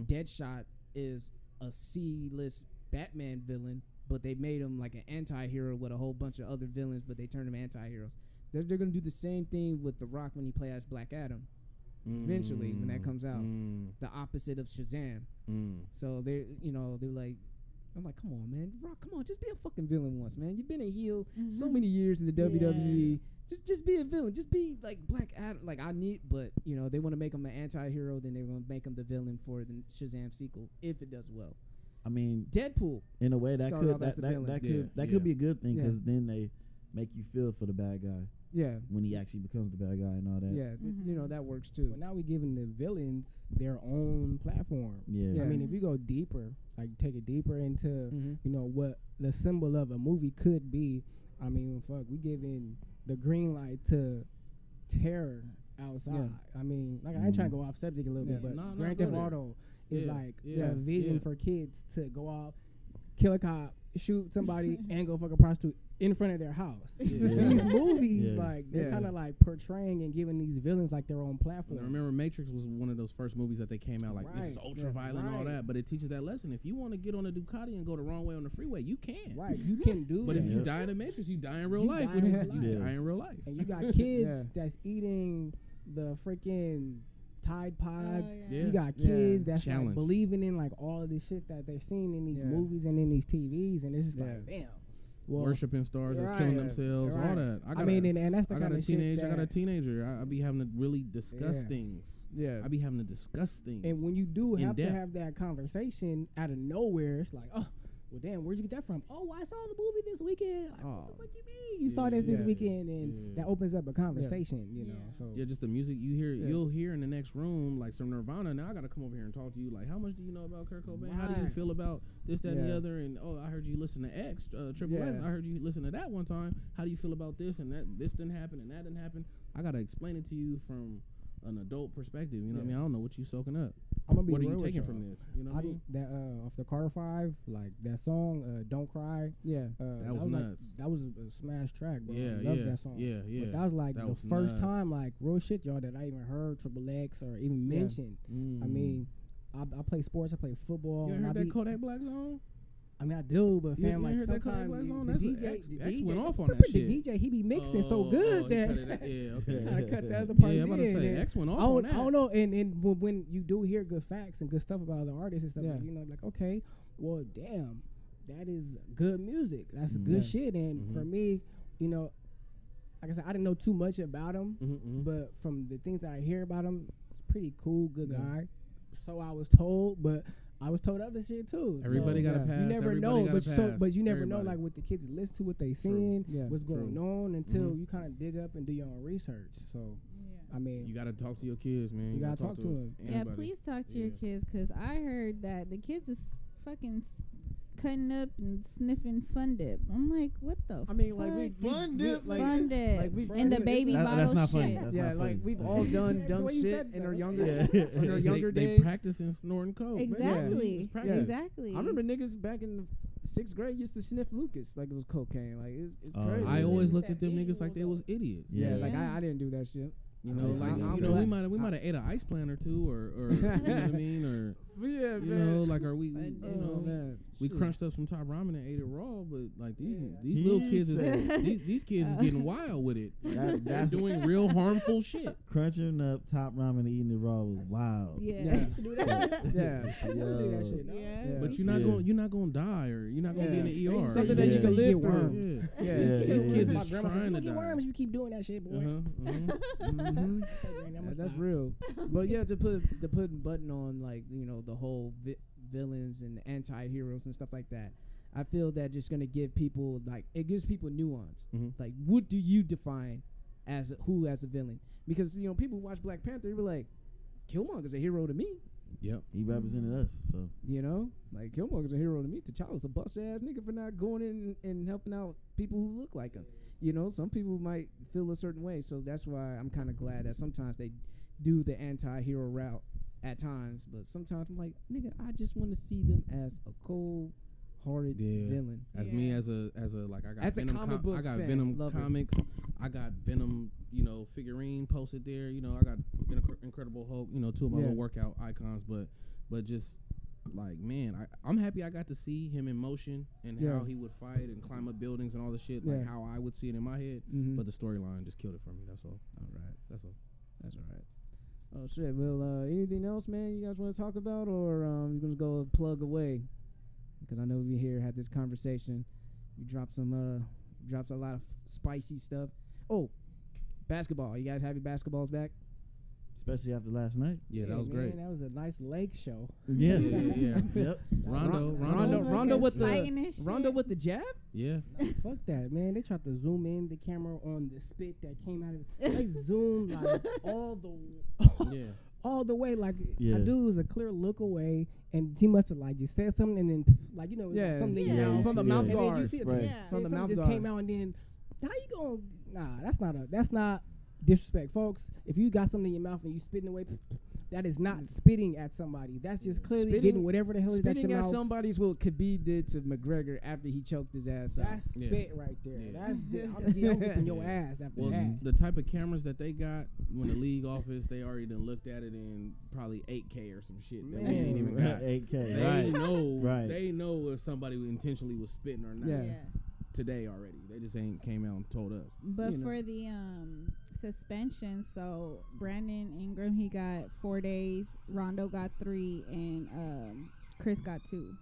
Deadshot is a C-list Batman villain, but they made him like an anti-hero with a whole bunch of other villains, but they turned him anti-heroes. They're going to do the same thing with The Rock when he plays as Black Adam. Eventually, when that comes out, the opposite of Shazam. So they're like, I'm like, come on, man, Rock, come on, just be a fucking villain once, man. You've been a heel so many years in the WWE. Just be a villain. Just be like Black Adam. Like but they want to make him an anti-hero, then they're going to make him the villain for the Shazam sequel if it does well.
I mean,
Deadpool.
In a way, that could be a good thing, because then they make you feel for the bad guy.
Yeah.
When he actually becomes the bad guy and all that.
Yeah, that works too.
Well, now we're giving the villains their own platform.
Yeah.
I mean, if you go deeper, like take it deeper into, what the symbol of a movie could be, I mean, fuck, we giving the green light to terror outside. Yeah. I mean, like I ain't trying to go off subject a little bit, but Grand Theft Auto is like a vision for kids to go out, kill a cop, shoot somebody and go fuck a prostitute in front of their house. These movies, like they're kind of like portraying and giving these villains like their own platform.
I remember Matrix was one of those first movies that they came out like this is ultra violent and all that, but it teaches that lesson. If you want to get on a Ducati and go the wrong way on the freeway, you can.
Right, you can do.
But if you die in the Matrix, you die in real life. You die in real life.
And you got kids that's eating the freaking Tide Pods. You got kids that's like believing in like all of this shit that they're seeing in these movies and in these TVs, and it's just like, damn. Well,
worshiping stars that's killing themselves, all that.
I mean, and that's the kind of shit.
I got a teenager. I be having to really discuss things. I be having to discuss things.
And when you do have to have that conversation out of nowhere, it's like, oh, well, damn, where'd you get that from? Oh, I saw the movie this weekend. Like, what the fuck you mean? You saw this weekend, and that opens up a conversation, you know. So
just the music you hear, you'll hear in the next room, like some Nirvana. Now I got to come over here and talk to you. Like, how much do you know about Kurt Cobain? How do you feel about this, that, and the other? And I heard you listen to X, Triple X. I heard you listen to that one time. How do you feel about this and that? This didn't happen and that didn't happen. I got to explain it to you from an adult perspective. You know what I mean? I don't know what you soaking up.
I'm gonna be
what are
real
you taking
with
from this? You know what I mean?
That off the Carter 5, like that song, "Don't Cry."
That was nuts.
Like, that was a smash track, bro.
I
love that song. But that was like the first time, like real shit, y'all, that I even heard Triple X or even mentioned. I mean, I play sports. I play football.
You heard that Kodak Black song?
I mean, I do, but fam, like sometimes the DJ
went off on that shit.
The DJ, he be mixing so good that kind of cut the other parts in.
I'm about to say, X went off on that.
I don't know, and when you do hear good facts and good stuff about other artists and stuff, like, you know, like, okay, well, damn, that is good music. That's good shit. And for me, you know, like I said, I didn't know too much about him, but from the things that I hear about him, he's pretty cool, good guy. So I was told, but I was told other shit too.
Everybody got a pass.
You never know, but you never know, like what the kids listen to, what they seeing, what's going on until you kind of dig up and do your own research. So, I mean,
you got to talk to your kids, man.
You got to talk to them.
Yeah, please talk to your kids, because I heard that the kids is fucking cutting up and sniffing Fun Dip. I'm like, what the fuck?
I mean, like, we Fun Dip,
Fun Dip, and the baby bottle
that's not
shit.
funny. That's not
like
funny.
we've all done dumb shit in our younger days.
They practicing snorting coke.
Exactly. Exactly.
I remember niggas back in the 6th grade used to sniff Lucas like it was cocaine. Like it's crazy.
I always looked at them niggas like they was idiots.
Like I didn't do that shit.
You know, like we might have ate an ice plant or two, or you know what I mean, or you know, like are we, you know, we crunched up some top ramen and ate it raw, but like these little kids these kids is getting wild with it. They're doing real harmful shit.
Crunching up top ramen and eating it raw was wild.
Do that shit.
But you're not gonna die, or you're not gonna be in the ER.
It's something that you can live through.
These kids is trying to
die.
Worms,
you keep doing that shit, boy.
That's real. But yeah, to put a button on, like, you know, the whole villains and anti-heroes and stuff like that, I feel that just gonna give people, like, it gives people nuance. Like, what do you define as who as a villain? Because, you know, people who watch Black Panther, they be like, Killmonger's a hero to me.
Yep,
he represented us. So
you know, like, Killmonger's a hero to me. T'Challa's a busted ass nigga for not going in and helping out people who look like him. You know, some people might feel a certain way, so that's why I'm kind of glad that sometimes they do the anti-hero route at times, but sometimes I'm like, nigga, I just want to see them as a cold-hearted villain.
As me as a like, I got
as
Venom
a comic book
I got
fan,
Venom comics. I got Venom, you know, figurine posted there. You know, I got Incredible Hulk. You know, two of my little workout icons, but just. Like, man, I'm happy I got to see him in motion and how he would fight and climb up buildings and all the shit, like how I would see it in my head. But the storyline just killed it for me. That's all.
All right.
That's all.
That's all right. Oh, shit. Well, anything else, man, you guys want to talk about, or you're going to go plug away? Because I know we here had this conversation. You dropped a lot of spicy stuff. Oh, basketball. You guys have your basketballs back?
Especially after last night.
Yeah, that was great.
That was a nice leg show.
Yeah.
Yep.
Rondo with the jab?
Yeah.
Fuck that, man. They tried to zoom in the camera on the spit that came out of it. They zoomed like all the way. Like a dude was a clear look away, and he must have like just said something, and then like, you know, something in your mouth
from the mouth
and
guard.
then you see from the mouth just came out, and then how you gonna? Nah, that's not disrespect, folks. If you got something in your mouth and you spitting away, that is not spitting at somebody. That's just clearly getting whatever the hell is at your mouth.
Spitting at somebody's what Khabib did to McGregor after he choked his ass out.
That's spit right there. Yeah. That's I'm whooping your ass after that.
The type of cameras that they got when the league office, they already done looked at it in probably 8K or some shit that we ain't even got.
8K.
They know if somebody intentionally was spitting or not.
Yeah.
Today already. They just ain't came out and told us.
But for the suspension, so Brandon Ingram, he got 4 days, Rondo got 3, and Chris got 2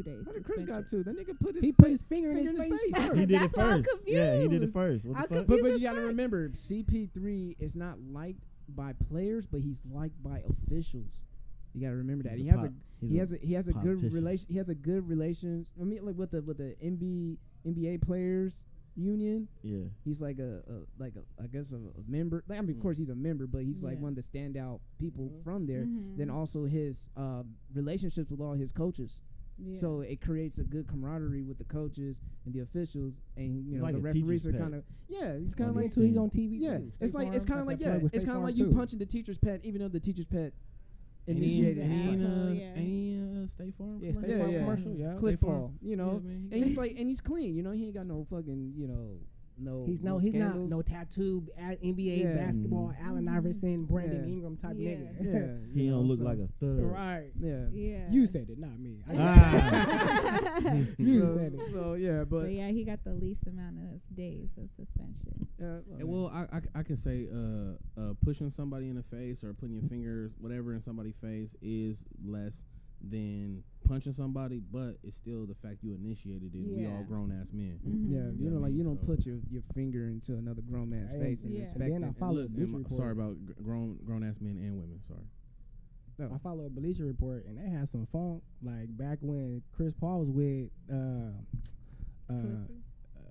days.
What did Chris got 2? That nigga put his finger in his face.
He did it first. Yeah, he did it first.
But you gotta remember, CP3 is not liked by players, but he's liked by officials. You gotta remember that. He has a good relation. He has a good relations. I mean, like with the NBA players union. Yeah, he's like a member. Like, I mean, of course he's a member, but he's like one of the standout people from there. Then also his relationships with all his coaches. Yeah. So it creates a good camaraderie with the coaches and the officials, and you know
like
the referees are kind of he's kind of like
he's on TV.
Yeah, it's kind of like you punching the teacher's pet, even though the teacher's pet initiated.
Any State Farm
commercial,
Cliff Hall, you know, and he's clean, you know, he ain't got no fucking, you know. He's not
no tattoo NBA basketball Allen Iverson, Brandon Ingram type nigga.
Yeah, he don't look like a thug.
Right.
Yeah.
You said it, not me.
You said it. So but
he got the least amount of days of suspension.
Well, I can say pushing somebody in the face or putting your fingers whatever in somebody's face is less than punching somebody, but it's still the fact you initiated it. We all grown ass men.
You know, like you don't put your finger into another grown man's face and expect it.
I follow Bleacher Report.
Sorry about grown ass men and women. Sorry.
I follow a Bleacher Report, and they had some funk like back when Chris Paul was with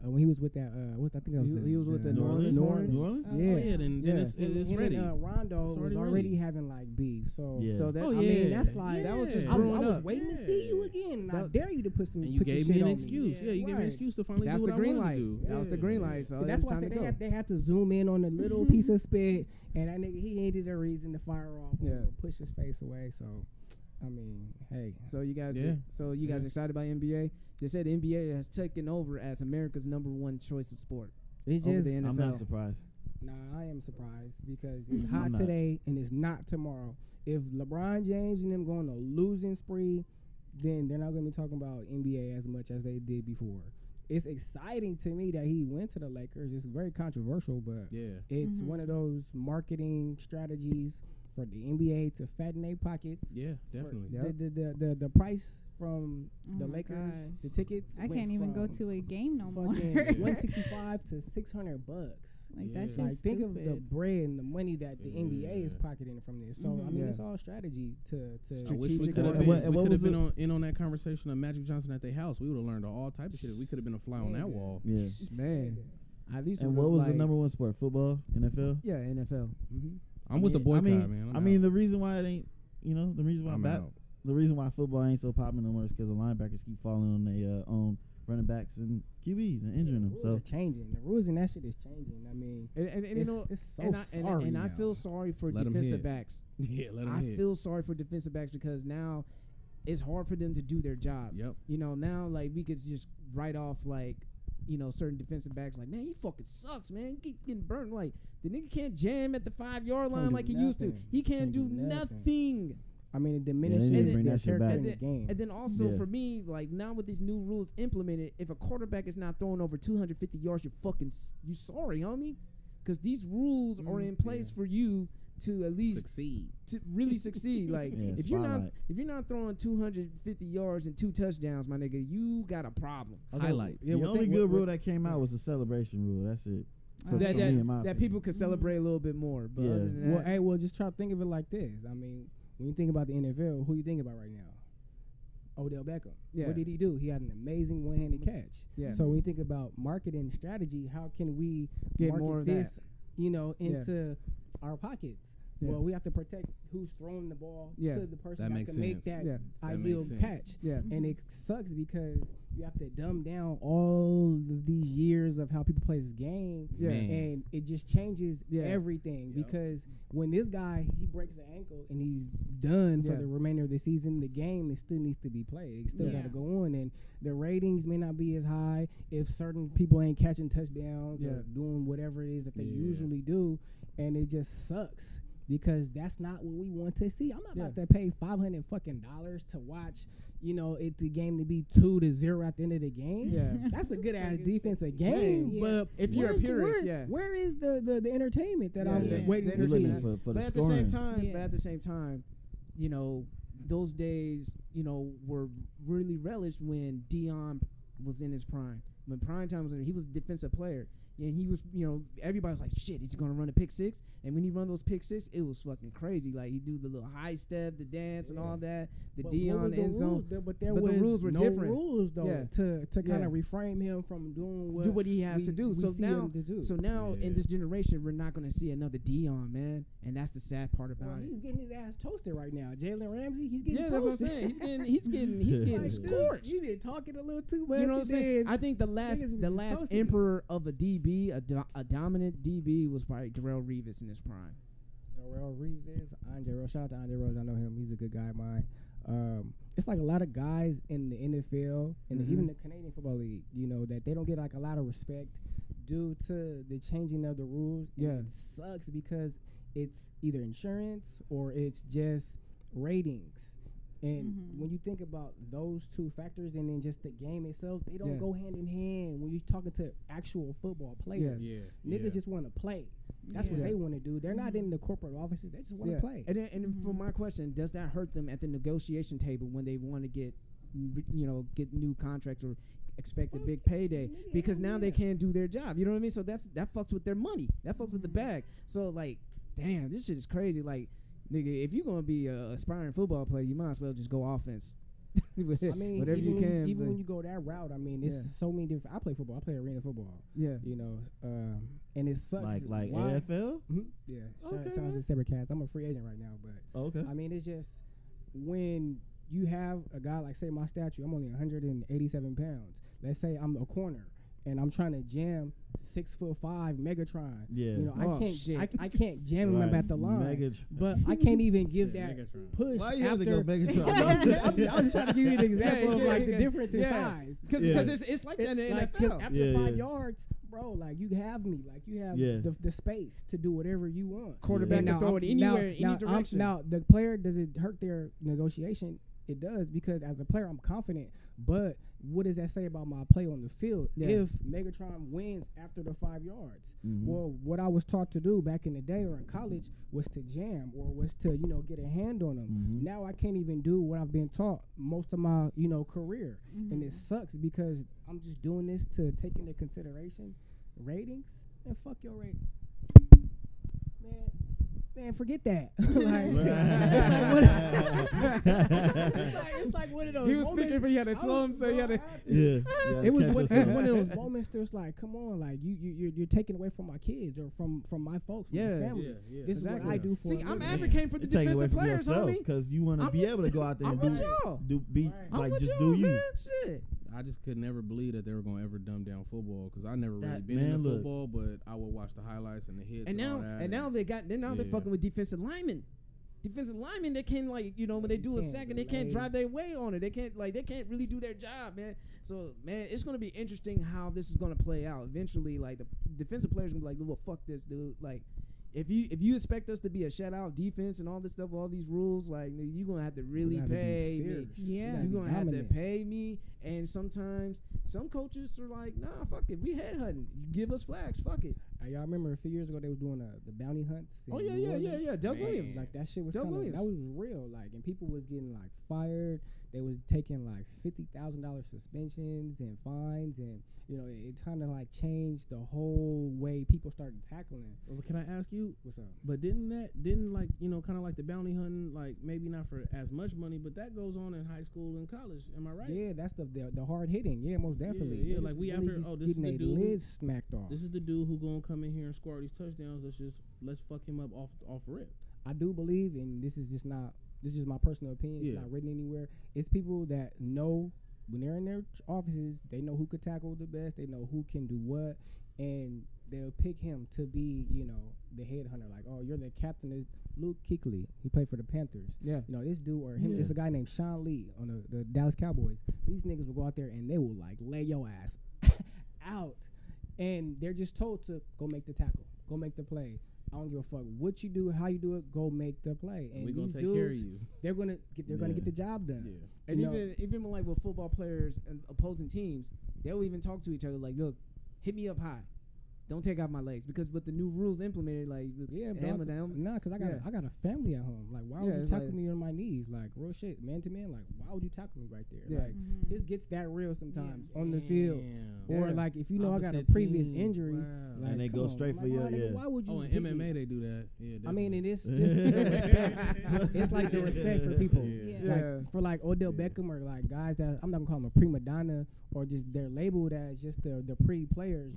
when he was with that
he was with the New Orleans.
Then it's ready.
Rondo was already having like beef, so that
I mean
that's like
that was just
I was waiting to see you again. I dare you to put some.
And you gave me an excuse. You gave me an excuse to finally do what I wanted to do.
That was the green light. So
that's why I said they had to zoom in on the little piece of spit, and that nigga he needed a reason to fire off or push his face away. So. I mean, hey.
So you guys, excited about NBA? They said the NBA has taken over as America's #1 choice of sport.
It's
over
just,
the NFL.
I'm not surprised.
Nah, I am surprised because it's hot today and it's not tomorrow. If LeBron James and them go on a losing spree, then they're not going to be talking about NBA as much as they did before. It's exciting to me that he went to the Lakers. It's very controversial, but it's one of those marketing strategies for the NBA to fatten their pockets.
Yeah, definitely.
The price from the Lakers, the tickets.
I can't even go to a game no more.
$165 to $600.
Like that shit's
like think
stupid.
of the bread and the money that the NBA is pocketing from this. So I mean, it's all strategy to
I wish we could have been in on that conversation of Magic Johnson at their house. We would have learned all type of shit. We could have been a fly on that wall.
Yeah,
man. At least.
And what was the #1 sport? Football, NFL.
Yeah, NFL.
I'm with the boycott, man.
I mean, the reason why it ain't, the reason why football ain't so popular no more is because the linebackers keep falling on their own running backs and QBs and injuring them. So
are changing. The rules and that shit is changing. I mean, it's so sorry.
And I feel sorry for defensive backs.
Yeah, let them hit.
I feel sorry for defensive backs because now it's hard for them to do their job.
Yep.
You know, now like we could just write off like, certain defensive backs like, man, he fucking sucks, man. He keep getting burned. Like, the nigga can't jam at the 5-yard line like he used to. He can't do nothing.
I mean, it diminishes their character in the game.
And then also for me, like now with these new rules implemented, if a quarterback is not throwing over 250 yards, you sorry, homie. Because these rules are in place for you to at least
succeed.
To really succeed. Like if you're not throwing 250 yards and 2 touchdowns, my nigga, you got a problem.
Highlights.
The only good rule that came out was the celebration rule. That's it.
That people could celebrate a little bit more. But other than that,
just try to think of it like this. I mean, when you think about the NFL, who you think about right now? Odell Beckham. Yeah. What did he do? He had an amazing one-handed catch. Yeah. So when you think about marketing strategy, how can we
get
market
more of
this, into our pockets? Well, we have to protect who's throwing the ball to the person that can make that ideal catch.
Yeah.
And it sucks because you have to dumb down all of these years of how people play this game.
Yeah.
And it just changes everything because when this guy, he breaks an ankle and he's done for the remainder of the season, the game it still needs to be played. It still got to go on. And the ratings may not be as high if certain people ain't catching touchdowns or doing whatever it is that they usually do. And it just sucks. Because that's not what we want to see. I'm not about to pay $500 to watch, the game to be 2-0 at the end of the game. Yeah, that's a good ass defensive game. Yeah. But
if you're a purist,
where is the entertainment that I'm waiting to see?
For
but at the same time, those days, were really relished when Dion was in his prime. When prime time was in, he was a defensive player. And he was, everybody was like, shit, he's going to run a pick six. And when he run those pick six, it was fucking crazy. Like, he do the little high step, the dance and all that, the Dion end zone.
But the rules were no different. Rules, though, to kind of reframe him from doing what
he has to do. So now in this generation, we're not going to see another Dion, man. And that's the sad part about it.
He's getting his ass toasted right now. Jalen Ramsey, he's getting toasted.
That's what I'm saying. He's getting scorched.
You been talking a little too much.
You know what I'm saying? I think the last emperor of a DB, a dominant DB, was probably Darrelle Revis in his prime.
Darrelle Revis, Andre Rose. Shout out to Andre Rose. I know him. He's a good guy of mine. It's like a lot of guys in the NFL and even the Canadian Football League, that they don't get like a lot of respect due to the changing of the rules. Yeah, it sucks because it's either insurance or it's just ratings. And when you think about those two factors and then just the game itself, they don't go hand in hand when you're talking to actual football players. Niggas just want to play. That's what they want to do. They're not in the corporate offices. They just want to play.
And then for my question, does that hurt them at the negotiation table when they want to get new contracts or expect a big payday? Because now they can't do their job. You know what I mean? So that fucks with their money. That fucks with the bag. So, like, damn, this shit is crazy. Like, nigga, if you're going to be an aspiring football player, you might as well just go offense.
I mean, whatever you can. Even when you go that route, I mean, it's so many different. I play football. I play arena football. Yeah. And it sucks.
Like AFL?
Mm-hmm. Yeah. Okay. Sounds like separate cast. I'm a free agent right now, but I mean, it's just when you have a guy like, say, my statue, I'm only 187 pounds. Let's say I'm a corner. And I'm trying to jam 6'5" Megatron. Yeah, I can't jam him at the line. But I can't even give that push.
Why you
have
to go Megatron?
I was trying to give you an example of like the difference in size.
Because it's like that in the NFL.
After 5 yards, bro, like you have me, like you have the space to do whatever you want.
Quarterback can throw it anywhere, any direction.
Now the player, does it hurt their negotiation? It does, because as a player, I'm confident. But what does that say about my play on the field if Megatron wins after the 5 yards? Well, what I was taught to do back in the day or in college was to jam or was to, get a hand on them. Now I can't even do what I've been taught most of my, career. And it sucks because I'm just doing this to take into consideration ratings. And fuck your rating. Man, forget that. It's like one of those.
He was speaking, but he had to slow him, so he had to.
It was one of those moments. There's like, come on, like you're taking away from my kids or from my folks, from my family. This is what I do for.
See, I'm advocating for the defensive players, homie.
Because you want to be able to go out there and do just do you.
Shit.
I just could never believe that they were going to ever dumb down football because I never really been into football, but I would watch the highlights and the hits and all that.
And now they're fucking with defensive linemen. Defensive linemen, they can't when they do a sack and they can't drive their way on it. They can't really do their job, man. So, man, it's going to be interesting how this is going to play out. Eventually, like, the defensive players going to be like, well, fuck this, dude. Like, if you expect us to be a shutout defense and all this stuff, all these rules, like, you're going to have to really pay me.
Yeah.
You're going to have to pay me. And sometimes some coaches are like, nah, fuck it. We headhunting. You give us flags. Fuck it.
Y'all remember a few years ago they was doing the bounty hunts?
Oh, yeah. Doug Williams.
Like, that shit was that was real. Like, and people was getting, like, fired. They was taking, like, $50,000 suspensions and fines, and it kind of like changed the whole way people started tackling.
Well, can I ask you?
What's up?
But didn't like kind of like the bounty hunting, like maybe not for as much money, but that goes on in high school and college. Am I right?
Yeah, that's the hard hitting. Yeah, most definitely.
Yeah, like we
really
after this is the dude
lid smacked off.
This is the dude who gonna come in here and score these touchdowns. Let's fuck him up off rip.
I do believe, and this is just my personal opinion. It's not written anywhere. It's people that know when they're in their offices, they know who could tackle the best. They know who can do what, and they'll pick him to be, the headhunter. Like, oh, you're the captain. Is Luke Kuechly. He played for the Panthers. Yeah. This dude or him. It's a guy named Sean Lee on the Dallas Cowboys. These niggas will go out there and they will like lay your ass out, and they're just told to go make the tackle, go make the play. I don't give a fuck what you do, how you do it. Go make the play, and
we're
these
gonna take
dudes,
care of you.
They're gonna get the job done.
Yeah. And even like with football players and opposing teams, they'll even talk to each other like, "Look, hit me up high. Don't take out my legs," because with the new rules implemented, like hammer down.
Nah, because I got a family at home. Like, why would you tackle me on my knees? Like, real shit, man to man. Like, why would you tackle me right there?
Yeah.
Like, this gets that real sometimes on the field.
Yeah.
Or like if I got a previous injury, like,
and they go straight for your
Why would you?
Oh, in MMA they do that. Yeah.
I mean, it is just the respect. It's like the respect for people. Like for like Odell Beckham or like guys that I'm not gonna call them a prima donna or just they're labeled as just the pre-players.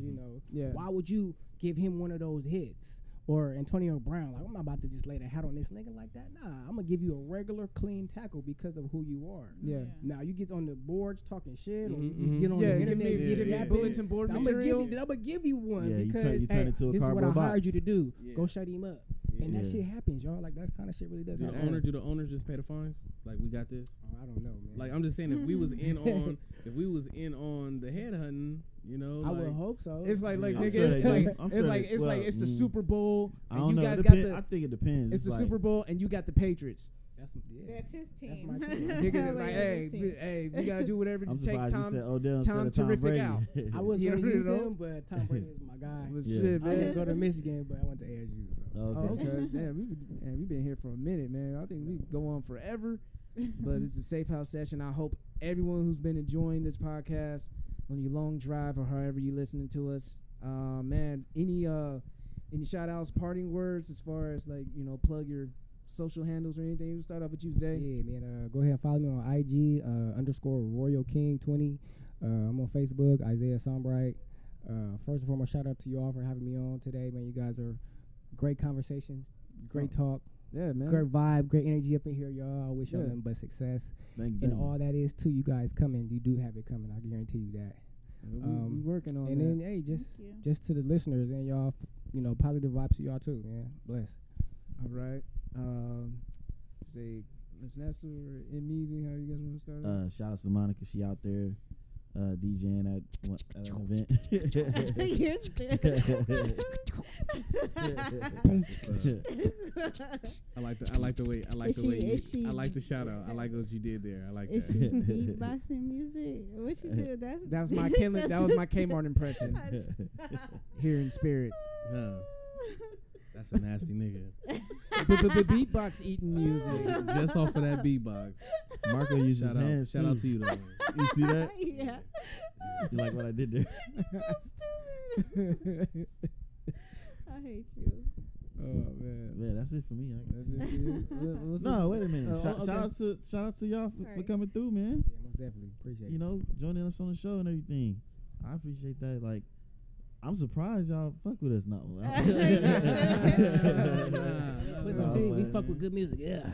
Why would you give him one of those hits? Or Antonio Brown, like, I'm not about to just lay the hat on this nigga like that. Nah, I'm gonna give you a regular clean tackle because of who you are. Yeah. Now you get on the boards talking shit, or you just get on the internet, get bulletin board material. I'm gonna give you one because
you turn into a
this is what I hired you to do.
Yeah.
Go shut him up. And that shit happens, y'all. Like, that kind of shit really does happen.
Do the owners just pay the fines? Like, we got this?
I don't know, man.
Like, I'm just saying, if we was in on the headhunting,
I would hope so.
It's like
I'm
nigga,
sure
it's the Super Bowl.
I don't know. I think it depends.
It's the Super Bowl, and you got the Patriots.
That's his team.
That's my team.
Niggas like, hey, we gotta do whatever
I'm
to take
Tom
terrific
Brady.
out.
I was gonna use him, but Tom Brady is my guy.
Shit,
I
man.
didn't go to Michigan, but I went to ASU. So.
Okay. Man, we've been here for a minute, man. I think we could go on forever, but it's a safe house session. I hope everyone who's been enjoying this podcast on your long drive or however you listening to us, man. Any shout outs, parting words as far as like plug your social handles or anything? We'll start off with you, Zay.
Yeah, man. Go ahead and follow me on IG _RoyalKing20. I'm on Facebook, Isaiah Sombright. First and foremost, shout out to you all for having me on today, man. You guys are great conversations, great talk.
Yeah, man.
Great vibe, great energy up in here, y'all. I wish y'all nothing but success.
Thank you.
All that is to you guys coming. You do have it coming. I guarantee you that.
We working on
and
that.
And then, hey, just to the listeners and y'all, positive vibes to y'all too, man. Bless.
All right. Say Miss Nessa or Meezy, how you guys want to start?
Shout out to Monica. She out there DJing at an event.
I like the shout out. I like what you did there. I like
Is
that.
she beatboxing music? What she do?
That was my Kmart impression. Here in spirit.
That's a nasty nigga.
Beatbox eating music.
Just off of that beatbox.
Marco used his hands.
Shout out to you though.
You see that?
Yeah.
You like what I did there?
So stupid. I hate you.
Oh man.
Man, that's it for me.
That's it for you?
No, wait a minute. Shout out to y'all for coming through, man.
Yeah, most definitely. Appreciate it.
Joining us on the show and everything. I appreciate that. Like, I'm surprised y'all fuck with us now.
Listen, we fuck with good music. Yeah.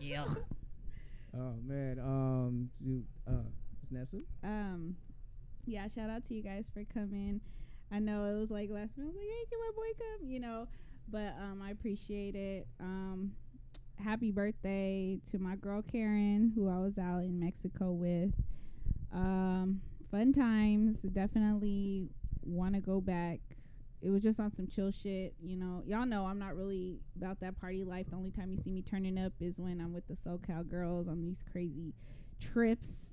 Yeah.
Oh man. Nessa.
Yeah. Shout out to you guys for coming. I know it was like last minute. I was like, hey, can my boy come? But I appreciate it. Happy birthday to my girl Karen, who I was out in Mexico with. Fun times. Definitely want to go back. It was just on some chill shit, Y'all know I'm not really about that party life. The only time you see me turning up is when I'm with the SoCal girls on these crazy trips.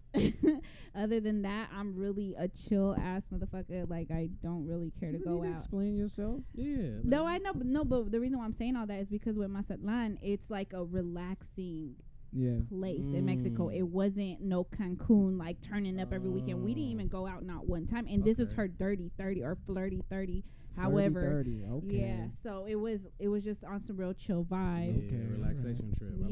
Other than that, I'm really a chill ass motherfucker. Like, I don't really care to go out.
Explain yourself.
Yeah.
No, I know, but the reason why I'm saying all that is because with Mazatlan, it's like a relaxing place in Mexico. It wasn't no Cancun, like turning up every weekend. We didn't even go out not one time. And this is her dirty 30 or flirty 30. However,
30, okay.
Yeah, so it was just on some real chill vibes.
Okay, relaxation trip. I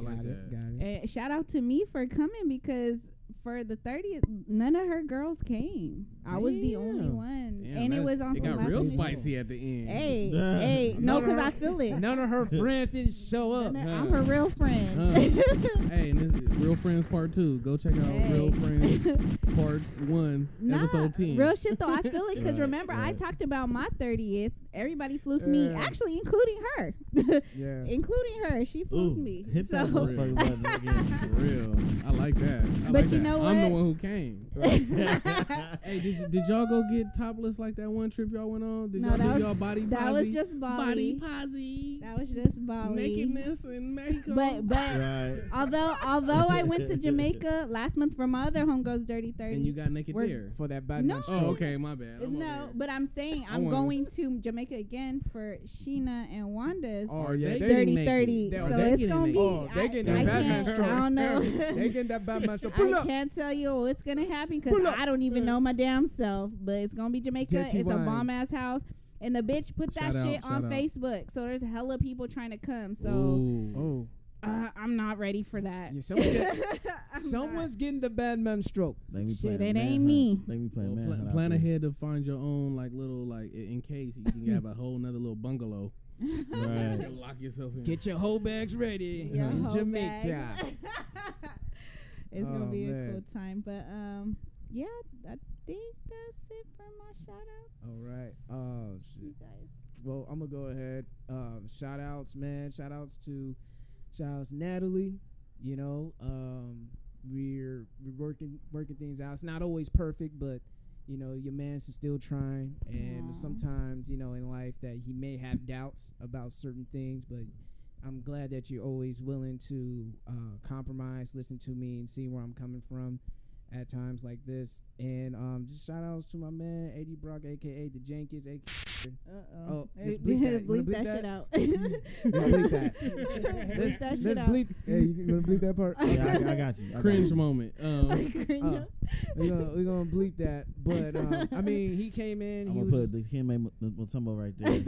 like that.
Got it.
Shout out to me for coming because for the 30th, none of her girls came. I was the only one, and it was on.
It got real spicy at the end.
Hey, no, because I feel it.
None of her friends didn't show up.
I'm her real friend.
Hey, and this is Real Friends Part 2. Go check out Real Friends Part 1, Episode 10.
Real shit though. I feel it because remember I talked about my 30th. Everybody fluked me, actually, including her. Including her, she fluked me.
Hit that motherfucker button again.
For real, I like that.
But you know what?
I'm the one who came. Hey, did y'all go get topless like that one trip y'all went on? Did y'all do y'all body posse?
That was just Bali.
Body posse.
That was just Bali.
Nakedness in Mexico.
But although I went to Jamaica last month for my other homegirl's dirty 30.
And you got naked there
for that bad
No.
Oh, okay, my bad.
No, but I'm saying I'm going to Jamaica again for Sheena and Wanda's dirty 30. So it's gonna be.
They getting that Batman stroke.
I don't know.
They getting that Batman stroke.
I can't tell you what's gonna happen because I don't even know my damn self. But it's gonna be Jamaica. It's a bomb ass house. And the bitch put that shit on Facebook. So there's hella people trying to come. So I'm not ready for that.
Someone's getting the Batman stroke.
Shit, it ain't me.
Plan ahead to find your own little in case you can have a whole nother little bungalow. Right. Lock yourself in.
Get your whole bags ready in Jamaica.
It's gonna be a cool time, but yeah, I think that's it for my shout outs.
All right. Oh shit. You guys. Well, I'm gonna go ahead. Shout outs, man. Shout outs Natalie. You know, we're working things out. It's not always perfect, but you know, your man's still trying. And sometimes, you know, in life that he may have doubts about certain things, but I'm glad that you're always willing to compromise, listen to me, and see where I'm coming from at times like this. And just shout outs to my man, A.D. Brock, a.k.a. Tha Jankiest,
Oh, bleep that shit out.
Bleep that.
Bleep that shit out.
Bleep. Hey, you gonna bleep that part?
Yeah, I got you.
Cringe moment.
We're gonna bleep that. But I mean, he came in.
I'm gonna put the Kim Mutombo right there.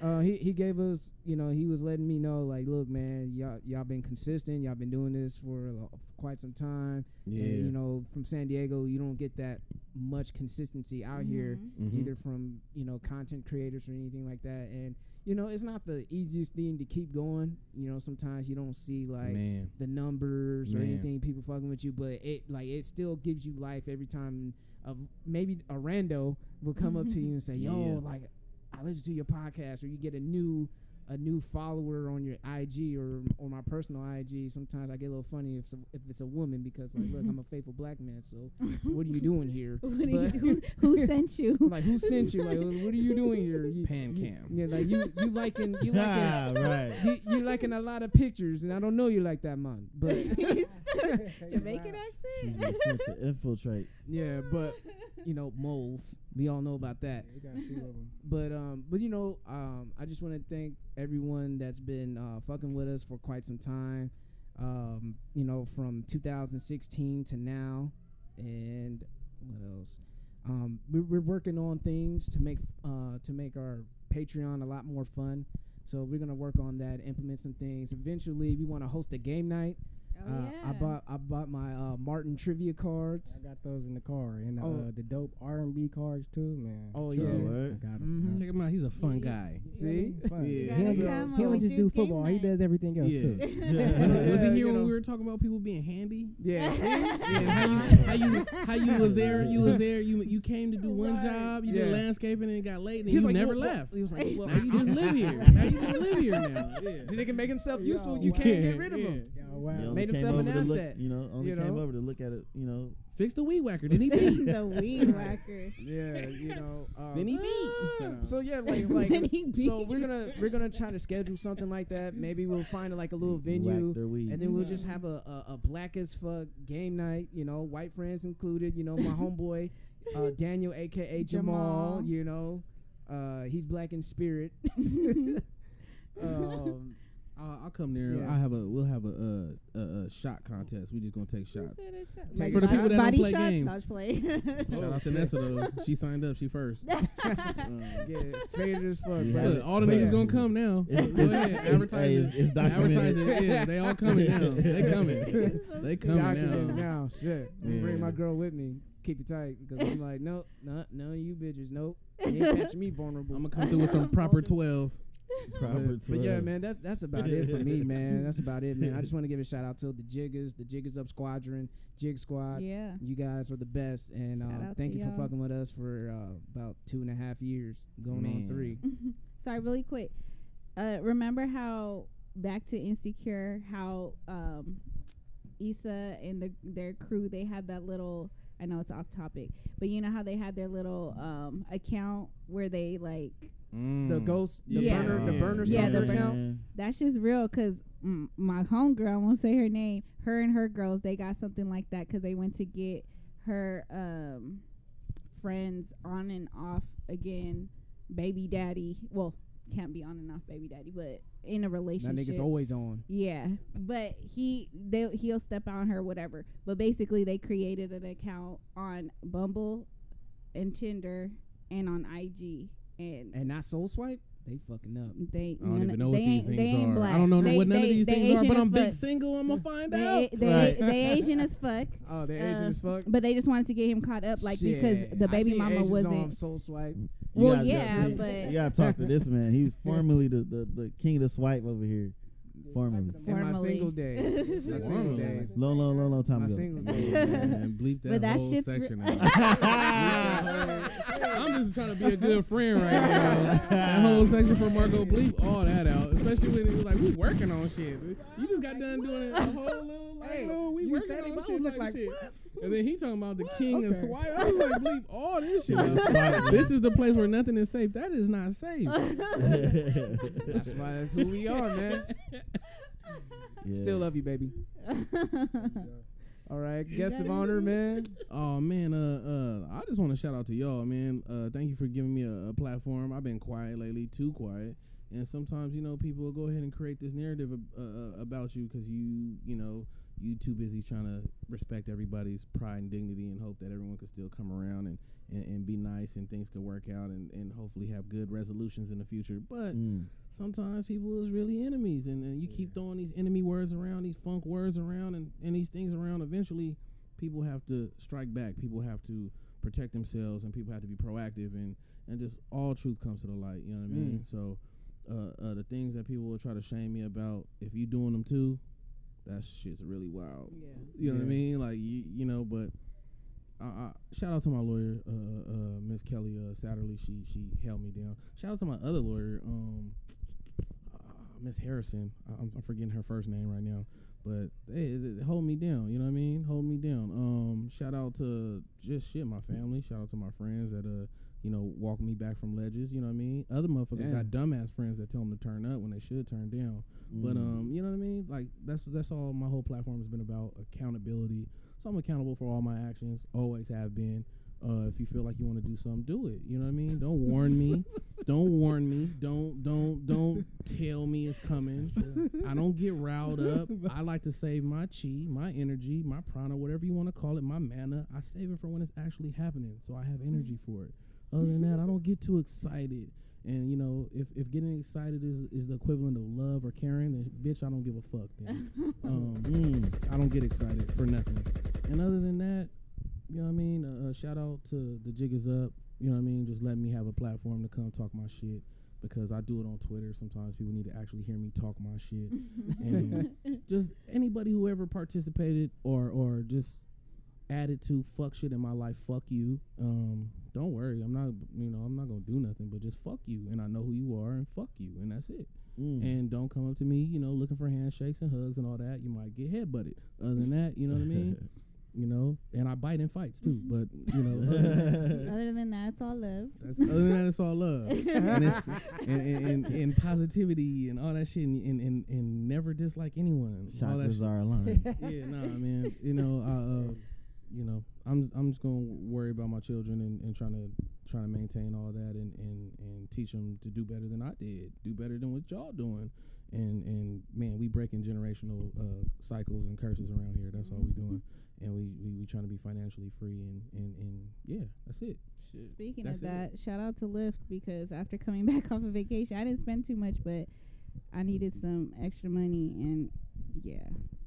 Okay. He gave us, you know, he was letting me know, like, look, man, y'all been consistent. Y'all been doing this for quite some time.
Yeah.
And, you know, from San Diego, you don't get that much consistency out here, either from, you know, content creators or anything like that. And, you know, it's not the easiest thing to keep going. You know, sometimes you don't see like the numbers or anything, people fucking with you, but it still gives you life every time. Maybe a rando will come up to you and say, yo, like, I listen to your podcast, or you get a new follower on your IG or my personal IG. Sometimes I get a little funny if it's a woman, because like, look, I'm a faithful black man, so what are you doing here?
Who sent you?
Like, who sent you? Like, what are you doing here?
Pan-cam.
Yeah, like you liking right. You liking a lot of pictures, and I don't know you like that, man. But
Jamaican accent.
She's been sent to infiltrate.
Yeah, but you know, moles. We all know about that.
We got a few of them.
But you know, I just want to thank everyone that's been fucking with us for quite some time. You know, from 2016 to now, and what else? We're working on things to make our Patreon a lot more fun. So we're gonna work on that, implement some things. Eventually, we want to host a game night. I bought my Martin trivia cards.
I got those in the car, and the dope R&B cards too, man.
Oh
yeah,
I
got them.
Check him out. He's a fun guy.
See,
Yeah.
He don't just do football; he does everything else too.
Was he here when we were talking about people being handy?
Yeah.
And how you was there? You came to do one job. You did landscaping and got late, and you never left.
He was like, well,
now you just live here. Now you just live here now. Yeah.
They can make himself useful. You can't get rid of him.
Wow.
Made himself an asset.
Came over to look at it,
Fix the weed whacker. Then he beat.
The weed whacker.
Yeah, you know.
Then he beat.
So yeah, like so we're gonna try to schedule something like that. Maybe we'll find like a little venue, and then we'll just have a black as fuck game night. You know, white friends included. You know, my homeboy Daniel, aka Jamal. You know, he's black in spirit.
I'll come there.
Yeah.
We'll have a shot contest. We just gonna take shots.
Take
For the people that don't play
shots,
games.
not play.
Shout out to Nessa though. She signed up. She first.
Yeah, faded as fuck.
Yeah.
bro.
Look, all the niggas gonna come now. Go ahead, advertise it.
It's documented.
Advertise it. Yeah, they all coming now. They coming. They coming
Documented
now.
now. Shit.
Yeah.
Bring my girl with me. Keep it tight because I'm like, nope, none of you bitches. Nope. You ain't catching me vulnerable.
I'm gonna come through with some proper 12.
But yeah, man, that's about it for me, man. That's about it, man. I just want to give a shout out to the Jiggers Up Squadron, Jig Squad.
Yeah.
You guys are the best, and
Shout out
thank
to
you for
y'all.
fucking with us for about 2.5 years, going on 3.
Sorry, really quick. Remember how back to Insecure, how Issa and their crew, they had that little, I know it's off topic, but you know how they had their little account where they like
the ghost, the
Yeah.
burner
Yeah,
stalker
the
account.
that's just real because my homegirl, I won't say her name, her and her girls, they got something like that because they went to get her friends on and off again, baby daddy. Well, can't be on and off baby daddy, but in a
That
relationship.
nigga's always on.
Yeah, but he'll step on her, whatever. But basically, they created an account on Bumble and Tinder and on IG, and
not Soul Swipe. They fucking up.
they
I don't even know what
they
these
ain't- they
things
ain't
are.
black.
I don't know
They-
what none of
they-
these
they
things are,
Asian
but
as
I'm big
fuck.
single. I'm gonna find
They
out.
Right.
they Asian as fuck.
Oh, they Asian as fuck.
But they just wanted to get him caught up, like because
Shit.
the
I
baby
seen
mama
Asians
wasn't.
on Soul Swipe.
You
Well,
gotta-
yeah,
see,
but-
you gotta talk to this man. He was formerly the king of the swipe over here. Formerly.
In my
Formally.
single days. My single
Formally.
days.
Long time
My
ago.
single days.
Man, bleep that
But that
whole
shit's
section out. I'm just trying to be a good friend right now. That whole section from Marco, bleep all that out. Especially when it was like, we working on shit. You just got done doing a whole little,
Hey,
we
you
working
said it,
on
but I
shit
was
type
like,
shit.
what?
And then he talking about the king of
Okay.
swipe. I was like, bleep all this shit out. This is the place where nothing is safe. That is not safe.
That's why that's who we are, man.
Yeah.
Still love you, baby. All right, guest of honor, man.
Oh man, I just want to shout out to y'all, man. Thank you for giving me a platform. I've been quiet lately, too quiet, and sometimes people will go ahead and create this narrative about you because you too busy trying to respect everybody's pride and dignity and hope that everyone could still come around and be nice and things could work out and hopefully have good resolutions in the future. But sometimes people is really enemies, and you keep throwing these enemy words around, these funk words around, and these things around. Eventually, people have to strike back. People have to protect themselves, and people have to be proactive, and just all truth comes to the light. You know what I mean? So the things that people will try to shame me about, if you doing them too, that shit's really wild.
Yeah.
You know what I mean? Like but shout out to my lawyer, Miss Kelly Satterley. She held me down. Shout out to my other lawyer, Miss Harrison. I'm forgetting her first name right now, but they hold me down. You know what I mean? Hold me down. Shout out to just my family. Shout out to my friends that walk me back from ledges. You know what I mean? Other motherfuckers got dumbass friends that tell them to turn up when they should turn down. But you know what I mean? Like that's all my whole platform has been about, accountability. So I'm accountable for all my actions. Always have been. If you feel like you want to do something, do it. You know what I mean? Don't warn me. Don't warn me. Don't tell me it's coming. I don't get riled up. I like to save my chi, my energy, my prana, whatever you want to call it, my mana. I save it for when it's actually happening, so I have energy for it. Other than that, I don't get too excited. And if getting excited is the equivalent of love or caring, then bitch, I don't give a fuck. Then I don't get excited for nothing. And other than that, you know what I mean? Shout out to the Jig is Up. You know what I mean? Just let me have a platform to come talk my shit, because I do it on Twitter. Sometimes people need to actually hear me talk my shit. And just anybody who ever participated or just added to fuck shit in my life, fuck you. Don't worry, I'm not gonna do nothing, but just fuck you, and I know who you are, and fuck you, and that's it. And don't come up to me, looking for handshakes and hugs and all that. You might get headbutted. Other than that, you know what I mean? And I bite in fights too, but
Other than that, it's all love.
other than that, it's all love, and it's and positivity and all that shit, and never dislike anyone. All that
Chakras
shit.
are aligned.
Yeah, nah, man. I'm just gonna worry about my children and trying to trying to maintain all that and teach them to do better than I did, do better than what y'all doing. And man, we breaking generational cycles and curses around here. That's all we doing. And we trying to be financially free and yeah, that's it. Shit.
Speaking
That's
of that,
it.
shout out to Lyft, because after coming back off of vacation, I didn't spend too much, but I needed some extra money, and yeah.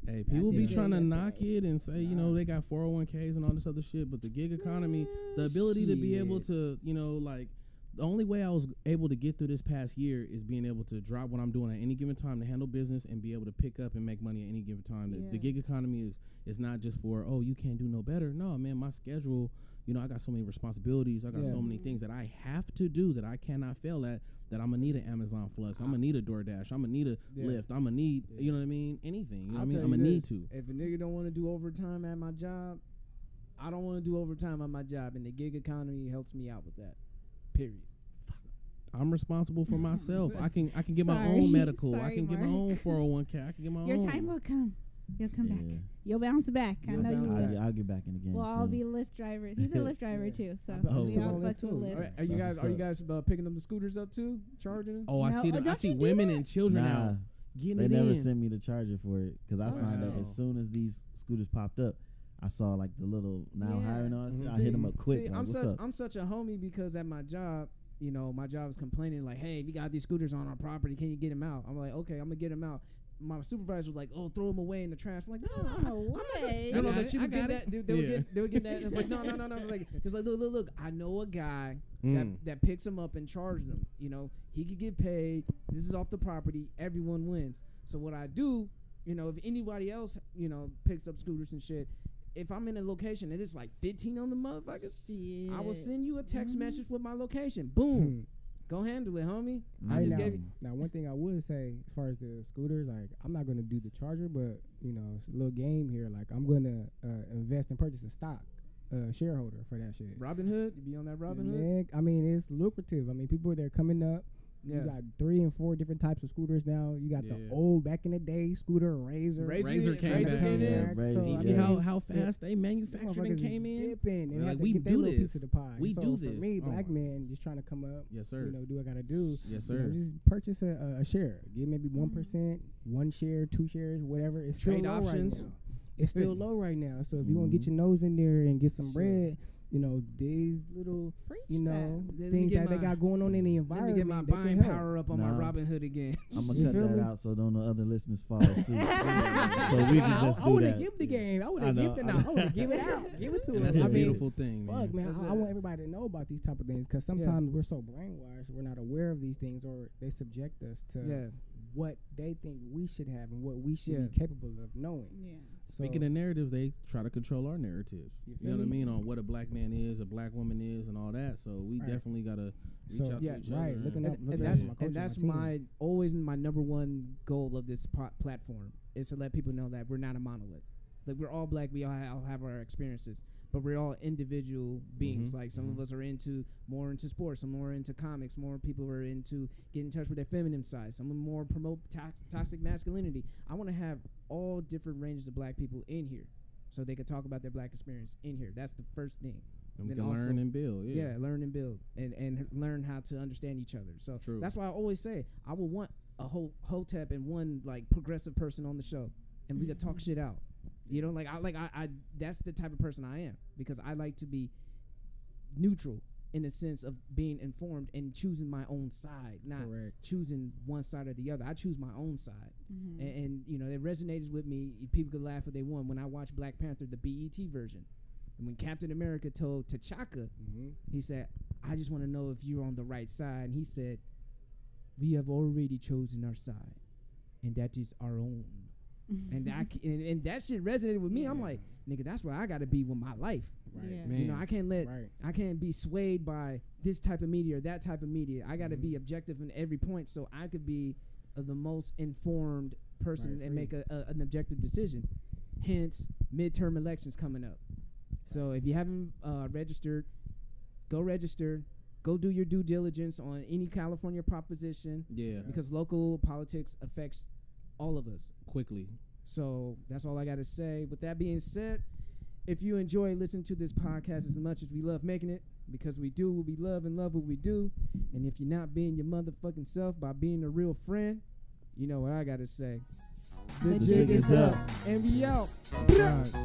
Hey, people be
did
trying to
yesterday.
knock it and say, you know, they got 401ks and all this other shit, but the gig economy, the ability to be able to, you know, like, the only way I was able to get through this past year is being able to drop what I'm doing at any given time to handle business and be able to pick up and make money at any given time. The gig economy is not just for, oh, you can't do no better. No, man, my schedule, you know, I got so many responsibilities. I got so many things that I have to do that I cannot fail at, that I'm going to need an Amazon Flux. I'm going to need a DoorDash. I'm going to need a Lyft. I'm going to need, you know what I mean? Anything. You know what I mean? I'm going to need to.
If a nigga don't want to do overtime at my job, I don't want to do overtime at my job, and the gig economy helps me out with that. Period.
I'm responsible for myself. I can get my
Sorry.
own medical. I
Sorry,
can get my
Mark.
own 401k. I can get my
Your
own.
time will come. You'll come back.
Yeah.
You'll bounce back. I
You'll
know you
bounce
will.
back.
I'll get back in the game.
We'll all
soon.
be Lyft drivers. He's a Lyft driver too, so
I'm
we
still
all
on
fucks
Lyft
with
too.
Lyft.
All right, are you
That's
guys
what's up.
picking them the scooters up too, charging them?
Oh, I
No,
see.
oh,
I
don't
see
you do
women
that?
and children
Nah,
out getting
they
it
never
in.
sent me the charger for it because I signed up
Wow.
as soon as these scooters popped up. I saw like the little now
Yeah.
hiring on.
Mhm.
I hit them up quick.
See,
Like, what's up?
I'm such a homie because at my job, you know, my job is complaining like, hey, we got these scooters on our property. Can you get them out? I'm like, okay, I'm gonna get them out. My supervisor was like, oh, throw them away in the trash. I'm like, no,
way.
No,
I got
that
it,
she
I
was
got
getting
it.
that. They would get that. It's like, no. It's like, look. I know a guy that picks them up and charges them. You know, he could get paid. This is off the property. Everyone wins. So what I do, you know, if anybody else, you know, picks up scooters and shit, if I'm in a location and it's like 15 on the motherfuckers, I will send you a text message with my location. Boom. Go handle it, homie. I
Right
just
now,
gave you.
now, one thing I would say as far as the scooters, like I'm not gonna do the charger, but you know, it's a little game here. Like I'm gonna invest and purchase a stock shareholder for that shit.
Robin Hood, you be on that Robin Hood.
Yeah, I mean, it's lucrative. I mean, people they're coming up.
Yeah.
You got 3 and 4 different types of scooters now. You got the
Yeah.
old back in the day scooter, Razor
Razor came back.
Yeah, Razor.
So,
You
I
see
mean,
how fast they manufactured and
motherfuckers
came
is
in?
dipping and
Like,
had to
we
get their
do
little
this.
piece of the pie.
We
so
do
for
this.
me,
Oh
black
my-
man, just trying to come up,
Yes, sir.
you know, do what I gotta do.
Yes,
You know,
sir.
just purchase a share. Give maybe 1%, 1 share, 2 shares, whatever. It's still
Trade
low
options.
right now. It's still low right now. So if you want to get your nose in there and get some
Shit.
bread, you know, these little,
Preach
you know,
Let me
things
get
that they
my-
got going on in the
Let
environment.
me get my
that can
buying
help.
power up on my
Nah.
Robin Hood again.
I'm gonna
You
cut
feel
that
me?
out so don't the other listeners follow suit. So we can just
I
do
would
that.
have given the game. I would
I
have
know,
given it
I
out. I
know.
would have given it out. Give it to
And
us.
that's
I
a
mean,
beautiful thing,
Fuck, man.
That's
I
it.
want everybody to know about these type of things because sometimes we're so brainwashed, we're not aware of these things, or they subject us to
Yeah.
what they think we should have and what we should
Yeah.
be capable of knowing.
Yeah.
So,
Speaking of narratives, they try to control our narratives.
You
You
feel
know what I
me?
mean? On what a black man is, a black woman is, and all that. So we
Right.
definitely gotta reach
So,
out
yeah,
to each
right,
other.
looking
and-
up-
And
looking
that's
at my coach
and that's
and my
always my number one goal of this platform is to let people know that we're not a monolith. Like we're all black, we all have our experiences, but we're all individual beings. Like some of us are more into sports, some more into comics, more people are into getting in touch with their feminine side, some more promote toxic masculinity. I want to have all different ranges of black people in here, so they could talk about their black experience in here. That's the first thing.
And we
then
can learn
also-
and build. Yeah.
Learn and build, and learn how to understand each other. So
True.
that's why I always say I would want a whole hotep and one like progressive person on the show, and we could talk shit out. You know, I that's the type of person I am, because I like to be neutral in the sense of being informed and choosing my own side, not
Correct.
choosing one side or the other. I choose my own side,
Mhm.
and you know, it resonated with me. People could laugh if they want when I watched Black Panther, the BET version. And when Captain America told T'Chaka, he said, I just want to know if you're on the right side. And he said, we have already chosen our side, and that is our own. And and that shit resonated with me. I'm like, nigga, that's where I got to be with my life.
Right.
Yeah.
Man.
You know, I can't
Right.
I can't be swayed by this type of media or that type of media. I got to be objective in every point, so I could be the most informed person
Right,
and
free.
make an objective decision. Hence, midterm elections coming up. So if you haven't registered, go register. Go do your due diligence on any California proposition,
Yeah.
because local politics affects all of us.
Quickly.
So that's all I got to say. With that being said, If you enjoy listening to this podcast as much as we love making it, because we do what we love and love what we do, and if you're not being your motherfucking self by being a real friend, you know what I gotta say. The jig is up, and we out.
Right.